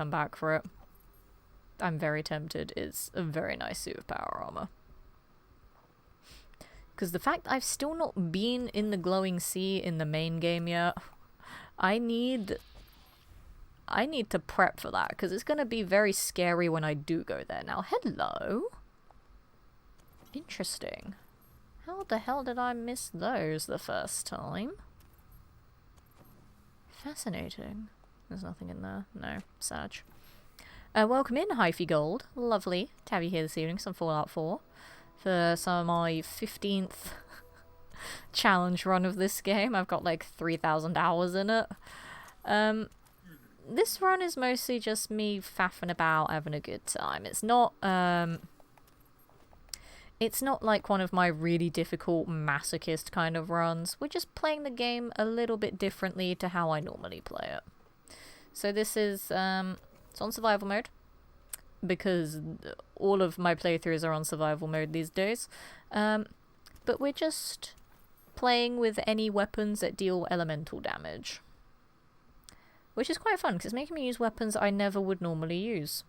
tempted. It's a very nice suit of power armor. Because the fact I've still not been in the Glowing Sea in the main game yet, I need to prep for that, because it's going to be very scary when I do go there. Now, hello? Interesting. How the hell did I miss those the first time? Fascinating. There's nothing in there. No. Sad. Welcome in, Hyphy Gold. Lovely to have you here this evening. Some Fallout 4. For some of my 15th challenge run of this game. I've got like 3,000 hours in it. This run is mostly just me faffing about, having a good time. It's not like one of my really difficult masochist kind of runs. We're just playing the game a little bit differently to how I normally play it. So this is, it's on survival mode, because all of my playthroughs are on survival mode these days. But we're just playing with any weapons that deal elemental damage. Which is quite fun, because it's making me use weapons I never would normally use.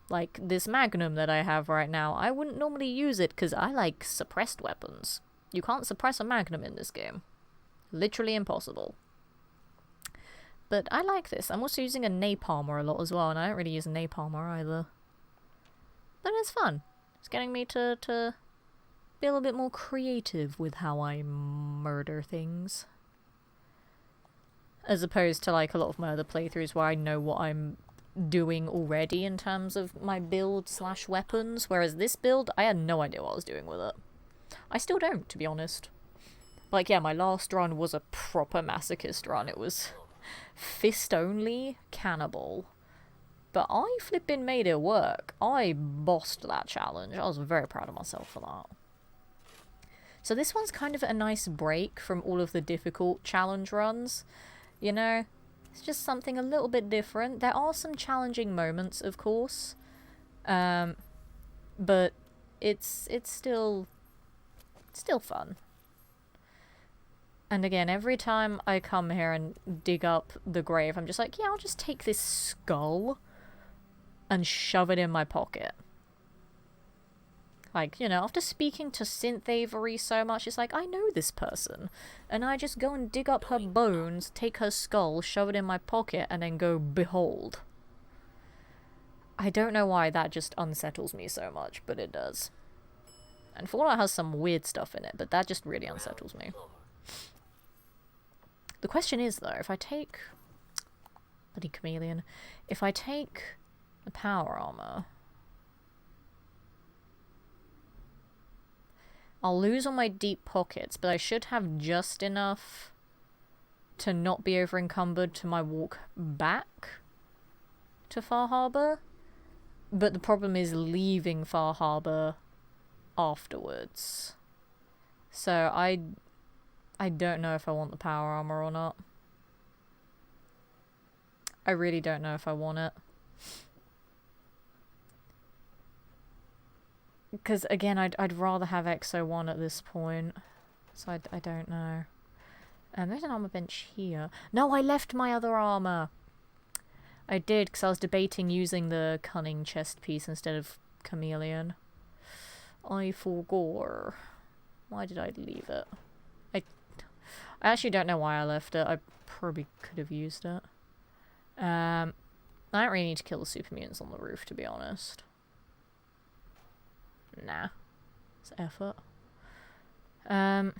Like this Magnum that I have right now, I wouldn't normally use it because I like suppressed weapons. You can't suppress a Magnum in this game. Literally impossible. But I like this. I'm also using a Napalmer a lot as well, and I don't really use a Napalmer either. But it's fun. It's getting me to be a little bit more creative with how I murder things. As opposed to like a lot of my other playthroughs where I know what I'm doing already in terms of my build / weapons, whereas this build, I had no idea what I was doing with it. I still don't, to be honest. Like, yeah, my last run was a proper masochist run. It was fist only cannibal. But I flipping made it work. I bossed that challenge. I was very proud of myself for that. So this one's kind of a nice break from all of the difficult challenge runs. You know, it's just something a little bit different. There are some challenging moments, of course. But it's still fun. And again, every time I come here and dig up the grave, I'm just like, yeah, I'll just take this skull and shove it in my pocket. Like, you know, after speaking to Synth Avery so much, it's like, I know this person. And I just go and dig up her bones, take her skull, shove it in my pocket, and then go, behold. I don't know why that just unsettles me so much, but it does. And Fallout has some weird stuff in it, but that just really unsettles me. The question is, though, if I take... Bloody chameleon. If I take the power armor... I'll lose all my deep pockets, but I should have just enough to not be over encumbered to my walk back to Far Harbor. But the problem is leaving Far Harbor afterwards. So I don't know if I want the power armor or not. I really don't know if I want it. Because, again, I'd rather have XO1 at this point. So I don't know. There's an armor bench here. No, I left my other armor! I did, because I was debating using the cunning chest piece instead of chameleon. I forgot. Why did I leave it? I actually don't know why I left it. I probably could have used it. I don't really need to kill the super mutants on the roof, to be honest. Nah. It's effort. I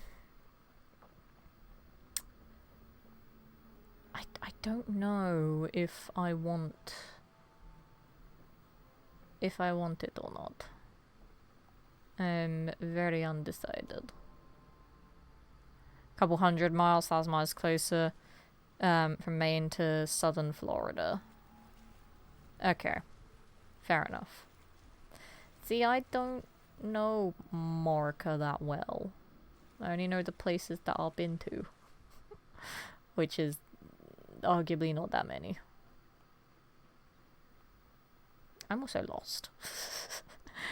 don't know if I want it or not. I'm very undecided. Couple 100 miles, 1,000 miles closer, from Maine to southern Florida. Okay. Fair enough. See, I don't know Marca that well. I only know the places that I've been to. Which is arguably not that many. I'm also lost.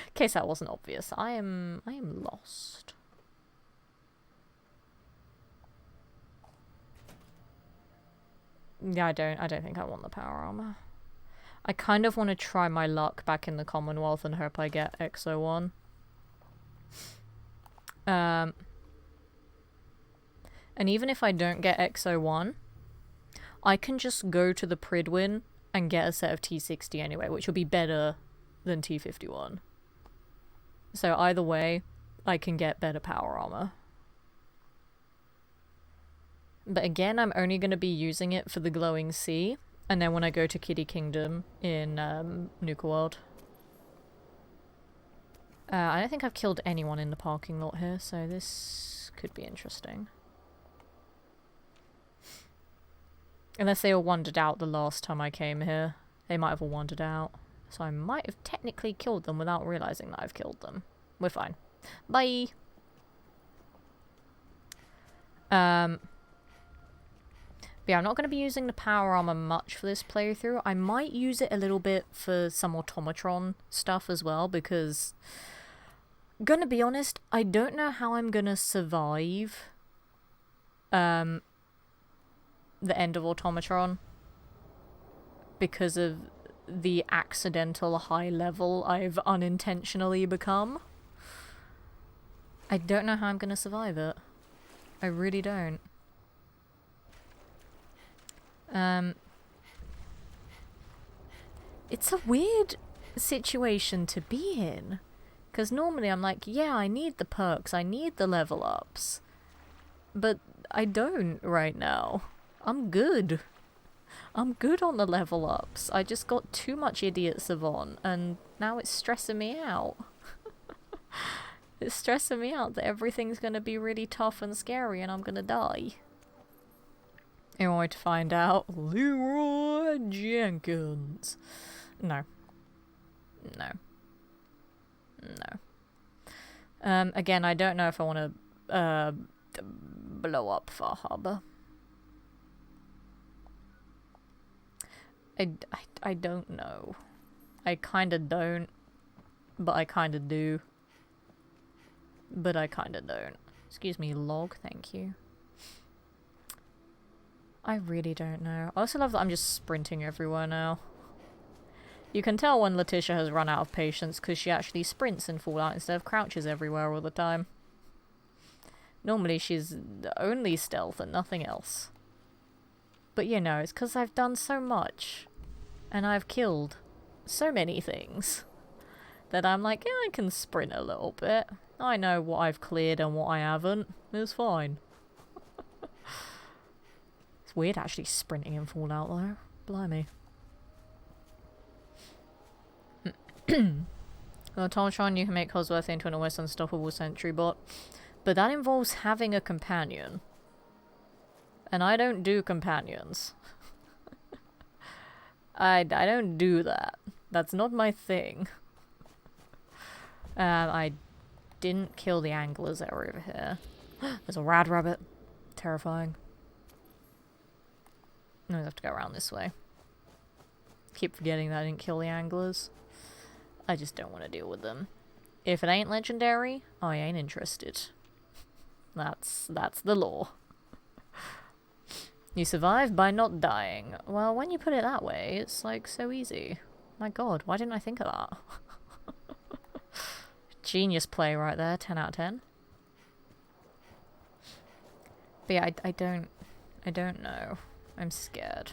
In case that wasn't obvious, I am lost. Yeah, I don't think I want the power armor. I kind of want to try my luck back in the Commonwealth and hope I get XO1. And even if I don't get XO1, I can just go to the Pridwin and get a set of T60 anyway, which will be better than T51. So either way, I can get better power armor. But again, I'm only going to be using it for the glowing sea. And then when I go to Kitty Kingdom in Nuka World. I don't think I've killed anyone in the parking lot here, so this could be interesting. Unless they all wandered out the last time I came here. They might have all wandered out. So I might have technically killed them without realizing that I've killed them. We're fine. Bye! But yeah, I'm not going to be using the power armor much for this playthrough. I might use it a little bit for some Automatron stuff as well, because... Gonna be honest, I don't know how I'm gonna survive the end of Automatron because of the accidental high level I've unintentionally become. I don't know how I'm gonna survive it. I really don't. It's a weird situation to be in. Because normally I'm like, yeah, I need the perks, I need the level ups. But I don't right now. I'm good. I'm good on the level ups. I just got too much idiot savant, and now it's stressing me out. It's stressing me out that everything's gonna be really tough and scary and I'm gonna die. You want to find out? Leroy Jenkins. No. No. No. Again, I don't know if I want to blow up Far Harbor. I don't know. I kinda don't, but I kinda do. But I kinda don't. Excuse me, log, thank you. I really don't know. I also love that I'm just sprinting everywhere now. You can tell when Letitia has run out of patience because she actually sprints in Fallout instead of crouches everywhere all the time. Normally she's only stealth and nothing else. But you know, it's because I've done so much. And I've killed so many things. That I'm like, yeah, I can sprint a little bit. I know what I've cleared and what I haven't. It's fine. It's weird actually sprinting in Fallout though. Blimey. Well, Tomtron, you can make Cosworth into an almost unstoppable sentry bot. But that involves having a companion. And I don't do companions. I don't do that. That's not my thing. I didn't kill the anglers that are over here. There's a rad rabbit. Terrifying. No, I have to go around this way. Keep forgetting that I didn't kill the anglers. I just don't want to deal with them. If it ain't legendary, I ain't interested. That's the law. You survive by not dying. Well, when you put it that way, it's like so easy. My god, why didn't I think of that? Genius play right there, 10 out of 10. But yeah, I don't know. I'm scared.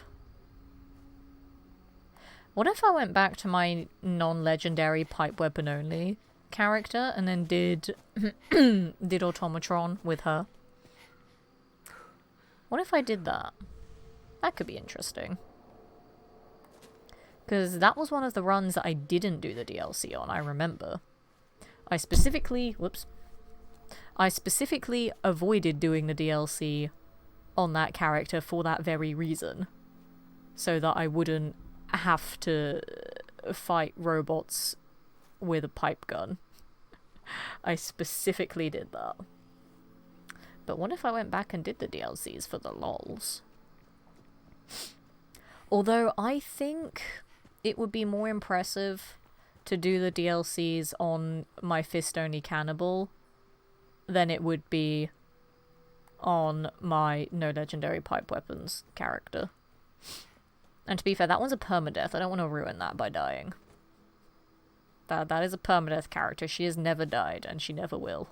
What if I went back to my non-legendary pipe weapon only character and then did Automatron with her? What if I did that? That could be interesting. Because that was one of the runs that I didn't do the DLC on, I remember. I specifically avoided doing the DLC on that character for that very reason. So that I wouldn't have to fight robots with a pipe gun. I specifically did that. But what if I went back and did the DLCs for the lols? Although I think it would be more impressive to do the DLCs on my fist-only cannibal than it would be on my no legendary pipe weapons character. And to be fair, that one's a permadeath. I don't want to ruin that by dying. That is a permadeath character. She has never died, and she never will.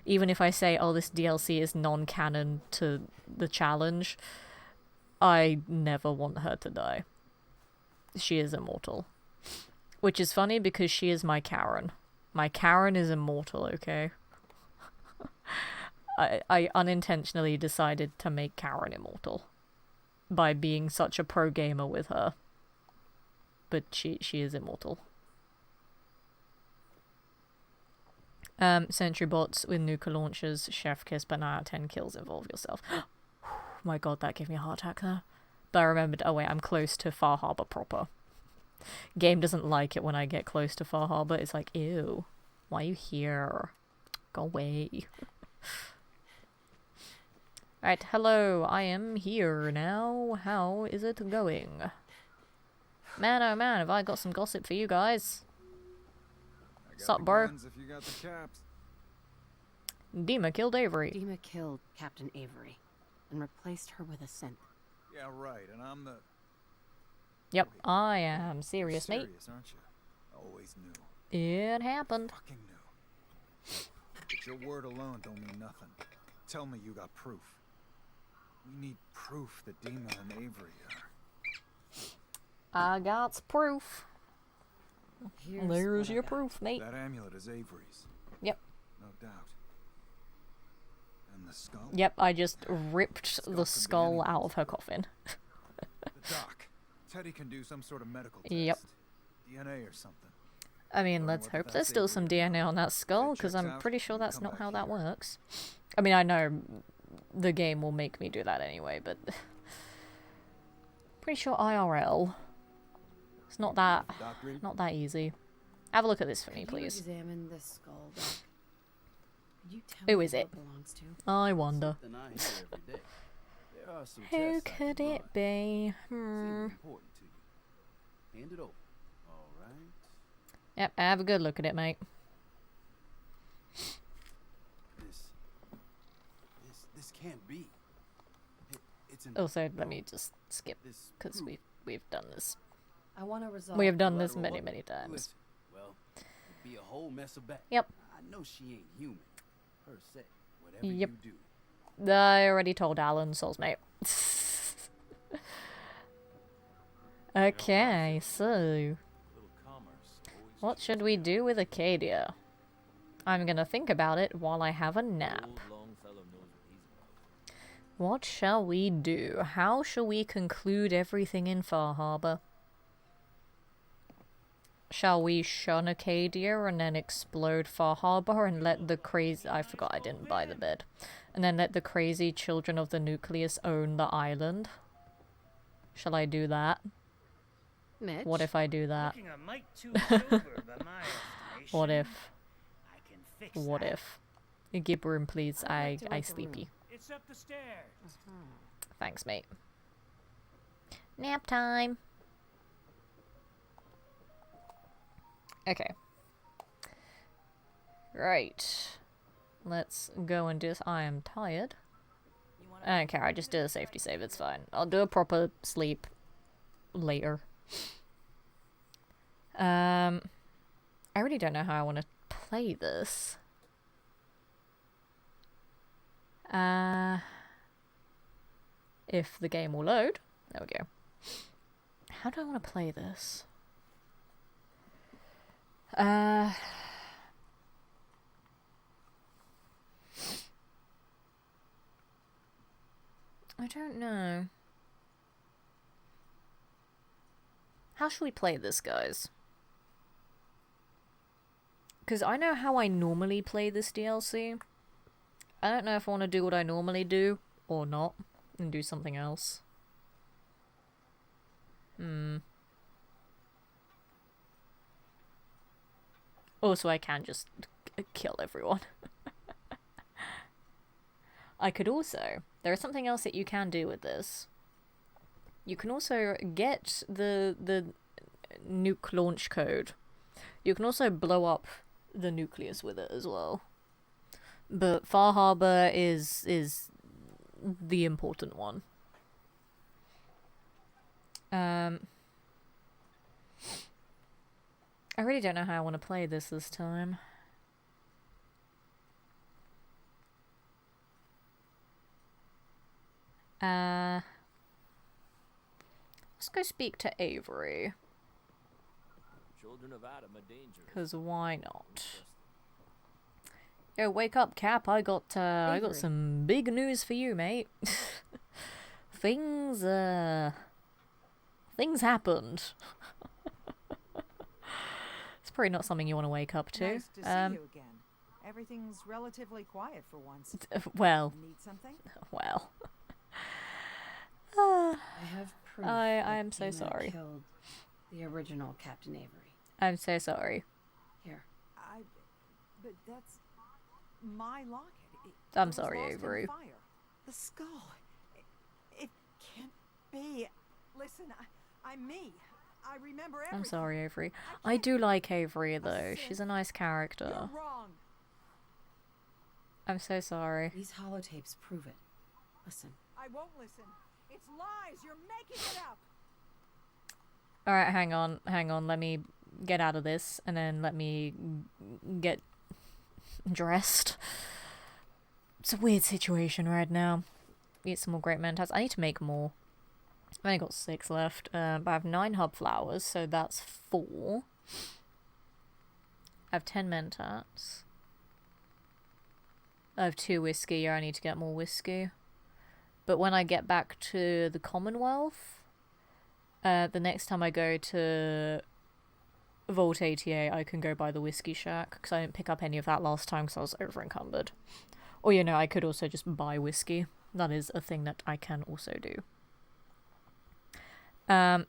Even if I say, oh, this DLC is non-canon to the challenge, I never want her to die. She is immortal. Which is funny because she is my Karen. My Karen is immortal, okay? I unintentionally decided to make Karen immortal by being such a pro gamer with her. But she is immortal. Sentry bots with nuka launchers, chef kiss, but 9 out of 10 kills involve yourself. My god, that gave me a heart attack there. But I remembered, oh wait, I'm close to Far Harbor proper. Game doesn't like it when I get close to Far Harbor. It's like, ew, why are you here? Go away. Alright, hello, I am here now. How is it going? Man, oh man, have I got some gossip for you guys. Sup, bro?
If you got the caps.
Dima killed Avery.
Dima killed Captain Avery and replaced her with a synth.
Yeah, right, and I'm the...
Yep, I am serious, mate.
Serious, aren't you? Always knew.
It happened.
Fucking knew. But your word alone don't mean nothing. Tell me you got proof. We need proof that Dima and Avery are...
I got proof.
Here's
There's
what I
your
got.
proof, mate.
That amulet is Avery's.
Yep.
No doubt. And the skull?
Yep, I just ripped
Skull
the
could be
skull
anything.
out of her coffin.
The doc. Teddy can do some sort of medical test.
Yep.
DNA or something.
I mean,
Learn
let's
whether
hope
that's
there's still some
Avery or
DNA on that skull, because
checks
I'm
out,
pretty sure
you
that's
come
not
back
how that
here.
works. I mean, I know the game will make me do that anyway, but pretty sure IRL. It's not that easy. Have a look at this for me,
Could you
please.
examine this skull, Doc? Could you tell
Who
me
is
who
it?
belongs to?
I wonder.
Something I hear every day. There are some
Who
tests I
could
can
it
run.
be?
Seems
Hmm.
important to you. Hand it over. All right.
Yep, have a good look at it, mate.
This can't be. It's an
Also, let me just skip,
this
because
proof.
we've done this.
I want to resolve.
We have done this
Collateral
many,
what?
many
Who
times.
is it? Well, it'd be a whole mess of back.
Yep.
I know she ain't human, per se. Whatever
Yep.
you do.
I already told Alan, Souls mate. Okay, so
Little commerce always
what should we do with Acadia? I'm gonna think about it while I have a nap.
old Longfellow knows what he's about.
What shall we do? How shall we conclude everything in Far Harbor? Shall we shun Acadia and then explode Far Harbor and let the crazy— I forgot I didn't buy the bed. And then let the crazy children of the nucleus own the island? Shall I do that?
Mitch.
What if I do that?
Looking a mite too sober by my estimation.
What if?
I can fix
What
that.
if? Give room, please.
I'd like to
I
rent a
sleepy.
room.
It's up the stairs.
Thanks, mate. Nap time. Okay. Right. Let's go and do this. I am tired. I don't care. I just did a safety save. It's fine. I'll do a proper sleep later. I really don't know how I want to play this. If the game will load. There we go. How do I want to play this? I don't know. How should we play this, guys? Because I know how I normally play this DLC. I don't know if I want to do what I normally do or not and do something else. Also, I can just kill everyone. I could also... There is something else that you can do with this. You can also get the nuke launch code. You can also blow up the nucleus with it as well. But Far Harbor is the important one. I really don't know how I want to play this time. Let's go speak to Avery.
Children of Adam are dangerous.
Cause why not? Yo, wake up, Cap! I got
Avery.
some big news for you, mate. Things happened. It's probably not something you want to wake up to.
Nice to see you again. Everything's relatively quiet for once.
Well,
Need something?
well.
I have proof.
I
that
am so
Dina
sorry.
Killed the original Captain Avery.
I'm so sorry.
Here.
But that's my locket.
I'm
It was
sorry,
lost in the
Avery.
fire. The skull. It can't be. Listen, I'm me. I remember everything.
I'm sorry, Avery. I do like Avery, though. She's a nice character.
You're wrong.
I'm so sorry.
These holotapes prove it. Listen.
I won't listen. It's lies. You're making it up.
Alright, hang on. Let me get out of this, and then let me get dressed. It's a weird situation right now. Eat some more great mentats. I need to make more. I've only got 6 left, but I have 9 hub flowers, so that's 4. I have 10 mentats. I have 2 whiskey. Yeah, I need to get more whiskey. But when I get back to the Commonwealth, the next time I go to Vault 88, I can go by the Whiskey Shack, because I didn't pick up any of that last time because I was over encumbered. Or, you know, I could also just buy whiskey. That is a thing that I can also do. Soz,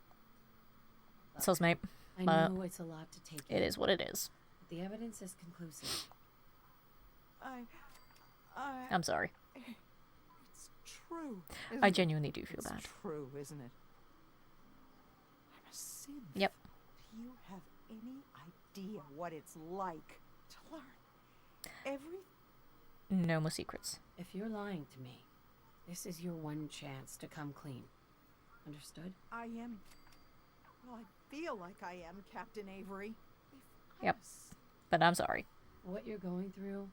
mate.
I know it's a lot to take in.
It is what it is.
But the evidence is conclusive.
I'm sorry.
It's true.
I genuinely do feel
It's
bad.
true, isn't it? I'm a synth.
Yep.
Do you have any idea what it's like to learn
No more secrets.
If you're lying to me, this is your one chance to come clean. Understood?
I am. Well, I feel like I am, Captain Avery.
Yep. But I'm sorry.
What you're going through.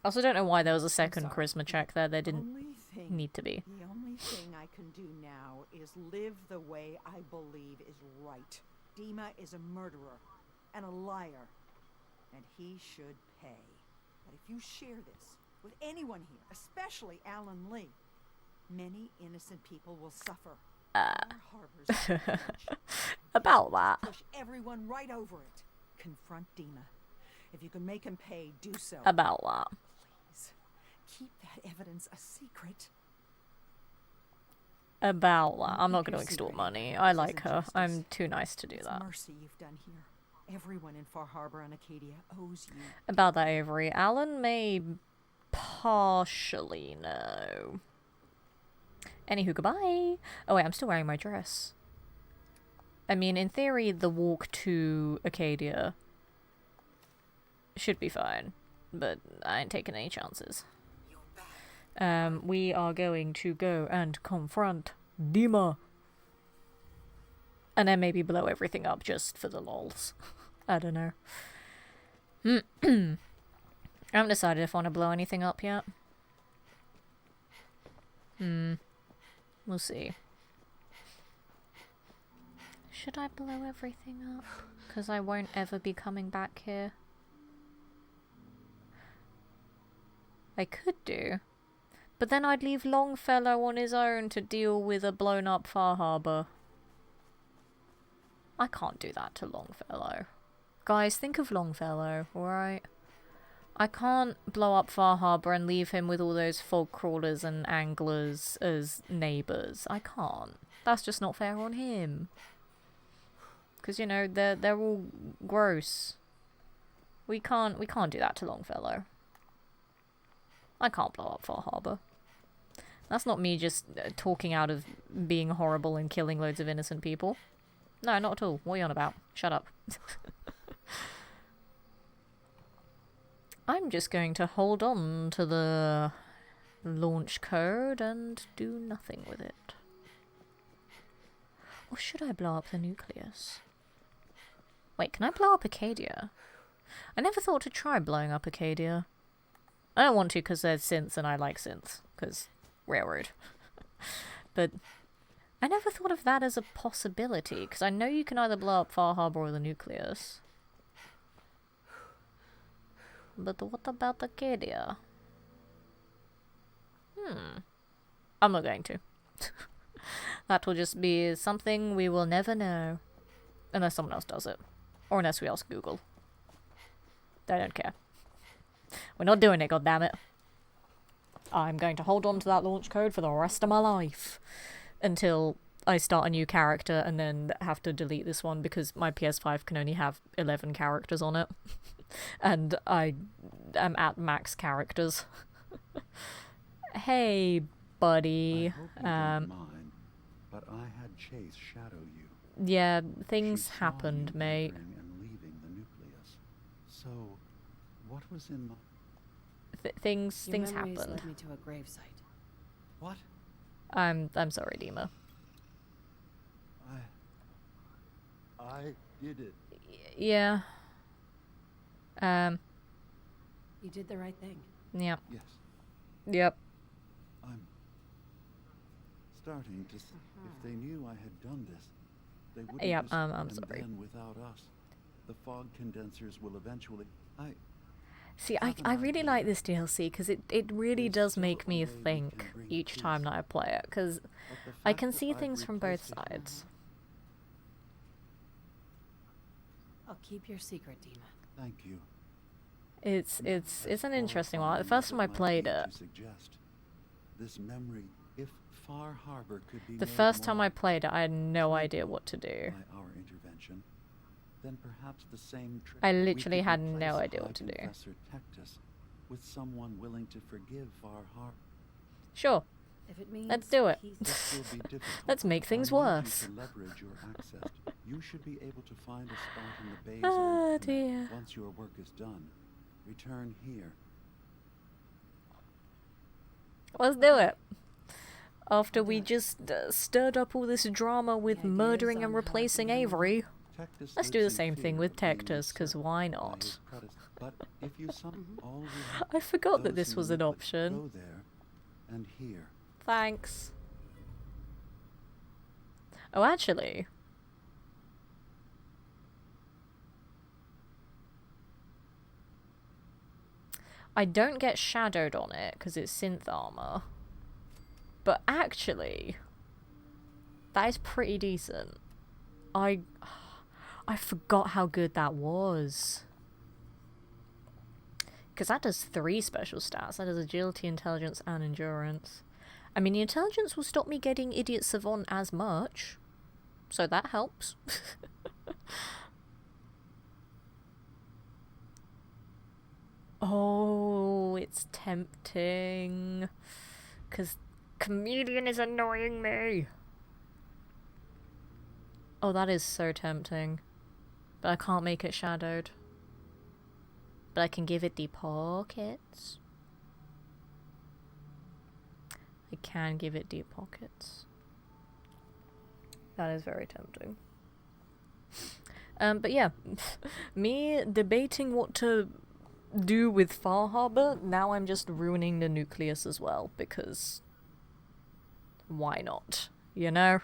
I also don't know why there was a second charisma check there. There didn't need to be.
The only thing I can do now is live the way I believe is right. Dima is a murderer and a liar, and he should pay. But if you share this with anyone here, especially Alan Lee, many innocent people will suffer.
About that.
Push everyone right over it. Confront Dima. If you can make him pay, do so.
About that.
Please, keep that evidence a secret.
About that. I'm not going to extort money. I like her. I'm too nice to do
It's
that.
mercy you've done here. Everyone in Far Harbor and Acadia owes you.
About that, Avery. Alan may partially know. Anywho, goodbye. Oh wait, I'm still wearing my dress. I mean, in theory, the walk to Acadia should be fine, but I ain't taking any chances. We are going to go and confront Dima. And then maybe blow everything up just for the lols. I don't know. I haven't decided if I want to blow anything up yet. We'll see. Should I blow everything up? Because I won't ever be coming back here. I could do. But then I'd leave Longfellow on his own to deal with a blown up Far Harbor. I can't do that to Longfellow. Guys, think of Longfellow, alright? I can't blow up Far Harbor and leave him with all those fog crawlers and anglers as neighbours. I can't. That's just not fair on him. Because, you know, they're all gross. We can't do that to Longfellow. I can't blow up Far Harbor. That's not me just talking out of being horrible and killing loads of innocent people. No, not at all. What are you on about? Shut up. I'm just going to hold on to the launch code and do nothing with it. Or should I blow up the nucleus? Wait, can I blow up Acadia? I never thought to try blowing up Acadia. I don't want to because there's synths and I like synths, because railroad. But I never thought of that as a possibility, because I know you can either blow up Far Harbor or the nucleus. But what about Acadia? I'm not going to. That will just be something we will never know. Unless someone else does it. Or unless we ask Google. They don't care. We're not doing it, goddammit. I'm going to hold on to that launch code for the rest of my life. Until I start a new character and then have to delete this one because my PS5 can only have 11 characters on it. And I am at max characters. Hey, buddy.
I hope you don't mind, but I had Chase shadow you.
Yeah, things
She saw
happened,
you
mate.
entering and leaving the nucleus. So, what was in my...
Things
Your memories
happened.
led me to a gravesite.
What?
I'm sorry, Dima.
I did it.
Yeah.
You did the right thing.
Yep.
Yes.
Yep.
I'm starting to see if they knew I had done this, they wouldn't
Yep,
just
I'm
and
sorry.
then without us. The fog condensers will eventually...
See, I really like this DLC because it really does make me think each time that I play it, because I can see things from both sides.
I'll keep your secret, Dima.
Thank you.
It's an interesting one. The first time I played it,
This memory, if Far Harbor could be
the
made
first time
more
I played it, I had no idea what to do.
by our intervention, then perhaps the same trick
I
we
literally
could
had
replace
no idea
High
what to do.
Confessor Tectus with someone willing to forgive Far Harbor.
Sure,
If it means
let's do it.
peace-
This will be difficult.
Let's make things
I need you
worse.
to leverage your access. You should be able to find a spot in the Bay's
Oh,
old command.
dear.
Once your work is done, return here.
Let's do it. After we just stirred up all this drama with
The idea
murdering
is
and
on how
replacing
to do it.
Avery,
Tectus
let's do
lives
the
in
same thing
fear
with
of being
Tectus, because
usurped
why
by
not?
his But if you all we
I forgot that
those
this
who
was an
would
option.
Go there and here.
Thanks. Oh, actually. I don't get shadowed on it because it's synth armor. But actually, that is pretty decent. I forgot how good that was. Because that does 3 special stats. That does agility, intelligence, and endurance. I mean, the intelligence will stop me getting Idiot Savant as much. So that helps. Oh, it's tempting. Because Chameleon is annoying me. Oh, that is so tempting. But I can't make it shadowed. But I can give it the pockets. I can give it deep pockets. That is very tempting. But yeah, me debating what to do with Far Harbor, now I'm just ruining the nucleus as well, because why not, you know?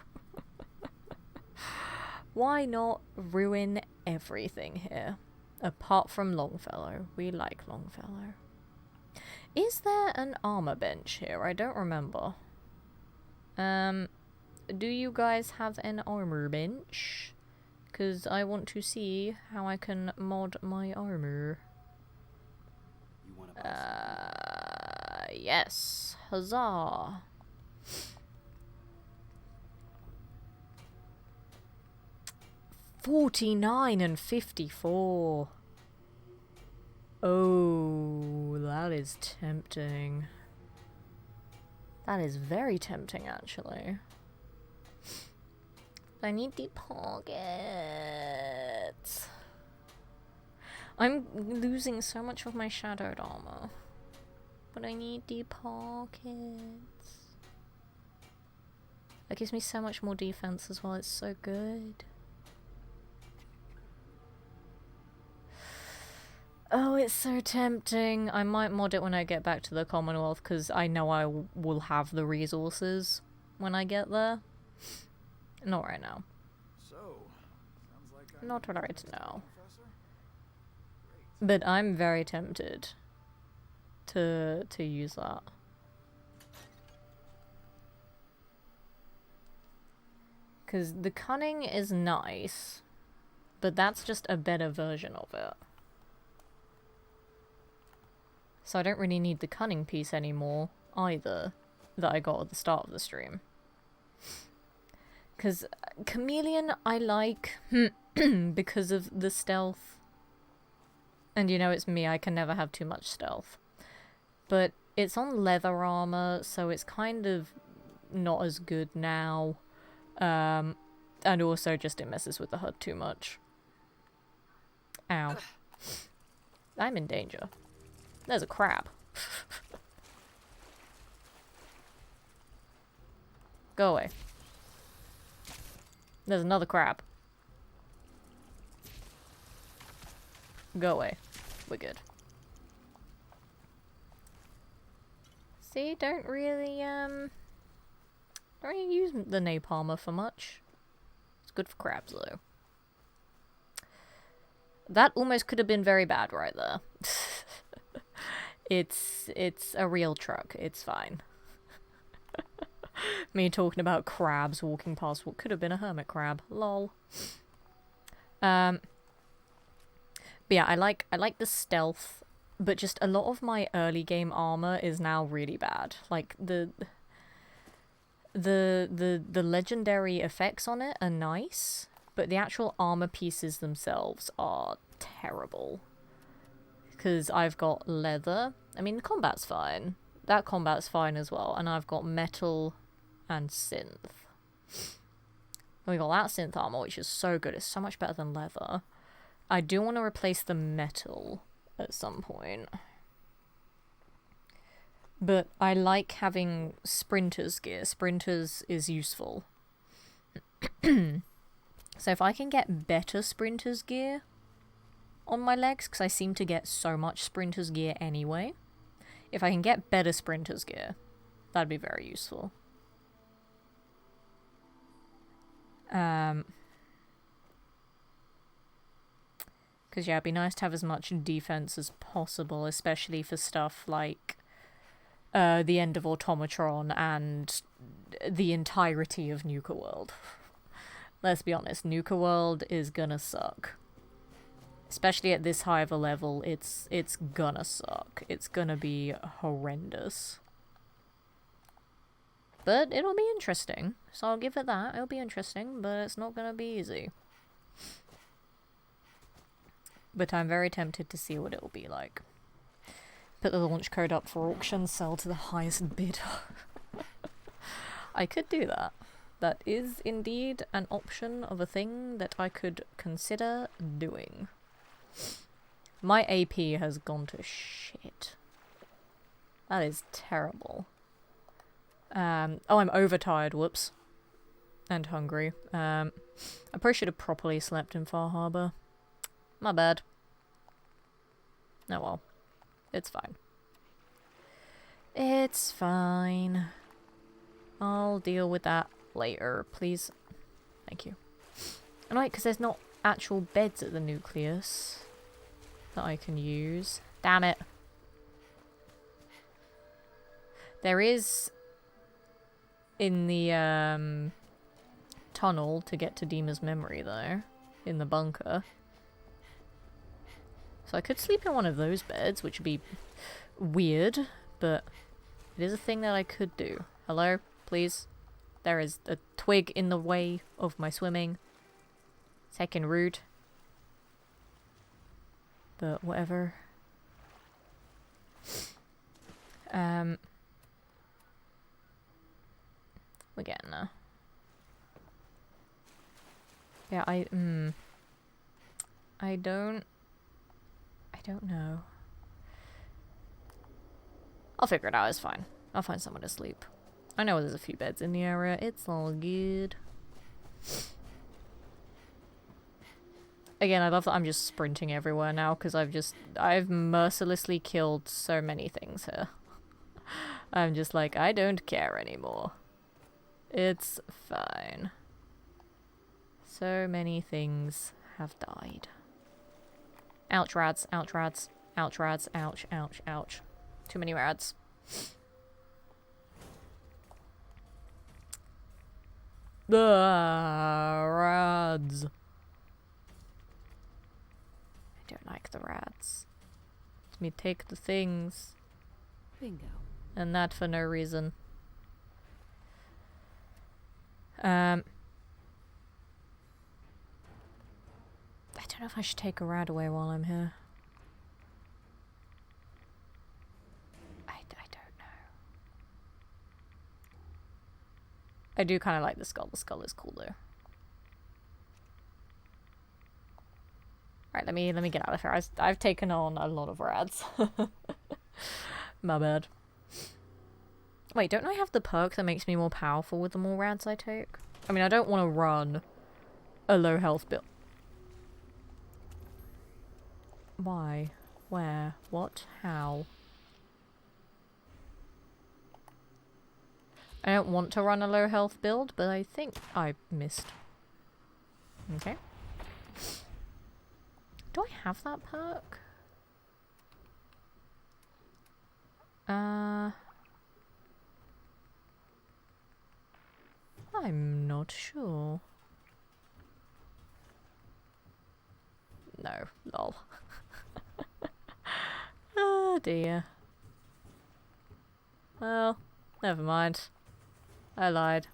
Why not ruin everything here? Apart from Longfellow. We like Longfellow. Is there an armor bench here? I don't remember. Do you guys have an armor bench? Because I want to see how I can mod my armor.
You want to buy
Yes. Huzzah. $49 and $54. Oh, that is tempting. That is very tempting, actually. I need the pockets. I'm losing so much of my shadowed armor. But I need the pockets. That gives me so much more defense as well. It's so good. Oh, it's so tempting. I might mod it when I get back to the Commonwealth, because I know I will have the resources when I get there. Not right now.
So, sounds like
Not right now. But I'm very tempted to use that. Because the cunning is nice, but that's just a better version of it. So I don't really need the cunning piece anymore, either, that I got at the start of the stream. Because Chameleon I like because of the stealth. And you know it's me, I can never have too much stealth. But it's on leather armor, so it's kind of not as good now. And also just it messes with the HUD too much. Ow. I'm in danger. There's a crab. Go away. There's another crab. Go away. We're good. See, don't really use the napalmer for much. It's good for crabs though. That almost could have been very bad right there. It's a real truck. It's fine. Me talking about crabs walking past what could have been a hermit crab. Lol. But yeah, I like the stealth, but just a lot of my early game armor is now really bad. Like the legendary effects on it are nice, but the actual armor pieces themselves are terrible. Because I've got leather. I mean, the combat's fine. That combat's fine as well. And I've got metal and synth. We got that synth armor, which is so good. It's so much better than leather. I do want to replace the metal at some point. But I like having sprinters gear. Sprinters is useful. So if I can get better sprinters gear on my legs, because I seem to get so much sprinters gear anyway, if I can get better sprinters gear, that'd be very useful. Because yeah, it'd be nice to have as much defense as possible, especially for stuff like the end of Automatron and the entirety of Nuka World. Let's be honest, Nuka World is gonna suck. Especially at this high of a level, it's gonna suck. It's gonna be horrendous. But it'll be interesting, so I'll give it that. It'll be interesting, but it's not gonna be easy. But I'm very tempted to see what it'll be like. Put the launch code up for auction, sell to the highest bidder. I could do that. That is indeed an option of a thing that I could consider doing. My AP has gone to shit. That is terrible. Oh, I'm overtired, whoops. And hungry. I probably should have properly slept in Far Harbor. My bad. Oh well. It's fine. It's fine. I'll deal with that later, please. Thank you. And right, because there's not actual beds at the nucleus that I can use. Damn it. There is in the tunnel to get to Dima's memory though, in the bunker. So I could sleep in one of those beds, which would be weird, but it is a thing that I could do. Hello, please. There is a twig in the way of my swimming. Second rude. But whatever. We're getting there. Yeah, I don't know. I'll figure it out, it's fine. I'll find somewhere to sleep. I know there's a few beds in the area, it's all good. Again, I love that I'm just sprinting everywhere now, because I've mercilessly killed so many things here. I'm just like, I don't care anymore. It's fine. So many things have died. Ouch, rads, ouch, rads, ouch, rads, ouch, ouch, ouch. Too many rads. The rads. I don't like the rads. Let me take the things.
Bingo.
And that for no reason. I don't know if I should take a rad away while I'm here. I don't know. I do kind of like the skull. The skull is cool though. Right, let me get out of here. I've taken on a lot of rads. My bad. Wait, don't I have the perk that makes me more powerful with the more rads I take? I mean, I don't want to run a low health build. Why? Where? What? How? I don't want to run a low health build, but I think I missed. Okay. Do I have that perk? I'm not sure. No, lol. Oh dear. Well, never mind. I lied.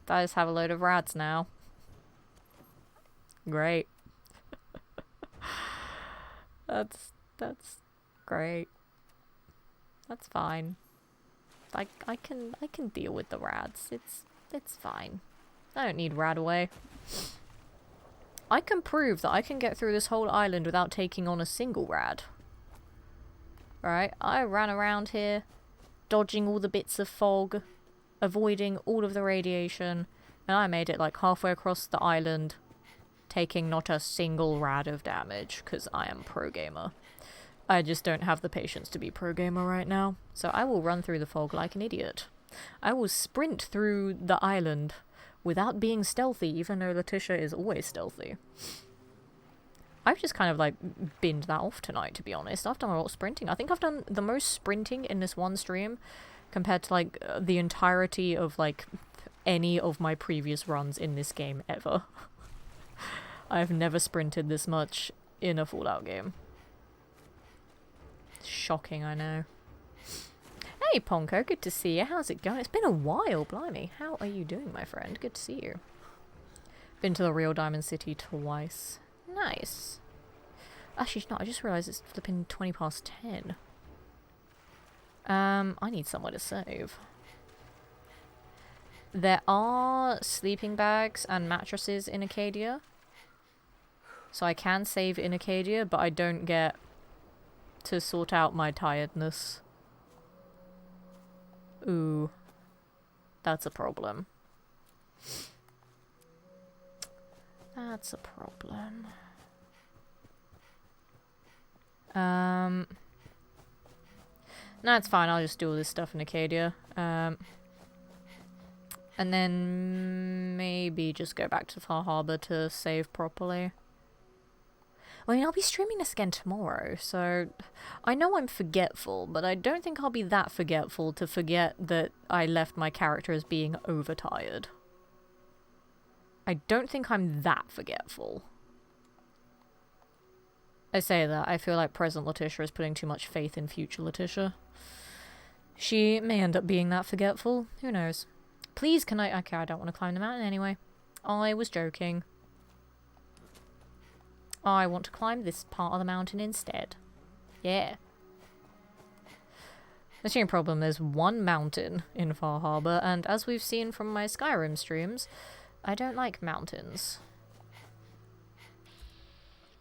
I just have a load of rats now. Great. That's great. That's fine. I can deal with the rats. It's fine. I don't need Radaway. I can prove that I can get through this whole island without taking on a single rad. Right? I ran around here, dodging all the bits of fog, avoiding all of the radiation, and I made it like halfway across the island, taking not a single rad of damage, because I am pro gamer. I just don't have the patience to be pro gamer right now, so I will run through the fog like an idiot. I will sprint through the island without being stealthy, even though Letitia is always stealthy. I've just kind of like binned that off tonight, to be honest. I've done a lot of sprinting. I think I've done the most sprinting in this one stream compared to like the entirety of like any of my previous runs in this game ever. I've never sprinted this much in a Fallout game. Shocking, I know. Hey Ponko, good to see you. How's it going? It's been a while, blimey. How are you doing, my friend? Good to see you. Been to the real Diamond City twice. Nice. Actually, no, I just realised it's flipping 20 past 10. I need somewhere to save. There are sleeping bags and mattresses in Acadia. So I can save in Acadia, but I don't get to sort out my tiredness. Ooh. That's a problem. That's a problem. No, it's fine. I'll just do all this stuff in Acadia. And then maybe just go back to Far Harbor to save properly. I mean, I'll be streaming this again tomorrow, so I know I'm forgetful, but I don't think I'll be that forgetful to forget that I left my character as being overtired. I don't think I'm that forgetful. I say that, I feel like present Letitia is putting too much faith in future Letitia. She may end up being that forgetful, who knows. Please, can I... Okay, I don't want to climb the mountain anyway. I was joking. I want to climb this part of the mountain instead. Yeah. The only problem, there's one mountain in Far Harbor, and as we've seen from my Skyrim streams, I don't like mountains.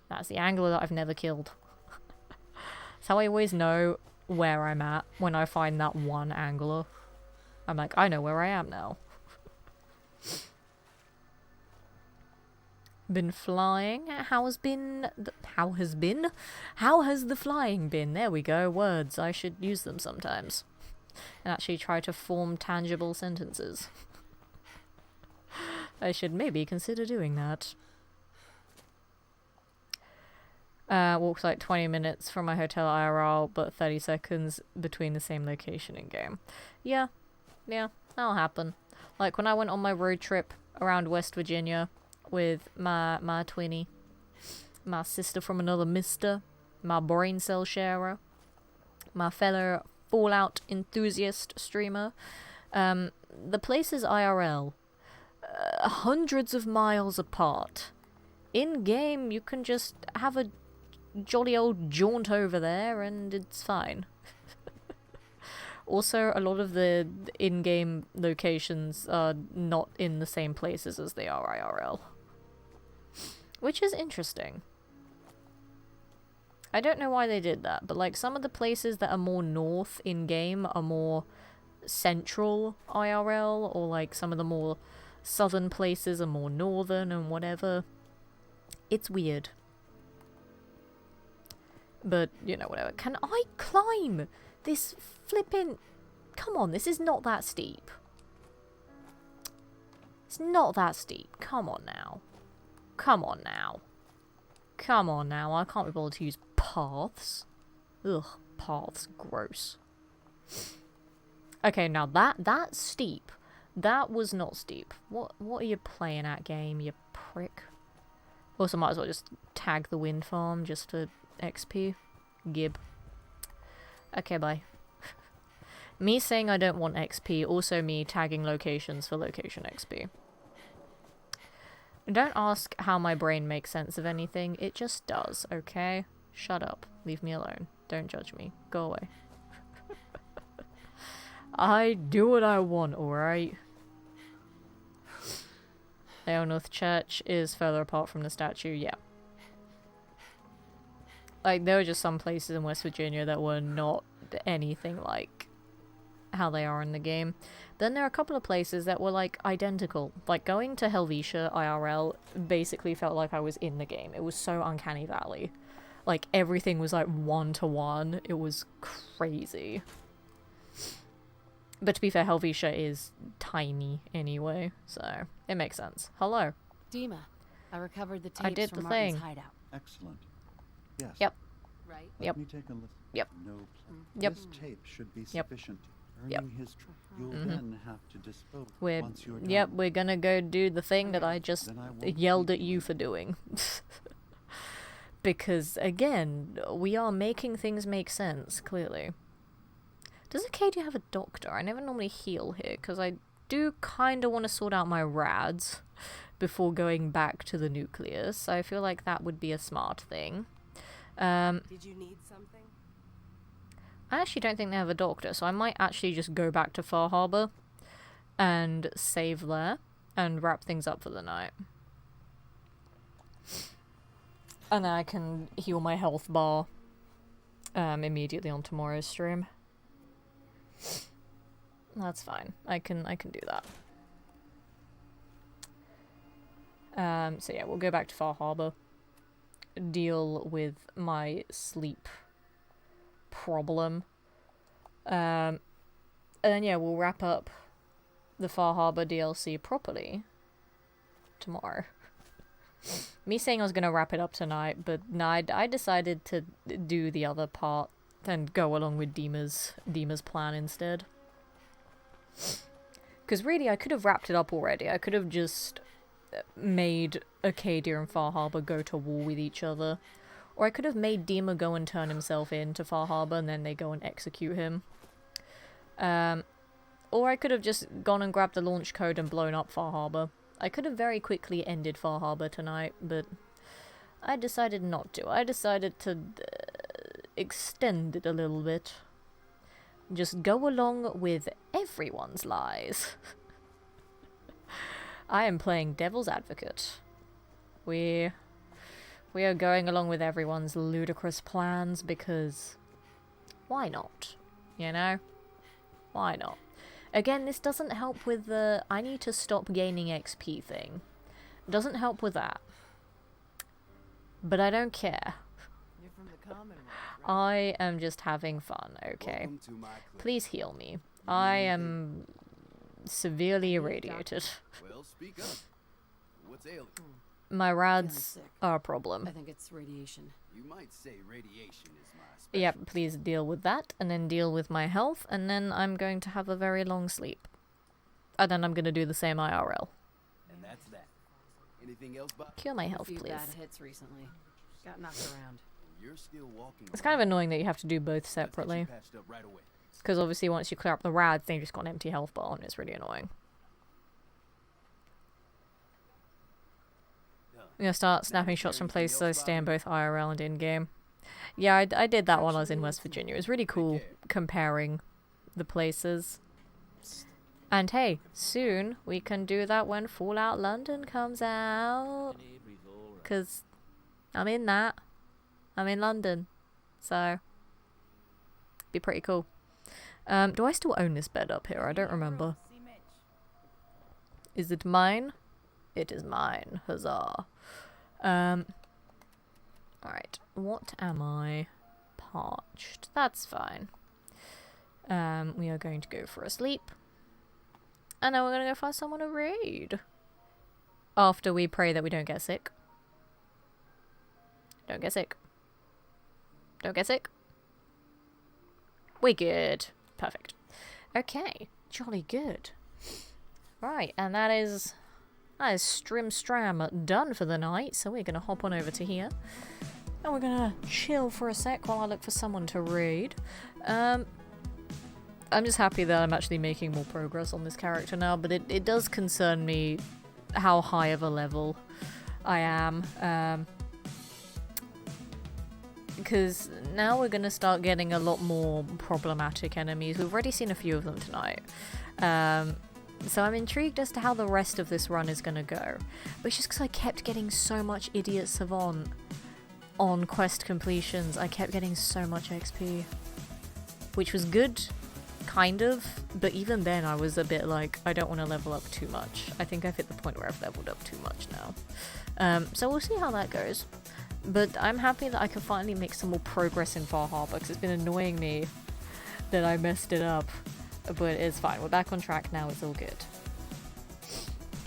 That's the angler that I've never killed. That's how I always know where I'm at when I find that one angler. I'm like, I know where I am now. Been flying. How has the flying been? There we go. Words. I should use them sometimes. And actually try to form tangible sentences. I should maybe consider doing that. Walks like 20 minutes from my hotel IRL, but 30 seconds between the same location in game. Yeah, that'll happen. Like when I went on my road trip around West Virginia with my twinnie, my sister from another mister, my brain cell sharer, my fellow Fallout enthusiast streamer. The places IRL, hundreds of miles apart. In game, you can just have a jolly old jaunt over there and it's fine. Also, a lot of the in-game locations are not in the same places as they are IRL. Which is interesting. I don't know why they did that, but like some of the places that are more north in-game are more central IRL, or like some of the more southern places are more northern and whatever. It's weird. But, you know, whatever. Can I climb this flippin'... Come on, this is not that steep. It's not that steep. Come on now. Come on now. Come on now. I can't be able to use paths. Ugh, paths. Gross. Okay, now that's steep. That was not steep. What are you playing at, game, you prick? Also, might as well just tag the wind farm just for XP. Gib. Okay, bye. Me saying I don't want XP, also me tagging locations for location XP. Don't ask how my brain makes sense of anything, it just does, okay? Shut up. Leave me alone. Don't judge me. Go away. I do what I want, alright? Aelnorth Church is further apart from the statue, yeah. Like, there were just some places in West Virginia that were not anything like how they are in the game. Then there are a couple of places that were, like, identical. Like, going to Helvetia IRL basically felt like I was in the game. It was so Uncanny Valley. Like, everything was, like, 1-to-1. It was crazy. But to be fair, Helvetia is tiny anyway, so it makes sense. Hello.
Dima, I recovered the tapes
I did
from
the
Martin's
thing.
hideout.
Excellent. Yes.
Yep.
Right?
Let
Yep.
me take a listen.
Yep.
No
Yep.
This tape should be
Yep.
sufficient.
Yep.
Earning his trust. You'll
Mhm.
then have to dispose
We're,
once you're done.
yep, we're gonna go do the thing that I just
Then I won't
yelled
keep
at you for doing. Because, again, we are making things make sense, clearly. Does Acadia have a doctor? I never normally heal here, because I do kind of want to sort out my rads before going back to the nucleus. I feel like that would be a smart thing.
Did you need something?
I actually don't think they have a doctor, so I might actually just go back to Far Harbor and save there and wrap things up for the night. And then I can heal my health bar immediately on tomorrow's stream. That's fine. I can do that. So yeah, we'll go back to Far Harbor. Deal with my sleep problem. And then yeah, we'll wrap up the Far Harbor DLC properly tomorrow. Me saying I was gonna wrap it up tonight, but no, I decided to do the other part and go along with Dima's plan instead. Because really, I could have wrapped it up already. I could have just made Acadia and Far Harbor go to war with each other. Or I could have made Dima go and turn himself in to Far Harbor and then they go and execute him. Or I could have just gone and grabbed the launch code and blown up Far Harbor. I could have very quickly ended Far Harbor tonight, but I decided not to. I decided to extend it a little bit. Just go along with everyone's lies. I am playing devil's advocate. We are going along with everyone's ludicrous plans because why not? You know? Why not? Again, this doesn't help with the I need to stop gaining XP thing. It doesn't help with that. But I don't care.
You're from the Commonwealth, right?
I am just having fun, okay?
Welcome to my clinic.
Please heal me. I am severely irradiated.
Well, speak up. What's ailing?
My rads
sick.
are a problem.
I think it's radiation.
You might say radiation is my specialty.
Yep, please deal with that, and then deal with my health, and then I'm going to have a very long sleep. And then I'm going to do the same IRL.
And that's that. Anything else, Bob?
Cure my
A
health,
few
please.
bad hits recently. Got knocked around.
You're still walking.
It's kind of annoying that you have to do both separately.
Patched up right away.
Because obviously once you clear up the rads, then you just got an empty health bar, and it's really annoying. I'm going to start snapping shots from places I stay in both IRL and in-game. Yeah, I did that while I was in West Virginia. It was really cool comparing the places. And hey, soon we can do that when Fallout London comes out. Because I'm in that. I'm in London. So, be pretty cool. Do I still own this bed up here? I don't remember. Is it mine? It is mine. Huzzah. Alright. What am I? Parched. That's fine. We are going to go for a sleep. And then we're going to go find someone to raid. After we pray that we don't get sick. Don't get sick. Don't get sick. We good. Perfect. Okay, jolly good. Right, and that is Strim done for the night, so we're gonna hop on over to here. And we're gonna chill for a sec while I look for someone to raid. I'm just happy that I'm actually making more progress on this character now, but it does concern me how high of a level I am. Because now we're going to start getting a lot more problematic enemies. We've already seen a few of them tonight. So I'm intrigued as to how the rest of this run is going to go. But it's just because I kept getting so much Idiot Savant on quest completions. I kept getting so much XP. Which was good, kind of. But even then I was a bit like, I don't want to level up too much. I think I've hit the point where I've leveled up too much now. So we'll see how that goes. But I'm happy that I can finally make some more progress in Far Harbor, because it's been annoying me that I messed it up. But it's fine. We're back on track now. It's all good.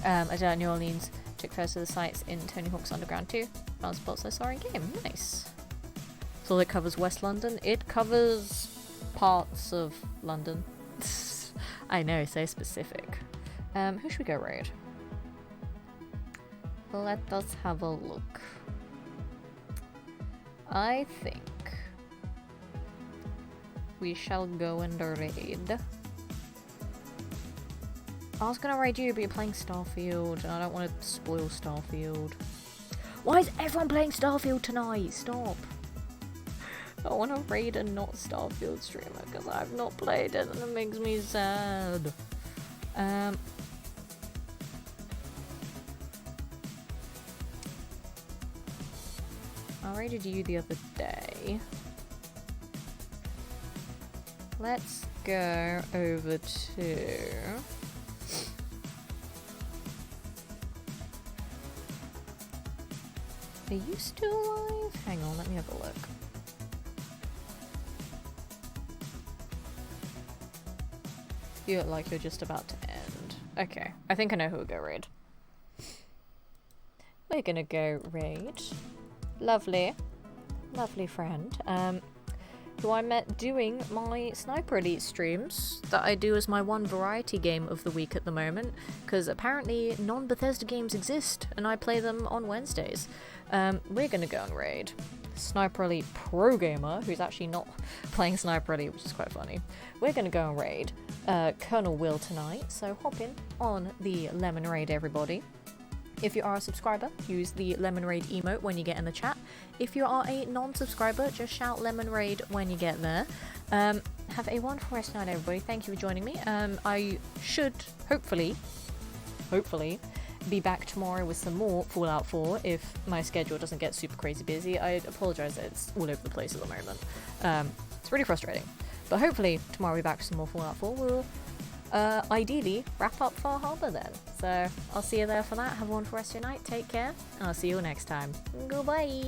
I did at New Orleans. Took first to the sites in Tony Hawk's Underground 2. Found spots I saw in game. Nice. So it covers West London. It covers parts of London. I know, so specific. Who should we go raid? Let us have a look. I think we shall go and raid. I was gonna raid you, but you're playing Starfield, and I don't want to spoil Starfield. Why is everyone playing Starfield tonight? Stop. I want to raid a not Starfield streamer, because I've not played it, and it makes me sad. I raided you the other day. Let's go over to... Are you still alive? Hang on, let me have a look. You look like you're just about to end. Okay, I think I know who will go raid. We're gonna go raid. Lovely. Lovely friend. Who I met doing my Sniper Elite streams that I do as my one variety game of the week at the moment, because apparently non-Bethesda games exist and I play them on Wednesdays. We're gonna go and raid Sniper Elite Pro Gamer, who's actually not playing Sniper Elite, which is quite funny. We're gonna go and raid Colonel Will tonight, so hop in on the Lemon Raid, everybody. If you are a subscriber, use the Lemon Raid emote when you get in the chat. If you are a non-subscriber, just shout Lemon Raid when you get there. Have a wonderful rest of the night, everybody. Thank you for joining me. I should, hopefully, be back tomorrow with some more Fallout 4 if my schedule doesn't get super crazy busy. I apologise that it's all over the place at the moment. It's really frustrating. But hopefully, tomorrow we'll be back with some more Fallout 4. We'll ideally wrap up Far Harbor then. So I'll see you there for that. Have a wonderful rest of your night. Take care. And I'll see you next time. Goodbye.